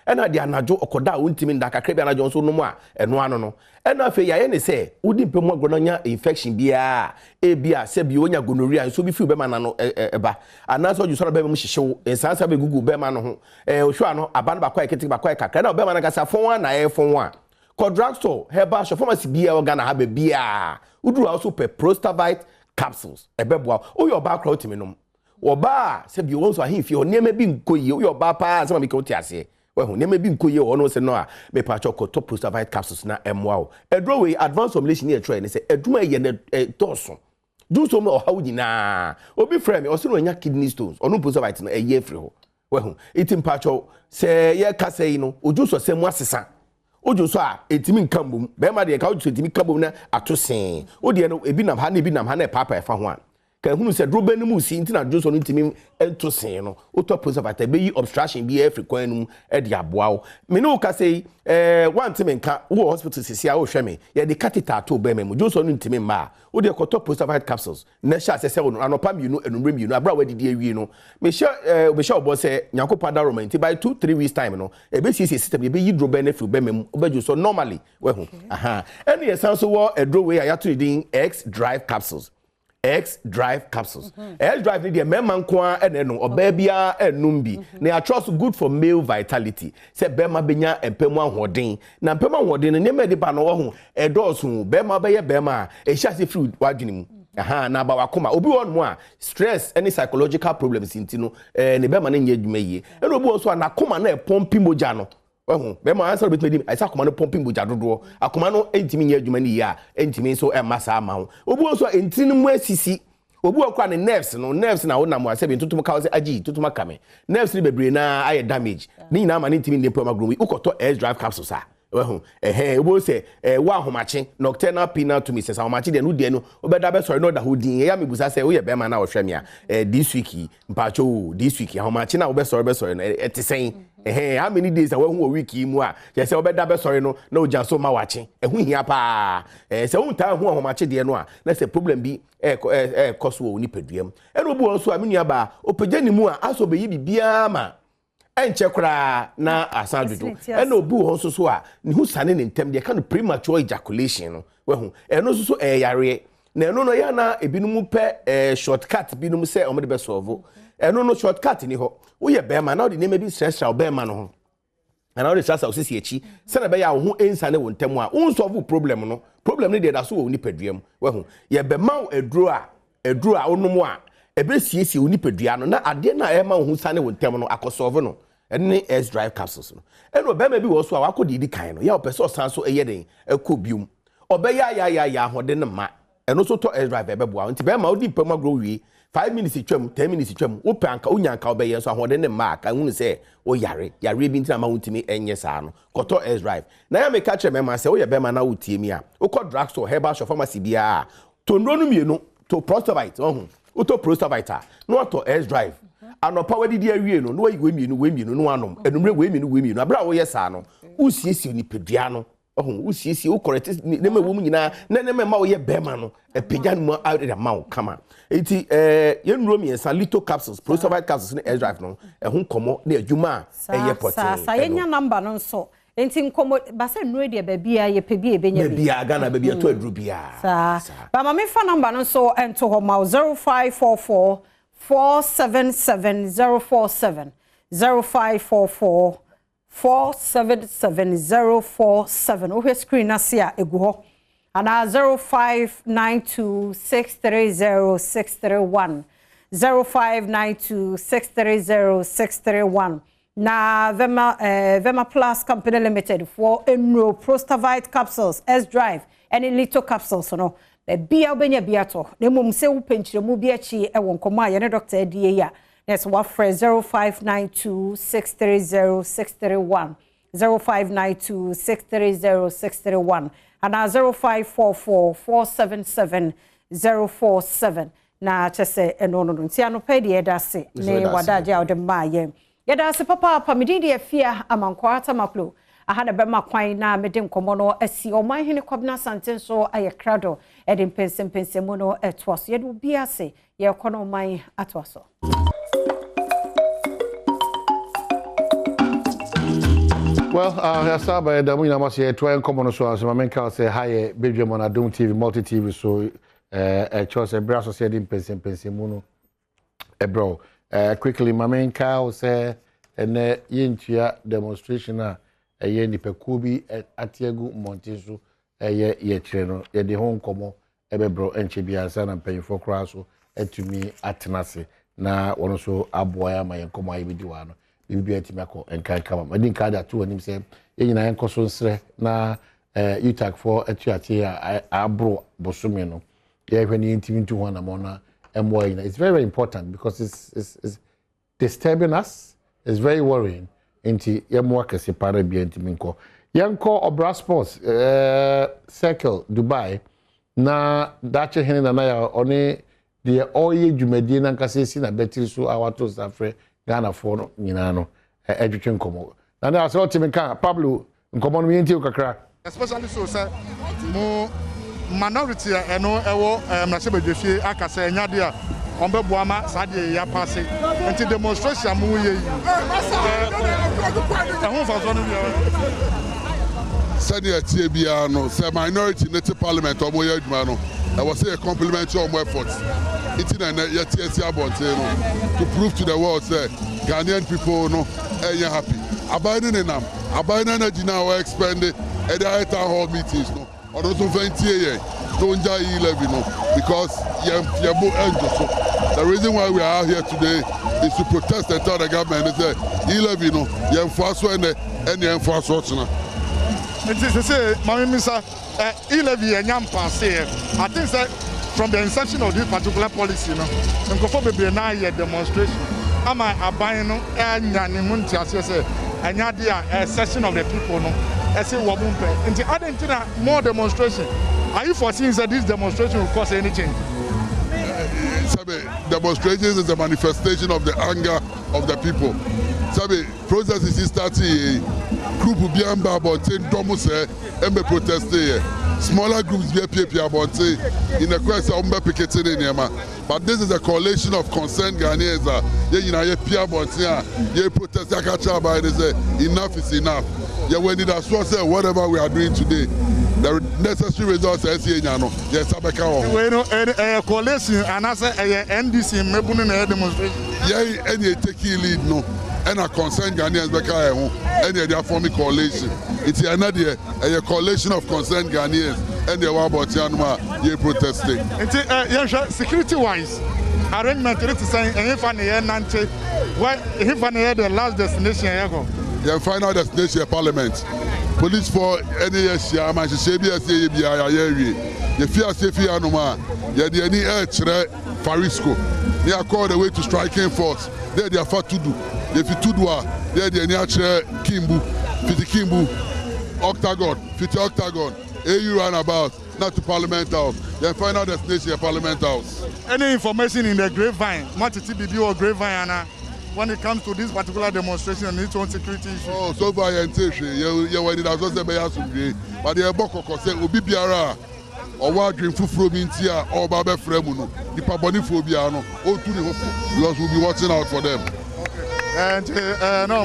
ena de anajo okoda untimi nda kakra bia na jo so no mu a eno ano no ena fe ya ye ne se udi mpemu agononya infection bia e bia se bi onya gonorrhea so bi fi be ma na no eba ana so ju so be mu hyehyew ensansa be gugu be ma no ho ohwa no aban ba kwa ekiti ba kwa kakra na be ma na kasa fon na e fon a ko drugstore herbal shop pharmacy bia organ ha be bia uduru also per prostavite capsules ebeboa o yo ba kra otimi no oba se bi won so ahimfi o niam bi nkoyi o yo ba pa se ma mi ka otiase well, never been cool or say no, me patch top prostavite capsules na MWOW. A drawway advanced formulation here train, say a duma yen a torso. Do some or how na obi frame or so no kidney stones or no prostavite a year free. Well, eating patch say ye case no, or do so same wasisa. ojo so a etimi nkambum be ma de ka ojo etimi kambum na atosen o de no ebi nam ha na papa e fa ho a ka hunu se drobe no mu si ntina Johnson no ntimi entosen no o to preservative be yi obstruction bi e frequent no e de aboa wo me no ka say one ntimi nka wo hospital sisi a wo hwe me ye de catheter to be me Johnson no ntimi ma o de koto preservative capsules na sha se no anopa mi no enumre mi no abra wadidi awie no me sha obo se nyakopa da romanti by 2-3 weeks time no e be sisi system ye be yi drobe na fru be me obeju so normally we hu aha any esan so wo edro we ya to reading X drive capsules X drive capsules. X drive ni de memma nko a ene no oba bia enum bi. Na ya trust good for male vitality. Se bema benya empemu ahoden. Na empemu ahoden ne me de ba no wo ho edosu bema be ye bema e hia se fruit wadwene mu. Aha na ba wakoma obi won mo a stress any psychological problems inti no ne bema na nya adwuma yie. Eno obi won so na koma na e pompi moja no. Bema answer bit me I say akoma no pumping boja dodo akoma no entimi nya adwuma ni ya entimi so e masa ama ho obi so entini mu asisi obi okwa ne nerves na wona mo ase bi tutum ka say agi tutum aka me nerves ni bebre na aye damage ni nyina ma ne entimi ne pema grow ukoto S drive capsules a obo say wa ahomache nocturnal penal to me say ahomache de no de no obeda be sorry no da hodin ya me busa say wo ye bema na wo hwɛ me a this week mpacho this week ahomache na wo be sorry no etisen how many days a we week mu a je say obeda be sorry no na oja so ma wache ehu hia pa say won ta hu ahomache de no a na say problem bi cost wo ni peduam e no bu so a me nua ba opagya ni mu a aso be yi bibia ma enche kra na asadudu e na obi ho so a ne hu sane ne ntem de kind of premature ejaculation no we hu e no so yare na eno no ya na ebinum pe shortcut binum se o me de be solve eno no shortcut ni ho wo ye be ma na o de name bi stress be ma no ho na o de stress o sisi echi se na be ya wo ho ensane wo ntem a wo solve problem no problem ni de da so wo ni paduam we hu ye be ma eduro a onum a ebe siesie wo ni padua no na ade na e ma wo sane wo ntem no akosolve no ene S drive capsules no eno be ma bi wo so a wakodi kan no ya o person san so eye den ekobium obeya ya hode ne ma eno so to S drive ebeboa nti be ma odi pema grow wi 5 minutes twam 10 minutes twam wo panka unyanka obeye so hode ne ma ka hunu se o yare bi ntina ma wuntimi enye sa no koto S drive na ya me ka che me ma se wo ye be ma na wutie mi a wo ko drugstore herbal shop pharmacy bia to ndro no mienu to prostabite to prostabite no to S drive anopa wadidi awie no we mienu no anom enumre we mienu abra wo ye sa no usiesie ni pedua no usiesie wo correct ne ma wo mu nyina ne ma wo ye bema no epegya no out the mouth kama enti yenuro mi esa little capsules prostabite capsules ne S drive no ho komo na adwuma eye potin sa yenya number no so enti nkomo ba se nuro de ba bia ye pe bia ebenya bia Ghana ba bia to aduru bia sa ba ma me fa number no so ento ho ma 0544 477047 0544 477047 o screen asia egu ho ana 0592630631 0592630631 na Vema Plus Company Limited for Enro Prostavite capsules S drive any little capsules no bia obenya bia to na mum se wo penchire mu bia chi e won komo aye ne doctor die ya yes what phrase 0592630631 0592630631 and 0544477047 na chese eno nti anopa die da se ne wadaje awde ma ye yada se papa medidi afia amankwata maklo aha na bema kwan na mede nkomo no asi oman hene kwabna santen so aye krado edin pensem no etwaso ye do biase ye kono oman atwaso. Well, yes, I da muina ma se to en komo so asema menka say hi Badwam on Adom TV multi TV so chose braso se edin pensem no bro quickly my menka say ene yentua demonstration a eye nipaku bi atiegu monte so ye kire no ye de ho nkomo bro enche bia sa na mpanyfo kra so etumi atenase na wono so aboa ya ma ye nkomo ayi bidi wa no bibi atimi akọ enkan kama madin ka da to anim se ye nyina enko so nsre na utak for atuate abro bosome no ye hwani intimi ntu ho na mo na emwa ina it's very important because it's disturbing us. It's very worrying. Inti yemwa kese para bi intimi nko Yanko Obra Sports Circle Dubai na dache hene na ya one de oye dwumadi na nkase si na betiri so awato safre Ghana for no nyina no edwetwe nkomo na na so timi ka Pablo nkomo no yenti kakra especially so say mo minority eno ewo na se bedwefie akasa enyade a ombebuama sade ya passe anti demonstration mu ye yi ehun fa so no senior TBA no say minority native parliament omo ye adwuma no I was say a compliment to our efforts it na yet abonte no to prove to the world say Ghanaian people no happy abiding in them abiding energy now expanded at the town hall meetings no or those 20 years don't die 11 no because the reason why we are out here today is to protest and tell the government and say 11 no you enforce when and you enforce what's now it is to say Mami Misa 11 I think that from the inception of this particular policy no nkofo be na year demonstration ama aban no anyane munti ase say anyade a section of the people no say wo bumpe nti adentina more demonstration are you foreseeing that this demonstration will cause any change? Demonstrations is a manifestation of the anger of the people. Process is starting. Group will be about 10 domus and be protesting. Smaller groups be about in the quest of picketing in Yama. But this is a coalition of concerned Ghanaians. You protest by enough is enough. Yeah, when it has say whatever we are doing today, the necessary results are saying no. Yes, Abeka. We know coalition and as NDC mebunu na demonstration. Yeah, any taking lead no. And a concerned Ghanaians beka and they are forming coalition. It's another a coalition of concerned Ghanaians and they were about Yanma ye protesting. It's security wise arrangement to say if I near Nante if I near the last destination the final destination Parliament. Police for any year, man, she be a the fear safety anoma, yeah, the any air Farisco. They are called away to striking force. They are fat to do. If you do, they are the near Kimbu, Fiti Kimbu, Octagon, Fiti Octagon, AU runabout, not to Parliament House. The final destination Parliament House. Any information in the grapevine, what it be or grapevine, when it comes to this particular demonstration and its own security issue? Oh, so far, you when it has also been but the Boko say, Ubi Biara, or what dream from India, or Baba Fremuno, the Paboniphobia, or to the hope, because we'll be watching out for them. And no,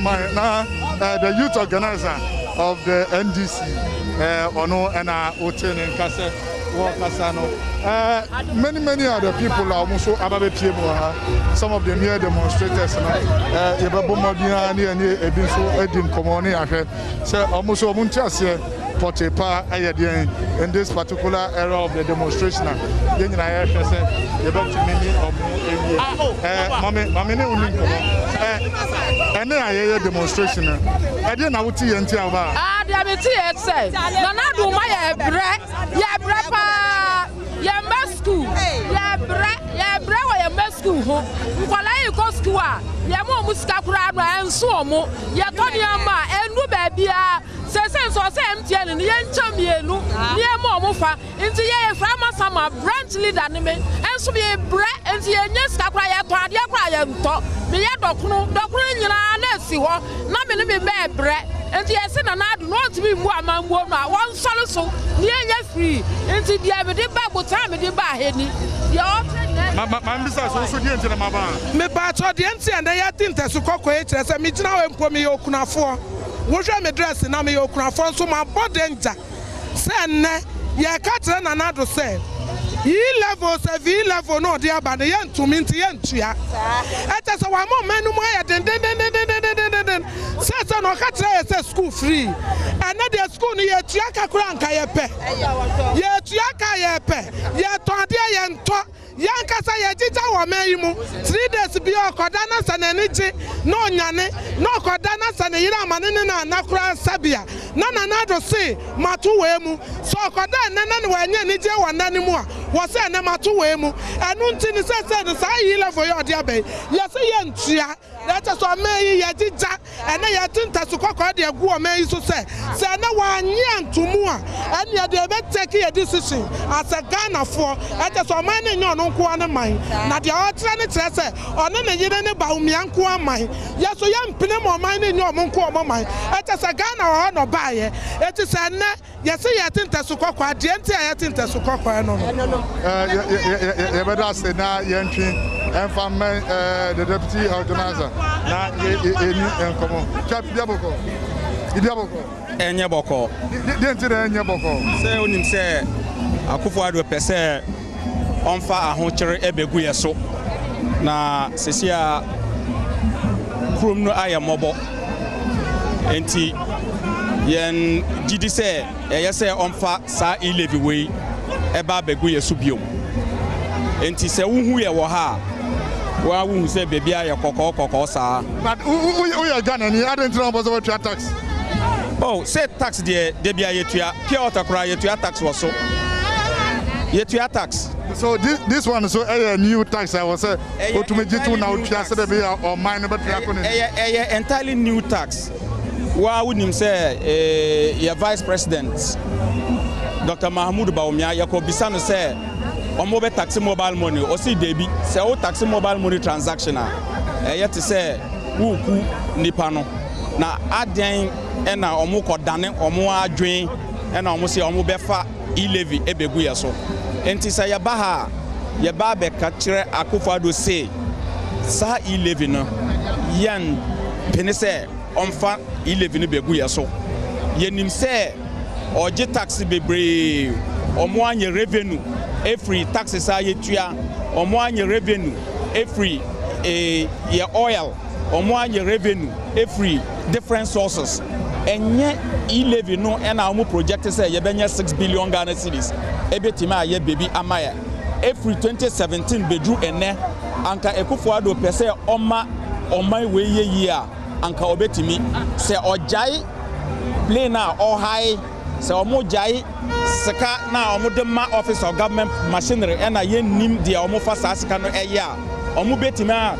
the youth organizer of the NDC, Ono and Oten and Kase. Many other people are also some of the near demonstrators in this particular era of the demonstration. demonstration. I didn't know what you branch leader and so be a bread and the yes, bread and yes, and I do not be one solution near free and the average Bible time in me ba to de enti and ya tinta su kokko etre se me gina we mpo me yokunafo wo hwe me dress na me yokunafo so ma bodenja se ne ye ka tre na na do se level se v level no de aba ne yentumi nti yentua eta se wa mo manu mo ya den se no ka tre se school free and na the school ni ye tua kakura nka ye pe ye tua ka ye pe ye ton de ye nto yankasa ye jija wo meyimu 3 days bi okoda na sananiji no nyane no okoda na sanayira amane na nakura sabia na do se matu wemu so okoda nana ne wanya ni je wanani mu a wo se na matu wemu enu nti ni se no sa yi level yo de abai ye se ye ntua that is so meyi ye jija ene ye tinta su kokko de egu o meyi so se na wanya ntumu a ene ye de be take a decision as a Ghana for that is so man nyo no nko ane man na de o tra ne kire se one ne yire ne ba umia nko aman ye so ye mpene mo man nyo mo nko o man that is a Ghana o no ba ye it is na ye se ye tinta su kokko ade enti ye tinta su kokko no ye better say na ye ntwi enfamen the deputy organizer na eni enkomo chap diaboko enye boko denti na enye boko se onim se Akufo-Addo pese onfa ahokyere ebegu yeso na sesia krom no ayemobo enti yen gidi se eyese onfa sa ilevi we eba begu yeso biom enti se wuhu ye wo ha wa wuhu se bebia ye kokoko sa but who you Ghana ni adent no bozo tua tax oh say tax de bia yetua pure water kra yetua tax wo so yetua tax so this one so a new tax I was say otumejitu na otua se de bia or mine but entirely new tax wa wunim se your vice president Dr. Mahmoud Bawumia yakobisa no say omo be tax mobile money o si debi se o tax mobile money transaction yet say wuku nipa no na aden na omo kodane omo adwen na omo se omo be fa e-levy ebegu yeso enti say ya ba ha ye ba be ka kire Akufo-Addo say sa e-levy no yan pene say omfa e-levy no begu yeso yenim say oje tax bebre omo anye revenue every taxes are yetua omo anye revenue every ye oil omo anye revenue every different sources enye e-levy no na omo project say ye benya 6 billion Ghana cedis ebetima aye baby amaya every 2017 bedru ene anka Akufo-Addo pese oma we ye a anka obetimi se ojai plane na or high se omo jai sika na omo de ma office of government machinery na ye nim de omo fa sa sika no eya omo betima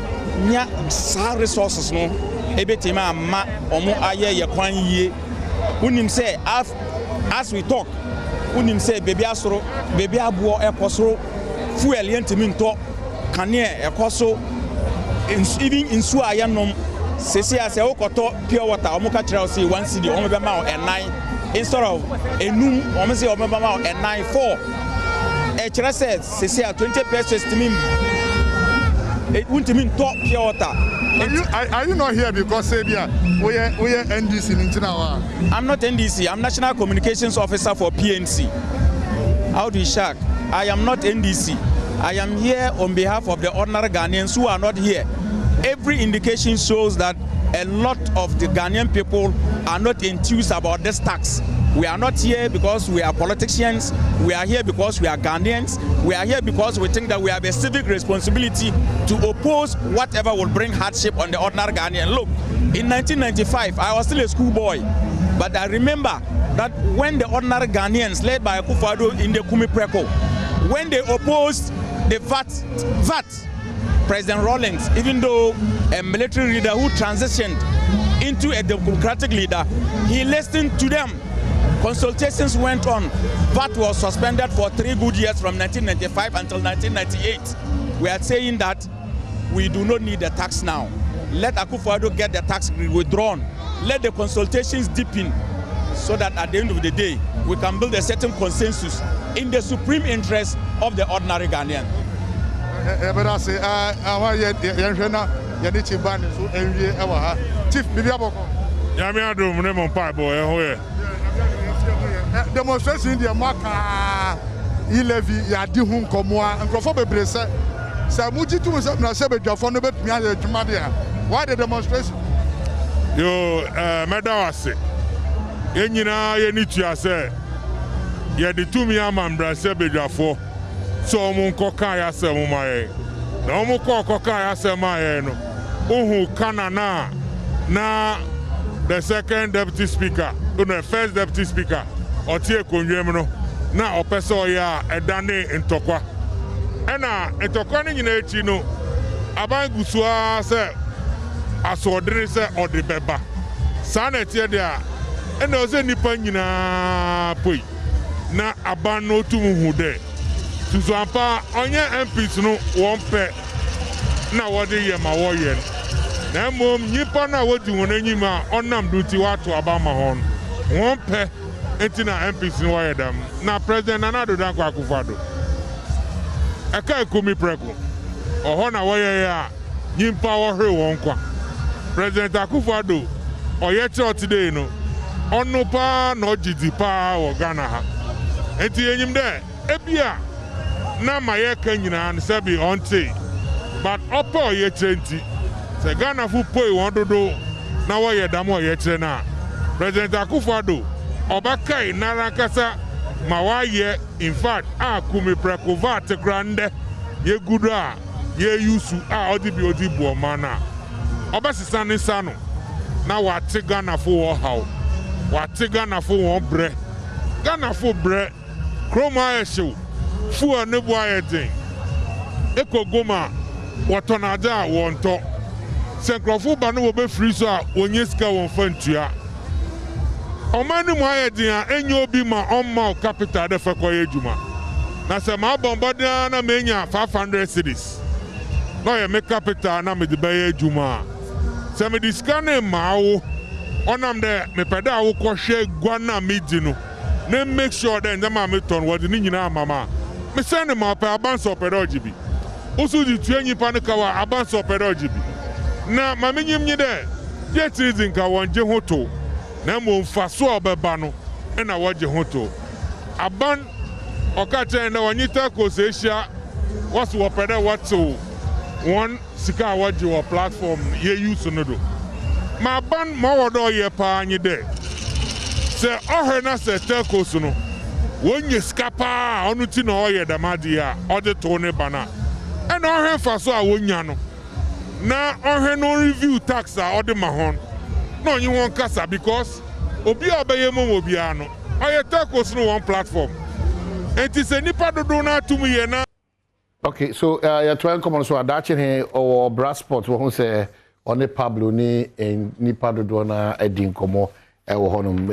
nya sa resources no ebetima ma omo aye ye kwan yie unim say as we talk unim say baby asoro baby abuo ekosoro fuel yentimi nto kane ekoso even insu ayanom sesi ase okoto pure water omo ka kira say 1 cedi omo be ma o enai instead of enum omo say omo be ma o enai 4 e kira say sesi 20 pesos to me it won't mean top pure water. Are you not here because say we are NDC in China? I'm not NDC. I'm National Communications Officer for PNC. How do you shock? I am not NDC. I am here on behalf of the ordinary Ghanaians who are not here. Every indication shows that a lot of the Ghanaian people are not enthused about this tax. We are not here because we are politicians. We are here because we are Ghanaians. We are here because we think that we have a civic responsibility to oppose whatever will bring hardship on the ordinary Ghanaian. Look, in 1995, I was still a schoolboy, but I remember that when the ordinary Ghanaians, led by Akufo-Addo in the Kumi Preko, when they opposed the VAT, President Rawlings, even though a military leader who transitioned into a democratic leader, he listened to them. Consultations went on. VAT was suspended for 3 good years from 1995 until 1998. We are saying that we do not need the tax now. Let Akufo-Addo get the tax withdrawn. Let the consultations deepen so that at the end of the day, we can build a certain consensus in the supreme interest of the ordinary Ghanaian. Chief demonstration in the Maka e-levy ya di hu nkomo a nkrofo bebre se muji tu se na se bedwafo no betumi aye dwuma de a why the demonstration yo medawase yenyina ye ni tua se ye de tumi amambra se bedwafo so omunko kan ya semu maye na omunko kan ya semu maye no uhu kanana na the second deputy speaker the first deputy speaker otie konwem no na opeso ya edane ntokwa ena ntokwa ni nyina echi no aban gusua se asodere se odebeba sana tie dia ena ose nipa nyina poi na aban no tumu de Tuzampa onye MPs no wonpe na wode ye ma wo ye na mom nyipa na wodi won anyima onam duti wato abama hon wonpe enti na MPs no wo dam na president Nana Addo Dankwa Akufo-Addo eka ekomi preko oho na wo ye ya nyimpa wo hwe won kwa president Akufo-Addo oye che today no onu pa na ojidi pa wo Ghana ha enti enyim de ebia na maye kanyina nsabi onte but opo ye trenti se Ghana fu poi won dodo na wo ye dam wo ye tre na president Akufo-Addo obakai narakasa ma wa ye in fact akumi prekova te grande ye gudu a ye yusu a odi bi odi bu omana obasisa ni sanu na wa te Ghana fu wo haw wa te Ghana fu won bre Ghana fu bre kroma eshu fu anebu ayedin eko goma wotonaja wonto senkrofo ba no wo be free so a onye sika won fantua omani mu ayedin a enyo obi ma omma capital de fekoye juma na se ma bomboda na menya 500 cities no ye me capital na me de be juma se me diskane mawo onam de me peda wo kohwe gwana midi no na make sure that ndema meton wodi ni nyina mama me send ma pa abanso pedojibi usu di tuenyi pa ne kawa abanso pedojibi na ma menyim nyi de jet season ka wonje hoto na mo mfaso obeba no na woje hoto aban okache na wonyita ko sesia wasu wopede wato one sika woje wo platform ye use no do ma ban mo wodo ye pa anyi de se ohe na se telcos no wonye skapa onu ti na oye damadi a ode to ne bana ena ohe faso a wonya no na ohe no review tax a ode ma hon na onyi won kasa because obi obeye mo obi ano oye telcos no one platform enti se nipa dodo na atum ye na okay so ya twan come so adache he o Brasport wo say one Pablo ni nipa dodo na edin komo wo honum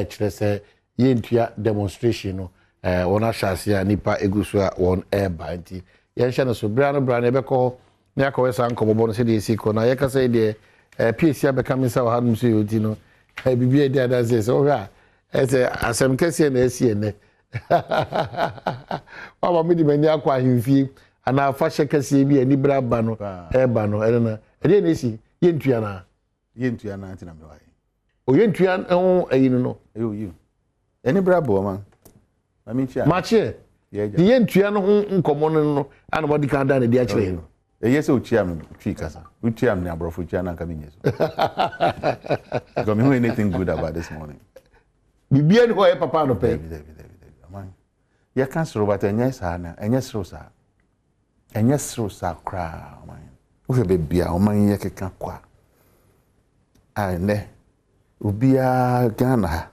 kire se yentua demonstration no wona hyasia nipa egusu a won eba nti yenhye no so bra no ebekọ na yakọ san komobo no se de siko na yeka se de PSC abeka misa wa hanum se yoti no bibia de adase so hwa ese asem kese na esie ne baba mi di mani akwa ahimfie ana afa hye kese bi ani bra ba no eba no na ede na esi yentua na ntina me wa oyentua ho ayinu no you any brabo man maminchia mache the yentua no ho nkomo no ana body kan da na di akire yes ochia me twi kasa uchia me abrofo chia na nka menyeso because me know anything good about this morning bibia ni ho e papa no pe man ya kan soro but enya sa na enya soro sa kra man wo fe bebia o man ye keka kwa ai ne ubia Ghana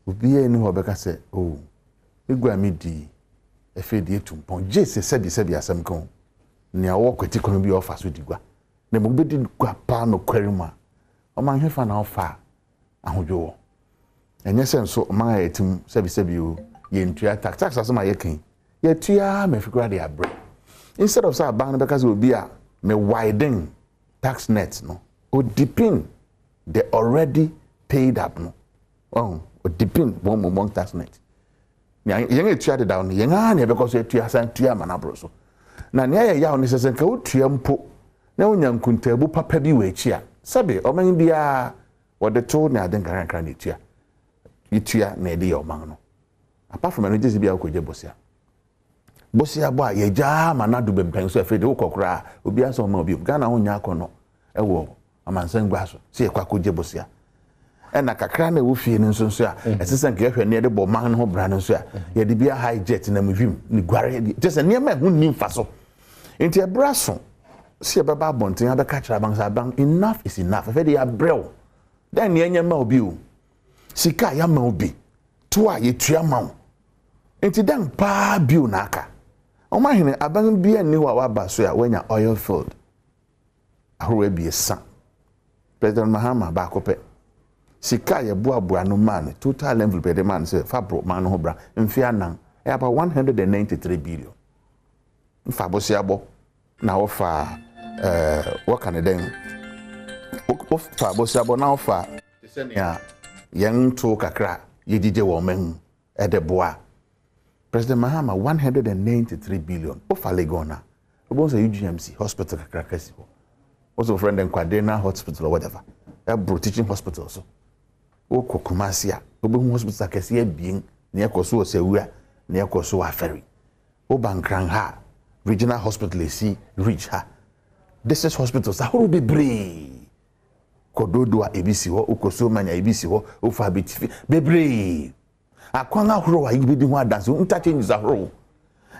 ubia ni ho beka se oh egua mi di efedi etumpon jese sebi asem kon ni awo kweti kono bi ofa so digua na mo bedi gua pa no kwarima o man hefa na ofa ahodwo enye se nso man ayetim sebi o ye ntua tax asema ye kan ye tua me fikura de abre instead of say ban beka se obi a me widen tax net no o depend they already paid up no oh depend one tax net yang etua de down yang na because etua san tua manabro so na ne ya oni sesen ka otua mpo na onya nkuntabu papa bi we chia sabe oman bia wode to na aden kan na etua na ede ya oman no apart from no jesi bia okoje bosia bo a ye ja manadu bempan so afede ukokora obi aso ma obi Ghana ho nya akono ewo amansan gbaso se ekwa koje bosia and a kakra na wofie no nso a ɛsesa nke hwɛ ne de bɔ man ho bra no nso a ye de bia high jet na mvim ni gware just ne ma hu nim fa so enti e bra so se baba bonten abeka kira ban sa ban enough is enough fe de ya brew then ne nya ma obi o sika ya ma obi to a ye tua ma o enti dan pa bio na aka o ma hene aban bia ni ho a wa ba so a wanya oil field ahoro bi esa President Mahama ba ko pe sika ye boaboa no man total level pe de man say fabro man no bra mfi anan e about 193 billion mfa bo sia bo na ofa what can den ofa bo sia bo na ofa senia yen to kakra ye dije wo men e de boa President Mahama 193 billion ofa legona obo say UGMC hospital kakra kasi also friend en Kwadena hospital or whatever a teaching hospital so o kokumasia obehu hospital kese abien na ekoso osewua na ekoso aferi o bankran ha regional hospital esi reach ha district hospitals ahoro bebre kododo a ebisi ho okoso manya ebisi ho o fa betifi bebre akwan ahoro wa yibedi ho adanse interchanges ahoro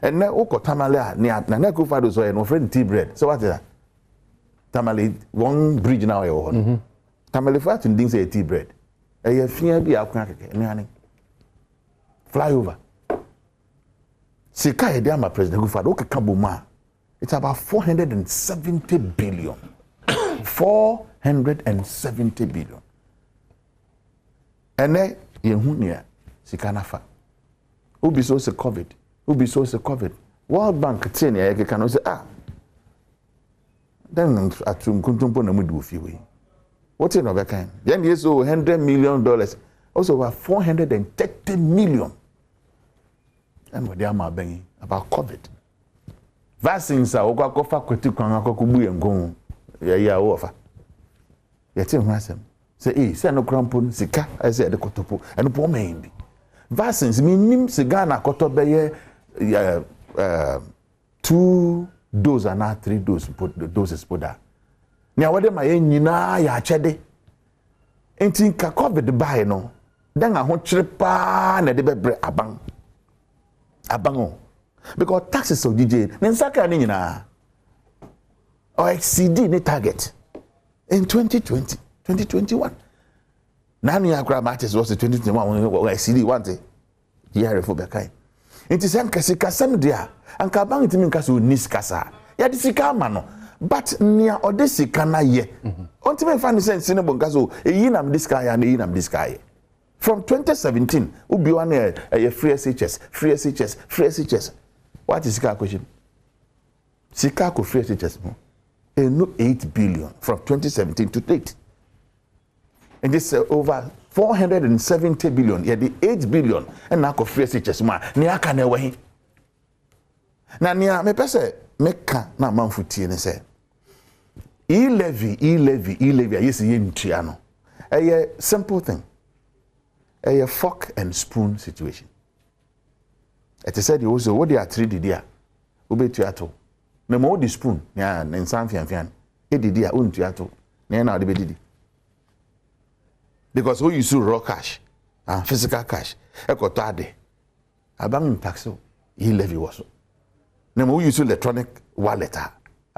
enne okotamale a na ko fa do so e no friend tea bread so what is that tamale one bridge now e ho tamale fa tun din say tea bread e fia bi akwan keke ne ane flyover sika e dey ama president Gufado okeka boma it's about 470 billion 470 billion ene yehu nia sika nafa obi so se covid World Bank tene e keka no say then atum kuntumpo na mudu ofiwe what in of kind then yes so $100 million also over 430 million and what they are banging about COVID vaccines are okofa kwetikwan akokubu yengon ya ofa yeti nwasem say say no crampon sika I say de kotopo and po men bi vaccines minim siga na koto beye 2 doses and 3 doses poda nia wode ma ye nyina ya chede enti ka COVID buy no dan aho chire pa na de bebre aban o because taxes of DJ nensaka ni nyina or exceed ni target in 2021 nanu ya kra matches was 2021 or exceed want year for bekai enti sem kasika sem dia anka ban itimi nka so nis kasa ya de sika ma no but nia odesika na ye ontime fa ni sense ne bonka so eyi nam diska ya na eyi nam diska ye from 2017 ubi one free SHS what is sika question sika ko free SHS no no 8 billion from 2017 to date and this over 470 billion yeah the 8 billion and na ko free SHS ma ni aka na ewe na nia me pese meka na manfutie ne se e-levy ayesi ye ntua no a simple thing a fork and spoon situation it said you also what they are 3 dia obetua to na mo di spoon ya nsan fianfian e dia ontua to na na de bedidi because we use raw cash and physical cash e ko to ade abang tax e-levy was na mo use electronic wallet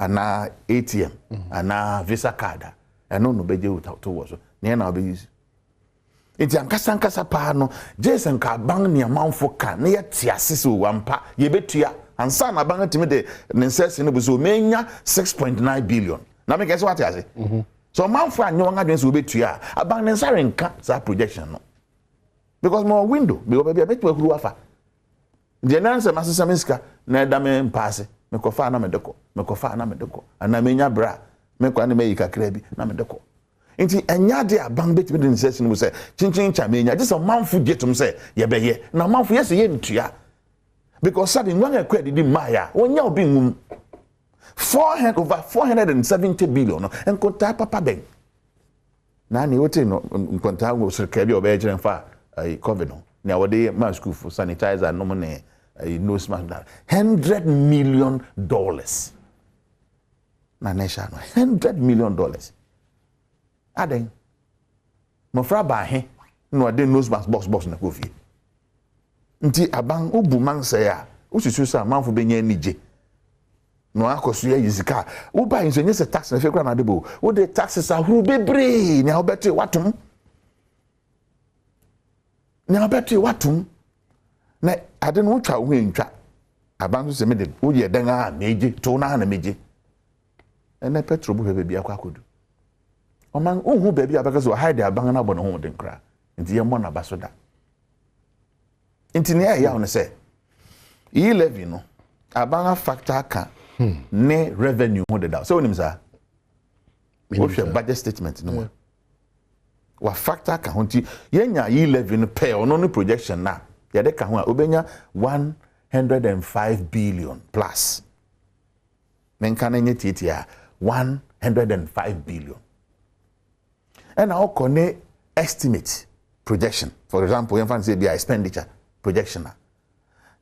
and ATM and Visa card and no beje to was na na be use enti ankasa pa no Jason ka bang ni amanfo ka na ye tiase so wampa ye betua ansa na bang timi de nensese no buso menya 6.9 billion na me guess what ase so amanfo anyo nga dwen so betua abang nensa renka sa projection no because more window be oba betua kuru afa de nansa masesa miska na da me mpaase me kofa na me deko ana menya bra me kwa na me yikakra bi na me deko enti enya de abang betimi de nsese no say chinchin cha menya just a manfo dietum say ye beye na manfo yes ye ntua because sabi nwan akwa didi maya wonya obi ngum 470 billion no enkonta papa ben na ni wote no enkonta wo sirka bi oba ejren fa covid no na wode mask for sanitizer no ne nose mask $100 million na nation $100 million aden mofra ba he no de nose box na kofi nti aban obu man say a ususu sa manfo benya nije no akoso ya yizika wo ba yin so nyese tax na fe kra na de bo wo de taxes ahuru bebre na obete watum na ade no twa wo ntwa aban so se me de wo ye dan a meje to na meje ene petro bu be bia kwa kodu oman ohu be bia baka so hide aban na bo no ho de nkra nti ye mo na baso da nti ne ya ho ne se levy no aban factor ka ne revenue ho de da so onim sa wo hwe budget statement no wa factor ka ho nti ye nya levy no pay ono no projection na ye de ka ho a obenya 105 billion plus menka na nye titia 105 billion and our connect estimate projection for example you can say the expenditure projection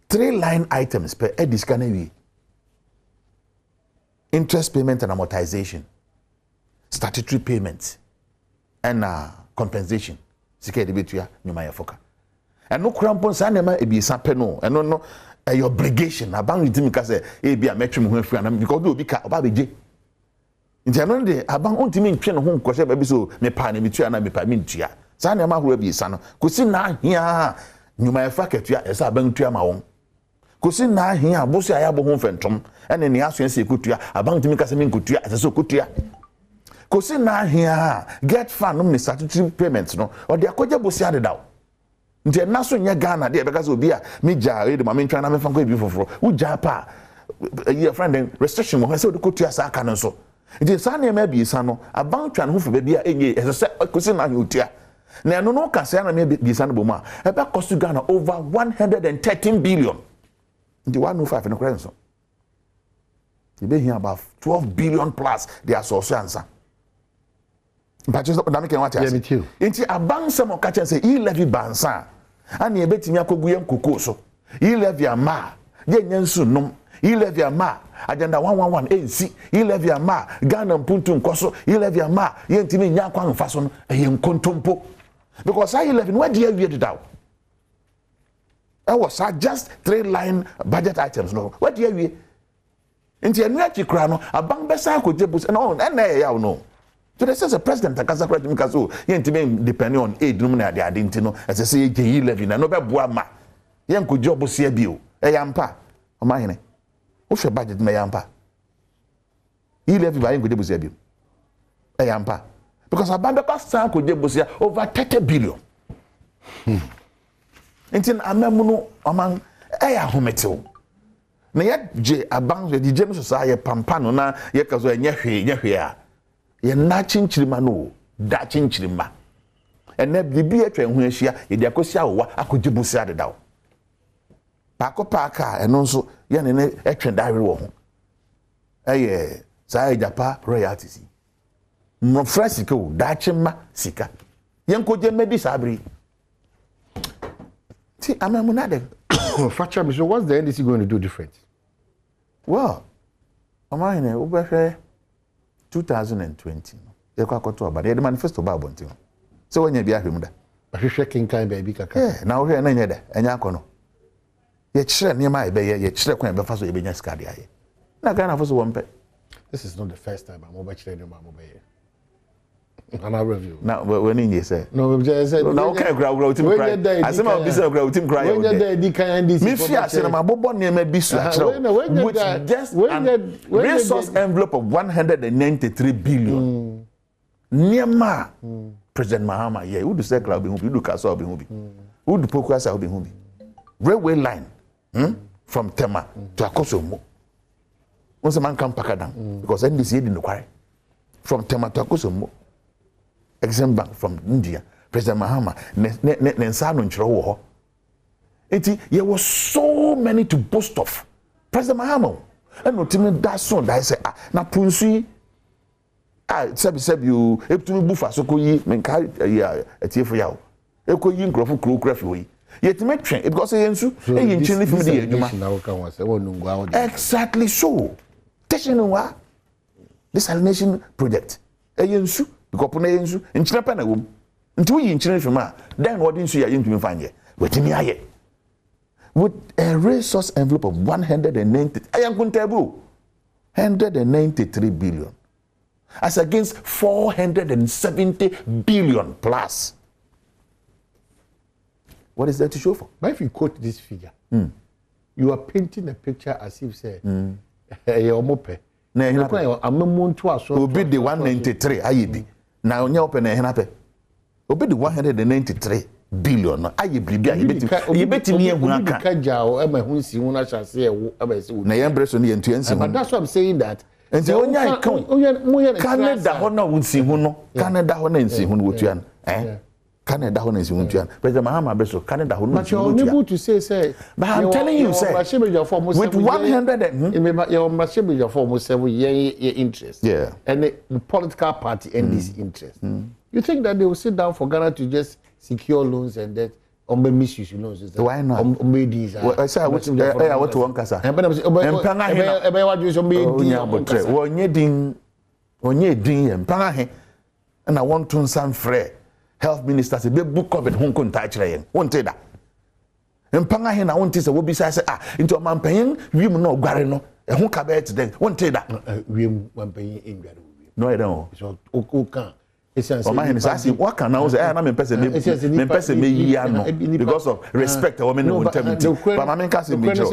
3 line items per ediscane interest payment and amortization statutory payments and compensation sika de betua nyuma ya foka and no krampon sa na ma ebisa pe no and no your obligation about you ka say e bia metwem ho afia na because do obi ka oba beje nti anon de aban ontimi ntwe no ho nkose ba bi so me pa na metua na me pa me ntua sa na ma ho ebisa no kosi na hia nyuma ya fa ketua esa aban tua ma won kosi na hia bosi aya bo ho fentom ene ne aso ense kutua aban ntimi ka say me nkutua ese so kutua kosi na hia get fan no me statutory payments no o de akoje bosi ade daw nti na so nya Ghana de beka so obi a me ja e de ma me ntwa na me fa ko ebi foforo u ja pa your friend restriction mo say o de kutua sa aka no so nti sa na ma bi sa no aban twa no ho fo ba bi a enye ese se kosi na hutia na no no ka say na me bi sa no bo ma e be cost Ghana over 113 billion nti 105 no krenso e be here about 12 billion plus they are so answer but just na me ken what ya nti aban se mo ka chen say levy bansa ani e betimi akogu yem kokoo so levy ama ye nyansu nom levy ama agenda 111 ensi levy ama Ghana mpuntu nkoso levy ama ye ntimi nya kwa mfa so no ye nkontompo because I levy no dey awie de daw I was just 3 line budget items no what dey awie nti enu akikra no aban besa akoje bus no na ya no so there says a president akasa kwati mikaso ye ntimi depending on aid no na ade nti no ese se ye levy na no be boa ma ye nkoje obosia bio e yampa o ma hene o hwe budget na yampa levy ba ye nkoje bosia bio e yampa because abambe kwasa akoje bosia over 30 billion nti amamu no oman e ya hometew na ye je aban ye je no so ye pampa no na ye kazo enye hwe a ye na chinchirima no da chinchirima ene bibi atwa hu ahia ye de akosi awowa akoje bosi adedaw paaka eno nso ye ne etwe dawre wo ho eye sa ejapa royalties mo fresh ko da chima sika ye nkoje medi sabri ti amamu na de Facha, so what's the NDC going to do different? Well, Omahine, Ubehwe 2020. You kwa koto about the manifesto ba bonti. So when you be ahwemda. Ahwehwe kinkan baby kaka. Eh, na wo hwe na nyeda, enya akono. Ye kire niema ebe ye kire kwan be fa so ebe nya ska de aye. Na Ghana for so wompe. This is not the first time I'm over chire dem am obeye. And I review. Now when you say no, just said now okay grow team cry. I say my business grow team cry. When you dey kind this. Me fear say my bobo niema bi su achiro. Which just resource envelope of 193 billion. Niema President Mahama yeah, who do say crowd be who do Kasa be who be. Who do Pokuasa be who be. Railway line from Tema to Akosomo. Once a man come Pakadam because NDC didn't require from Tema to Akosomo. Exim Bank from India, President Mahama, Nensano nchiro wo. Eti there was so many to boast of. President Mahama, and no team that son that say na punsi sebi you eptumi bufa so ko yi menka ya etiefo yawo. Eko yi nkrofo krokrafi we. Yetime twen because yensu eyin chinli fimi de adwuma. Exactly so. Teshinwa desalination project. Eyensu because puna yensu nchina pa na wom Until you insurance from then what didn't you into find ye? With me aye. With a resource envelope of 190, I am going to 193 billion. As against 470 billion plus. What is that to show for? But if you quote this figure, you are painting a picture as if say, you're mope. Now, will be the 193. I be now. You open a henape. Will be the 193 billion. I be you bet me a Kaja or Emma Hunsi, when I shall say, but that's what I'm saying that. And the only Canada honor won't see who Canada honor and see who would you eh? Canada honor is who you President Mahama Beso, Canada who but you're unable to say, but I'm telling you, sir, with 100 and your machine with your form 7 year interest. Yeah. And the political party and this interest. You think that they will sit down for Ghana to just secure loans and that on the misuse loans? Why not? I say I want to one casa. And I want to some free health minister say be book of it Hong Kong tai chire won say that. Mpanga he na won say we be say into man pen we mu no gware no e ho ka be today won say that. We mu man pen in gware. No I don't. So o kan o man say what can now say na me person me yi ano because of respect or men integrity. But man can say me jo e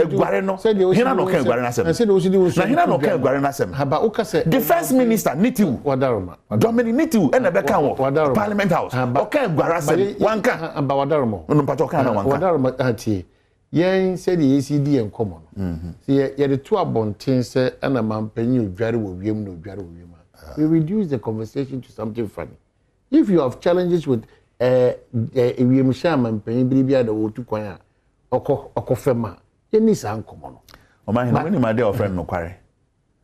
gware no he na no kan gware na sem. Na he na no kan gware na sem. Haba o ka say defense minister nitiu wadaroma Dominic nitiu e na be kan wo Parliament House o kan gware sem wan kan aba wadaroma no pato kan na wan kan wadaroma atie yen say the ACD en common say ye the two abonten say na man panyin odware wo wiem no odware wo wiem. We reduce the conversation to something funny. If you have challenges with we shaman paying bribia the wotu kwanya okofema ye ni san komo no o ma hina when my dear friend no kware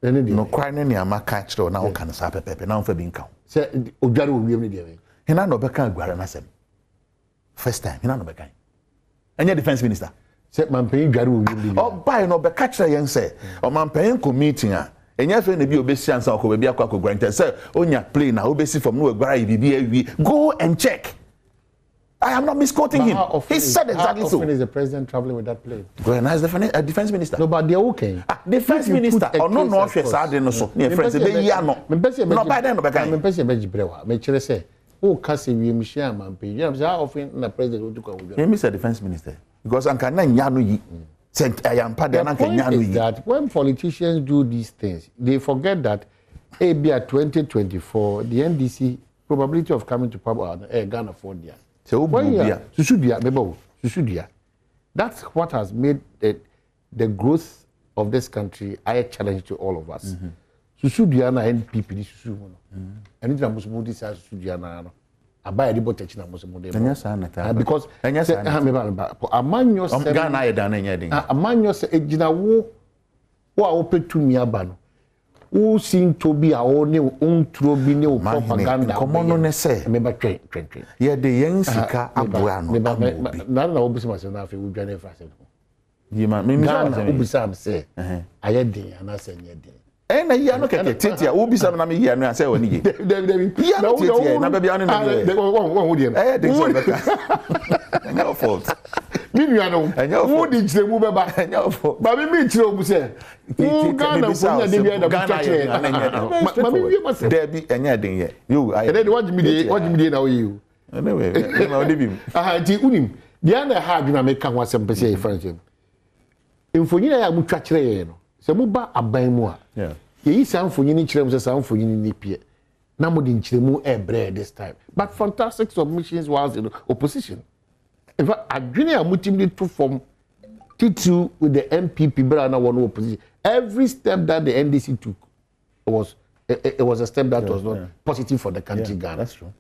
no kware ne amaka kire na o kan sa pepepe na o fa bi nka say odware wo wiem ne de hina no be kan gware na sem first time hina no be kan anya defense minister say man paying dware wo wiem de o buy no be ka kire yen say o man paying committee a enya fe na bi obesi ansa ko bi akwa grant say onya play na obesi from no gwara bibi awi go and check. I am not misquoting him. He said exactly so. How often is the president traveling with that plane? Well, now is the defense minister. No, but they're okay. Defense minister or no officer sade no so. Ne friends be ya no. No by then no be kan. Me pese be jibrewa. Me kire say, "O kase wi mi share man pe." You know how often na president do kwa wo. Me say defense minister because anka na nya no yi. The point is that when politicians do these things, they forget that maybe at 2024, the NDC probability of coming to power Ghana for there. So that's what has made the growth of this country a challenge to all of us. Susudia na NPP ni susu mo. And it na musumu this susudia na no. Abaya di botechi na musumu de. Because amanyo se Ghana ye dan nya den. Amanyo se ejina wo a opetumi aba no. Wo sin to bi a wo ne ontro bi ne wo propaganda. Komo no ne se me ba twen. Ye de yen sika aboa no. Na obisi ma se na afi wo dwane fa se. Yima me Ghana obisi am se aye den ana se nye den. Na ya no keke tetia wo bisa na me ya no ase woni ge ya no tetia na bia no na de wo de de so beka no fault mi nua no wo di jire mu beba no fault ba mi jire obu se Ghana fo nya de bia da bucha che ma mi wi ma se de bi enya den ye yo I de what me dey na wo yi anyway na wo de bi ti unim dia na ha aduna me ka ho asem pese e friends mfonyina ya mutwa kire ye no se mu ba aban mu a ye san fonyini kire mu se san fonyini ni pie na mo di nkire mu ebre this time but fantastic submissions was in opposition in fact adwene a mutimli to form T2 with the MPP bra na one opposition every step that the NDC took was it was a step that was not positive for the country Ghana. That's true.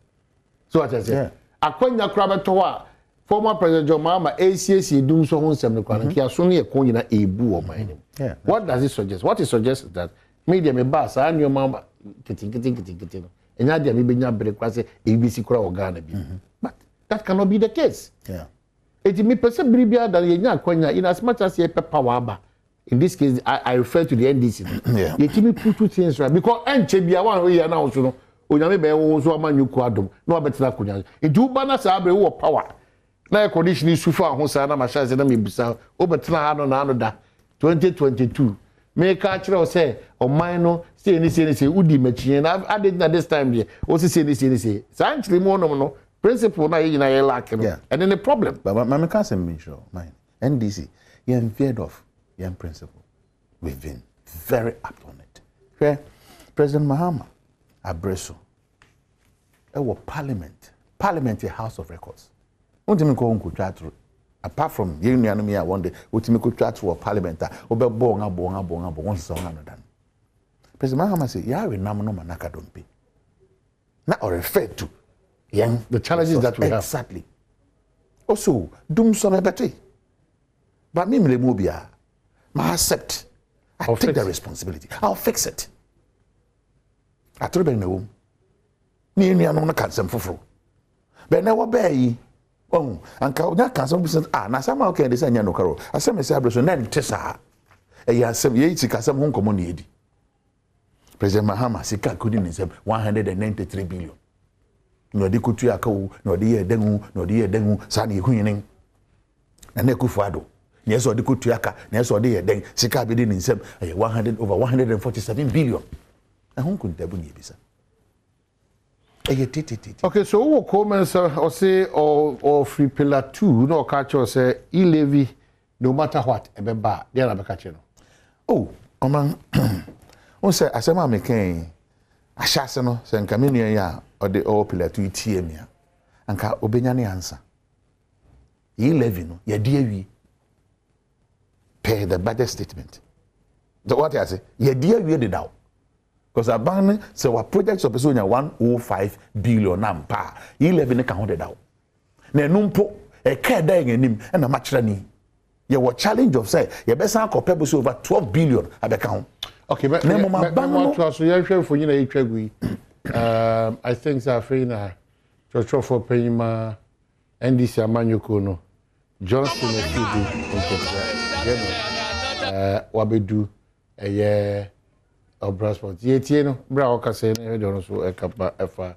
So what I say akwanya krabeto a former president John Mahama ACC dum so ho nsem ne kwana kia so ne ko nyina ebu o man nim. What does it suggest? What it suggests is that media me ba sa anyo mama kitin no. Enya dia me benya bere kwa se ABC kura o Ghana bi. But that cannot be the case. It me person bribia that yenya akwanya in as much as ye power aba. In this case I refer to the NDC. You keep me put two things right because enche bia one we here now so no onyame be wo so ama nyuku adom na obetena kunya nti uba na sa abre wo power na air condition isu fa ho sa na ma sha na mebusa obetena ha no na no da 2022 me ka kire o say oman no say udi machie na added na this time there o say sa actually mo no principle na yi na ye lack no and then the problem but me can say me sure mine NDC you am feared of your principle we've been very apt on it where President Mahama Abreso Parliament a house of records. Untimi ko nku twatro. Apart from ye nuanom ya one day, utimi ko twatro Parliament a obebo nga so nga no dan. President Mahama say ya we nam no manaka dompe. Na or refer to the challenges that we have. Exactly. Also, dum so better. But me le mobia, I accept. I'll take the responsibility. I'll fix it. I told them ni nuanom no kansem foforo. Be na wo be yi oh anka onya kansem bi na sama okay dey say nya no karo asem say abreso na ntesa e ya asem ye ti kasem ho nkomo na edi President Mahama sika kodi ni say 193 billion no di kutu aka wo no di ye dengu sa na ehunyin na na kufu ado na yeso di kutu aka na yeso di ye den sika bi di ni nsem 147 billion na ho nkuntabu ni ebisa. Okay, so who comments or say or free pillar 2 no catch or say e-levy no matter what ebeba there na catch no. Oh, oman on say asema meken ahyase no say nka me nua ya or the all pillar 2 TM ya anka obenya ne answer. E-levy no ye de awi pay the budget statement. So what I say ye de awi de daw. Because a ban so our projects of person 105 billion nampa 11 ka ho de daw na numpo e ka da enim e na machira ni ye wo challenge of say ye be san kopebo so over 12 billion abeka ho. Okay, but na mo ma ban no so ye hwe fo nyina etwagui I think that Afrina cho for payma NDC amanyoko no Johnson Efidi wabedu eye Obrasport. Ye no bra o ka say na e do so e kapa efa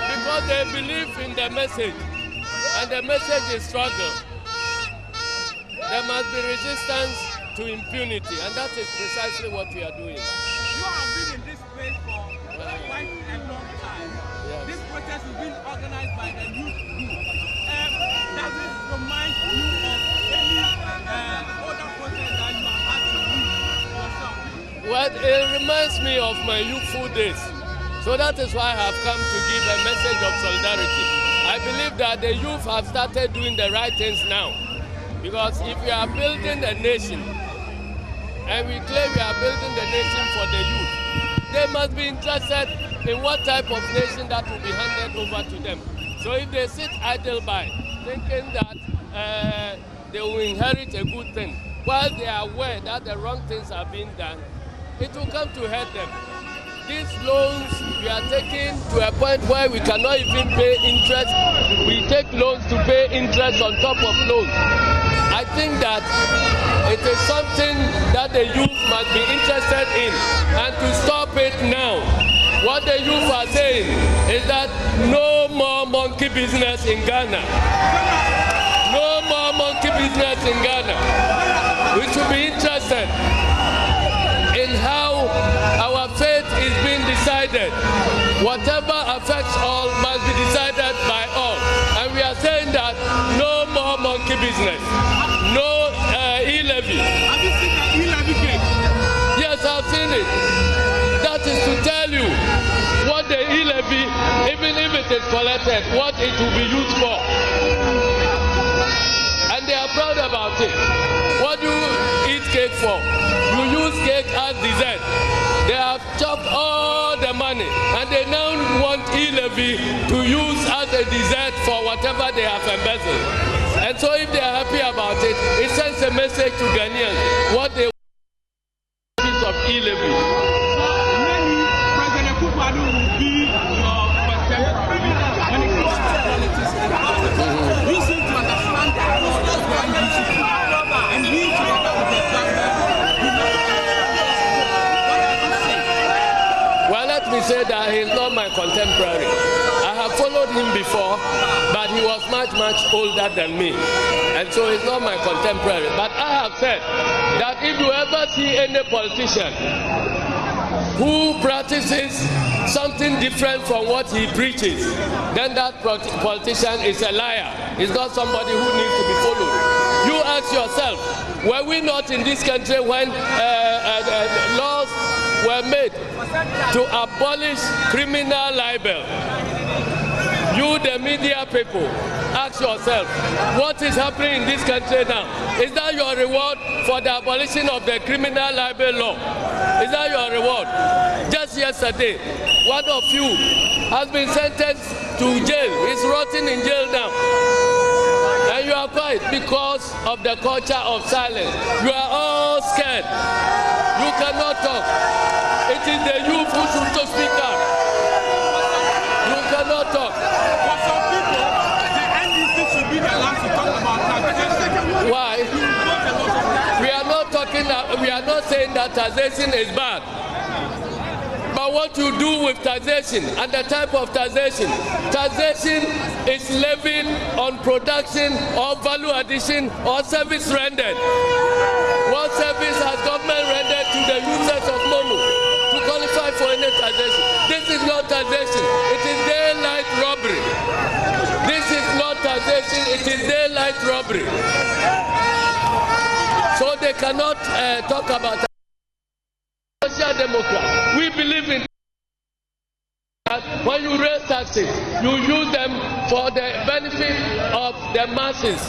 because they believe in the message and the message is struggle. There must be resistance to impunity and that is precisely what we are doing. You have been in this place for quite a long time. Yes. This protest is being organized by the youth group. Does it remind you of any other protest that you have had to lead yourself? Well, it reminds me of my youthful days. So that is why I have come to give a message of solidarity. I believe that the youth have started doing the right things now. Because if we are building a nation, and we claim we are building the nation for the youth, they must be interested in what type of nation that will be handed over to them. So if they sit idle by, thinking that they will inherit a good thing, while they are aware that the wrong things are being done, it will come to hurt them. These loans, we are taking to a point where we cannot even pay interest. We take loans to pay interest on top of loans. I think that it is something that the youth must be interested in, and to stop it now. What the youth are saying is that no more monkey business in Ghana. No more monkey business in Ghana. We should be interested in how our fate is being decided. Whatever affects all must be decided by all. And we are saying that no more monkey business. No e-levy. Have you seen the e-levy cake? Yes, I've seen it. That is to tell you what the e-levy, even if it is collected, what it will be used for. And they are proud about it. What do you eat cake for? You use cake as dessert. They have chopped all the money and they now want e-levy to use as a dessert for whatever they have embezzled. And so if they are happy about it, it sends a message to Ghanaians what they want of e-levy. President Kufuor will be your contemporary when it comes to politics. say that he's not my contemporary. I have followed him before, but he was much, much older than me. And so he's not my contemporary. But I have said that if you ever see any politician who practices something different from what he preaches, then that politician is a liar. He's not somebody who needs to be followed. You ask yourself, were we not in this country when laws were made to abolish criminal libel? You, the media people, ask yourself, what is happening in this country now? Is that your reward for the abolition of the criminal libel law? Is that your reward? Just yesterday, one of you has been sentenced to jail. He's rotting in jail now. And you are quiet because of the culture of silence. You are all scared. You cannot talk. It is the youth who should speak up. You cannot talk. For some people, the NDC should be the last to talk about taxation. Why? We are not saying that taxation is bad. But what you do with taxation and the type of taxation is levied on production or value addition or service rendered. What service has government rendered to the users of Momo to qualify for any taxation? This is not taxation. It is daylight robbery. This is not taxation. It is daylight robbery. So they cannot talk about Social Democrats. We believe in that when you raise taxes, you use them for the benefit of the masses.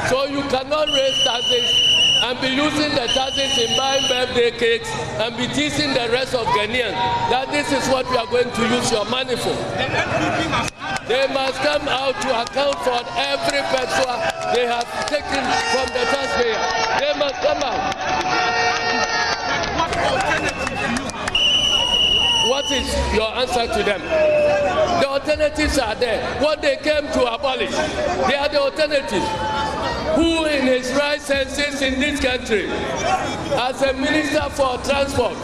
So you cannot raise taxes and be using the taxes in buying birthday cakes and be teasing the rest of Ghanaians that this is what we are going to use your money for. They must come out to account for every peso they have taken from the taxpayer. They must come out. What is your answer to them? The alternatives are there. What they came to abolish, they are the alternatives. Who in his right senses in this country, as a minister for transport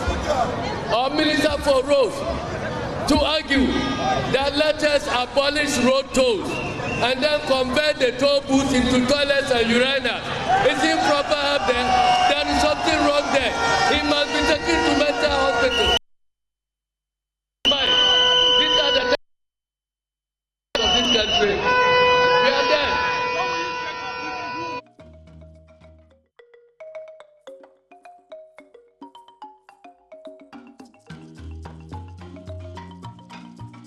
or minister for roads, to argue that let us abolish road tolls and then convert the toll booths into toilets and urinals? Is it proper up there? There is something wrong there. He must be taken to mental hospital. These are the of this country. We are there.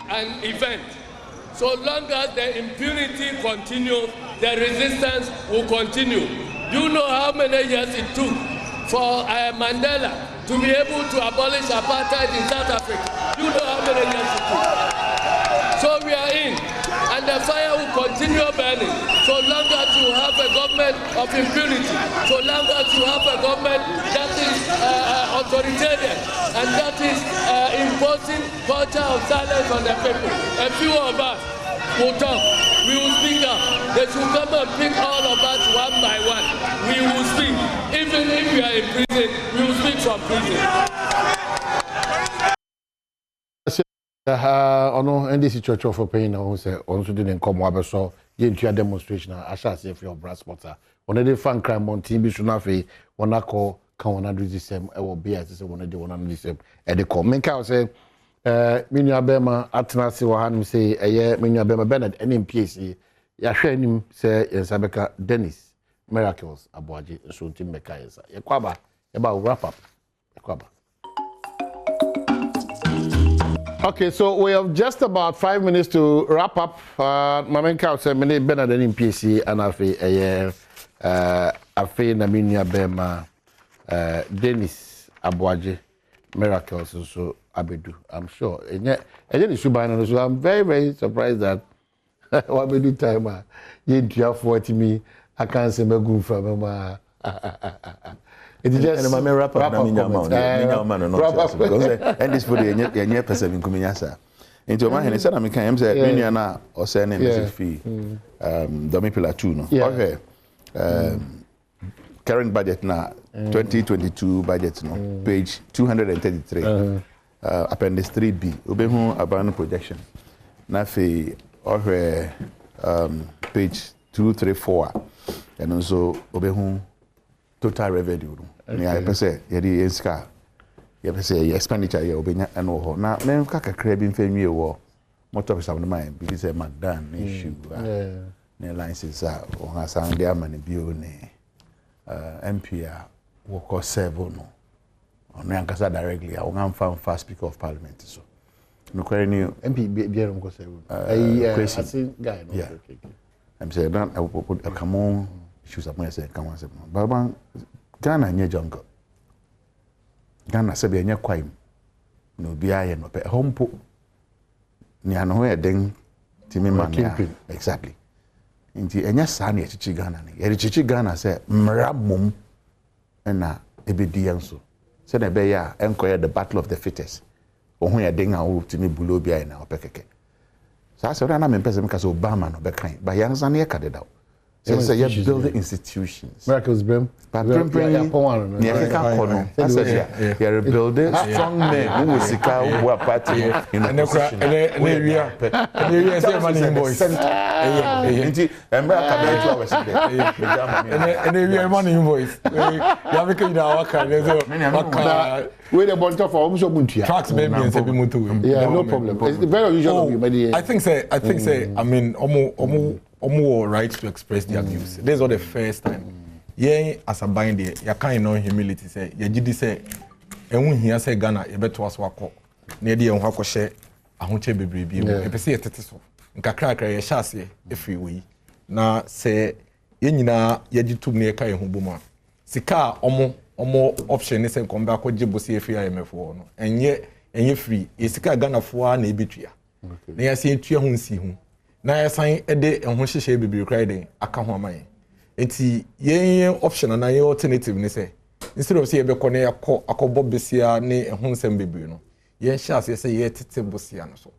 An event. So long as the impunity continues, the resistance will continue. You know how many years it took for Mandela to be able to abolish apartheid in South Africa. You know how many years it took. So we are in, and the fire will continue burning. So long as you have a government of impunity, so long as you have a government that is authoritarian and that is imposing culture of silence on the people. A few of us will talk. We will speak up. They should come and pick all of us one by one. We will speak. Even if we are in prison, we will speak from prison. Ono NDC Church of Pain who say on so didn't come wabeso ye ntua demonstration I shall say for your brass spotter. On the fan crime monti bi so na fe wona call kan wona do the same e wo be as say wona de wona do the same e de call menka say menu abema atena se wo hanum say eye menu abema Bernard NMPC ya hwe anim say Yensabeka Dennis Miracles Aboaje so ntim meka yensa ye kwaba ye ba wrap up ye kwaba. Okay, so we have just about 5 minutes to wrap up. Mamenka said, "Many Bernard in PC and Afe Naminia Bema, Dennis Aboaje, Miracles, and so Abedu. I'm sure. And yet, so I'm very, very surprised that what we do time, you have 40 me. I can't say my good from my." It's just and my wrap up because and this for the nye person in kuminyasa into my hand said I can say menu na or say name fee domi pillar 2 no okay current budget na 2022 budget no page 233 appendix 3B obehu aban projection na fe ohwe page 234 and also obehu total revenue ni I pese yedi enska ye pese expenditure ye obenya eno ho na me kakakra bi mfenwie wo motor shop no man bi say magdan issue ne license o ha san dia man bio ne MPA wo ko serve no ono yankasa directly o ngam fa speaker of parliament so no kwere ni MP biere mo ko serve I guy no okay I'm saying that I will put come on issues up say come on say baba Ghana nye jungle Ghana se be nye kwaim no bia ye no pe hompo ni ano ho eden timi man exactly nti enya sa na echichi Ghana ni ye echichi Ghana se mra mom na ebedi enso se na be ya enkoye the battle of the fittest ohun ye den a wo timi bulo bia na opekeke sa se na me pese me ka so Obama no be kan ba ya nsa na ye kadeda so you build the institutions. Miracles, Brim. But Brim, you're building strong men who will seek out who are party in the position. And we say money invoice. And we are money invoice. You have making our kind. We're a bunch of almost tracks, maybe, and say yeah, no problem. It's very unusual. I think say, I mean, almost right to express their views. This is not the first time. Yeah, as a bind there, you can't know humility say. You did say, and when he say Ghana, you better was wako. Near the unwako share, I won't be baby. If you see a teteso, nkakra kra ye shase every way. Na say, yenina yeji tu ne kai hubuma. Sika omo option is and come back with Jibusi FIMF no. And ye free. Sika Ghana for na ebetria. Na ya see tua hu nsi hu. Na ya san ede ho hyehyɛ bibiri krai den aka ho aman. Enti yen option na yen alternative ni say instead of say be kɔ na yakɔ akɔbɔ besia ne ho nsɛm bibiri no. Yen hyɛ ase say ye tete bosia no so.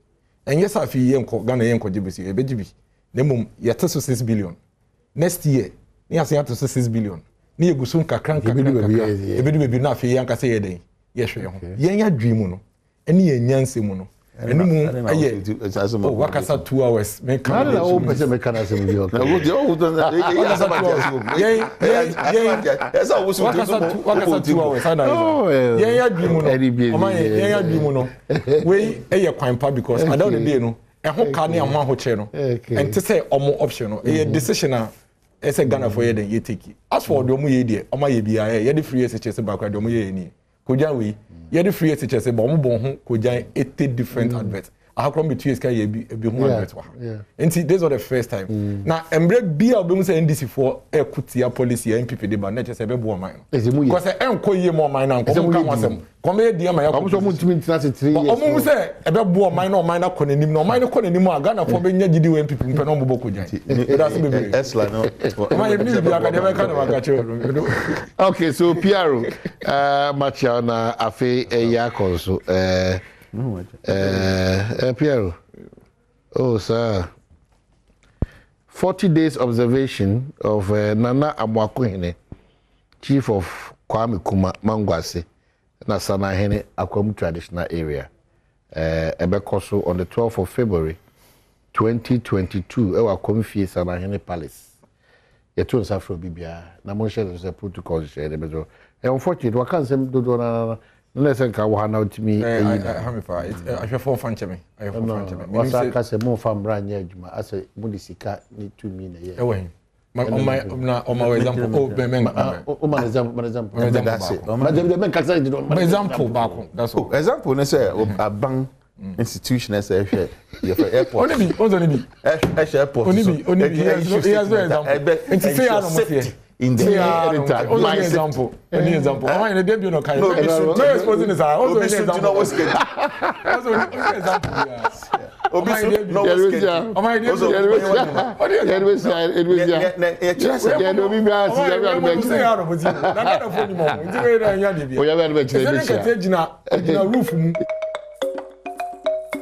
Enye sa fi yen kɔ Ghana yen kɔ gibesi e be gibi. Na mum ye teso 6 billion. Next year ni ase ato 6 billion. Ni egusun kakran kakran. E be du na fi yen ka say ye den. Ye hwɛ ho. Yen ya dream no. Eni yen nyanse mu no. And wakasa 2 hours. Me can all person me can as him yo. Wakasa 2 hours. Yeah, yeah, dream no. Yeah, dream no. We e kwan pa because I don't dey no. E ho ka ne ho che no. And to say omo option no. E decision a e say Ghana for ye den ye take. As for the omo ye dey, omo ye bia ye dey free SHS back the omo ye ni. Koja we you the free SHS say but mo ko jan 80 different adverts. I come between sky ye be adverts wa. And see this was the first time. Now embre bia obem say NDC for ekutia policy MPP dey ba na say be bo man. Because enko ye mo man na nko kan wasem. Come here dia ma ya ko so mo ntimi ntina se 3 years. Omo say e be bo man na man na ko nanim na man na ko nanim a Ghana for be nya gidi we MPP mpe na mo bo ko jan. That's be Esla no. Man you be academic kind of akacho. Okay, so Piero Macha na afi ya konso Piero. Oh, sir. 40 days observation of Nana Amwakuhene, Chief of Kwame Kuma Mangwase, na Sanahene Akwamu traditional area. Ebekoso on the 12th of February 2022, Ewa Kwamfie Sanahene Palace. Yetu nsafro bibia na mo share the protocol share the bezo. Unfortunately, we can't say do na let's say ka wa na utimi I for fan cheme. I for fan cheme. We say ka say mo fam brand nya adwuma ase mo di sika ni 2 million ye. Ewe. On my example, example back. That's all. Example, let's say a bank institution as a airport. Only be. Airport. Only be. He has no example. And to say I in the only example. Any example. I mean, the debut no kind. No exposing is also an example. Also an example.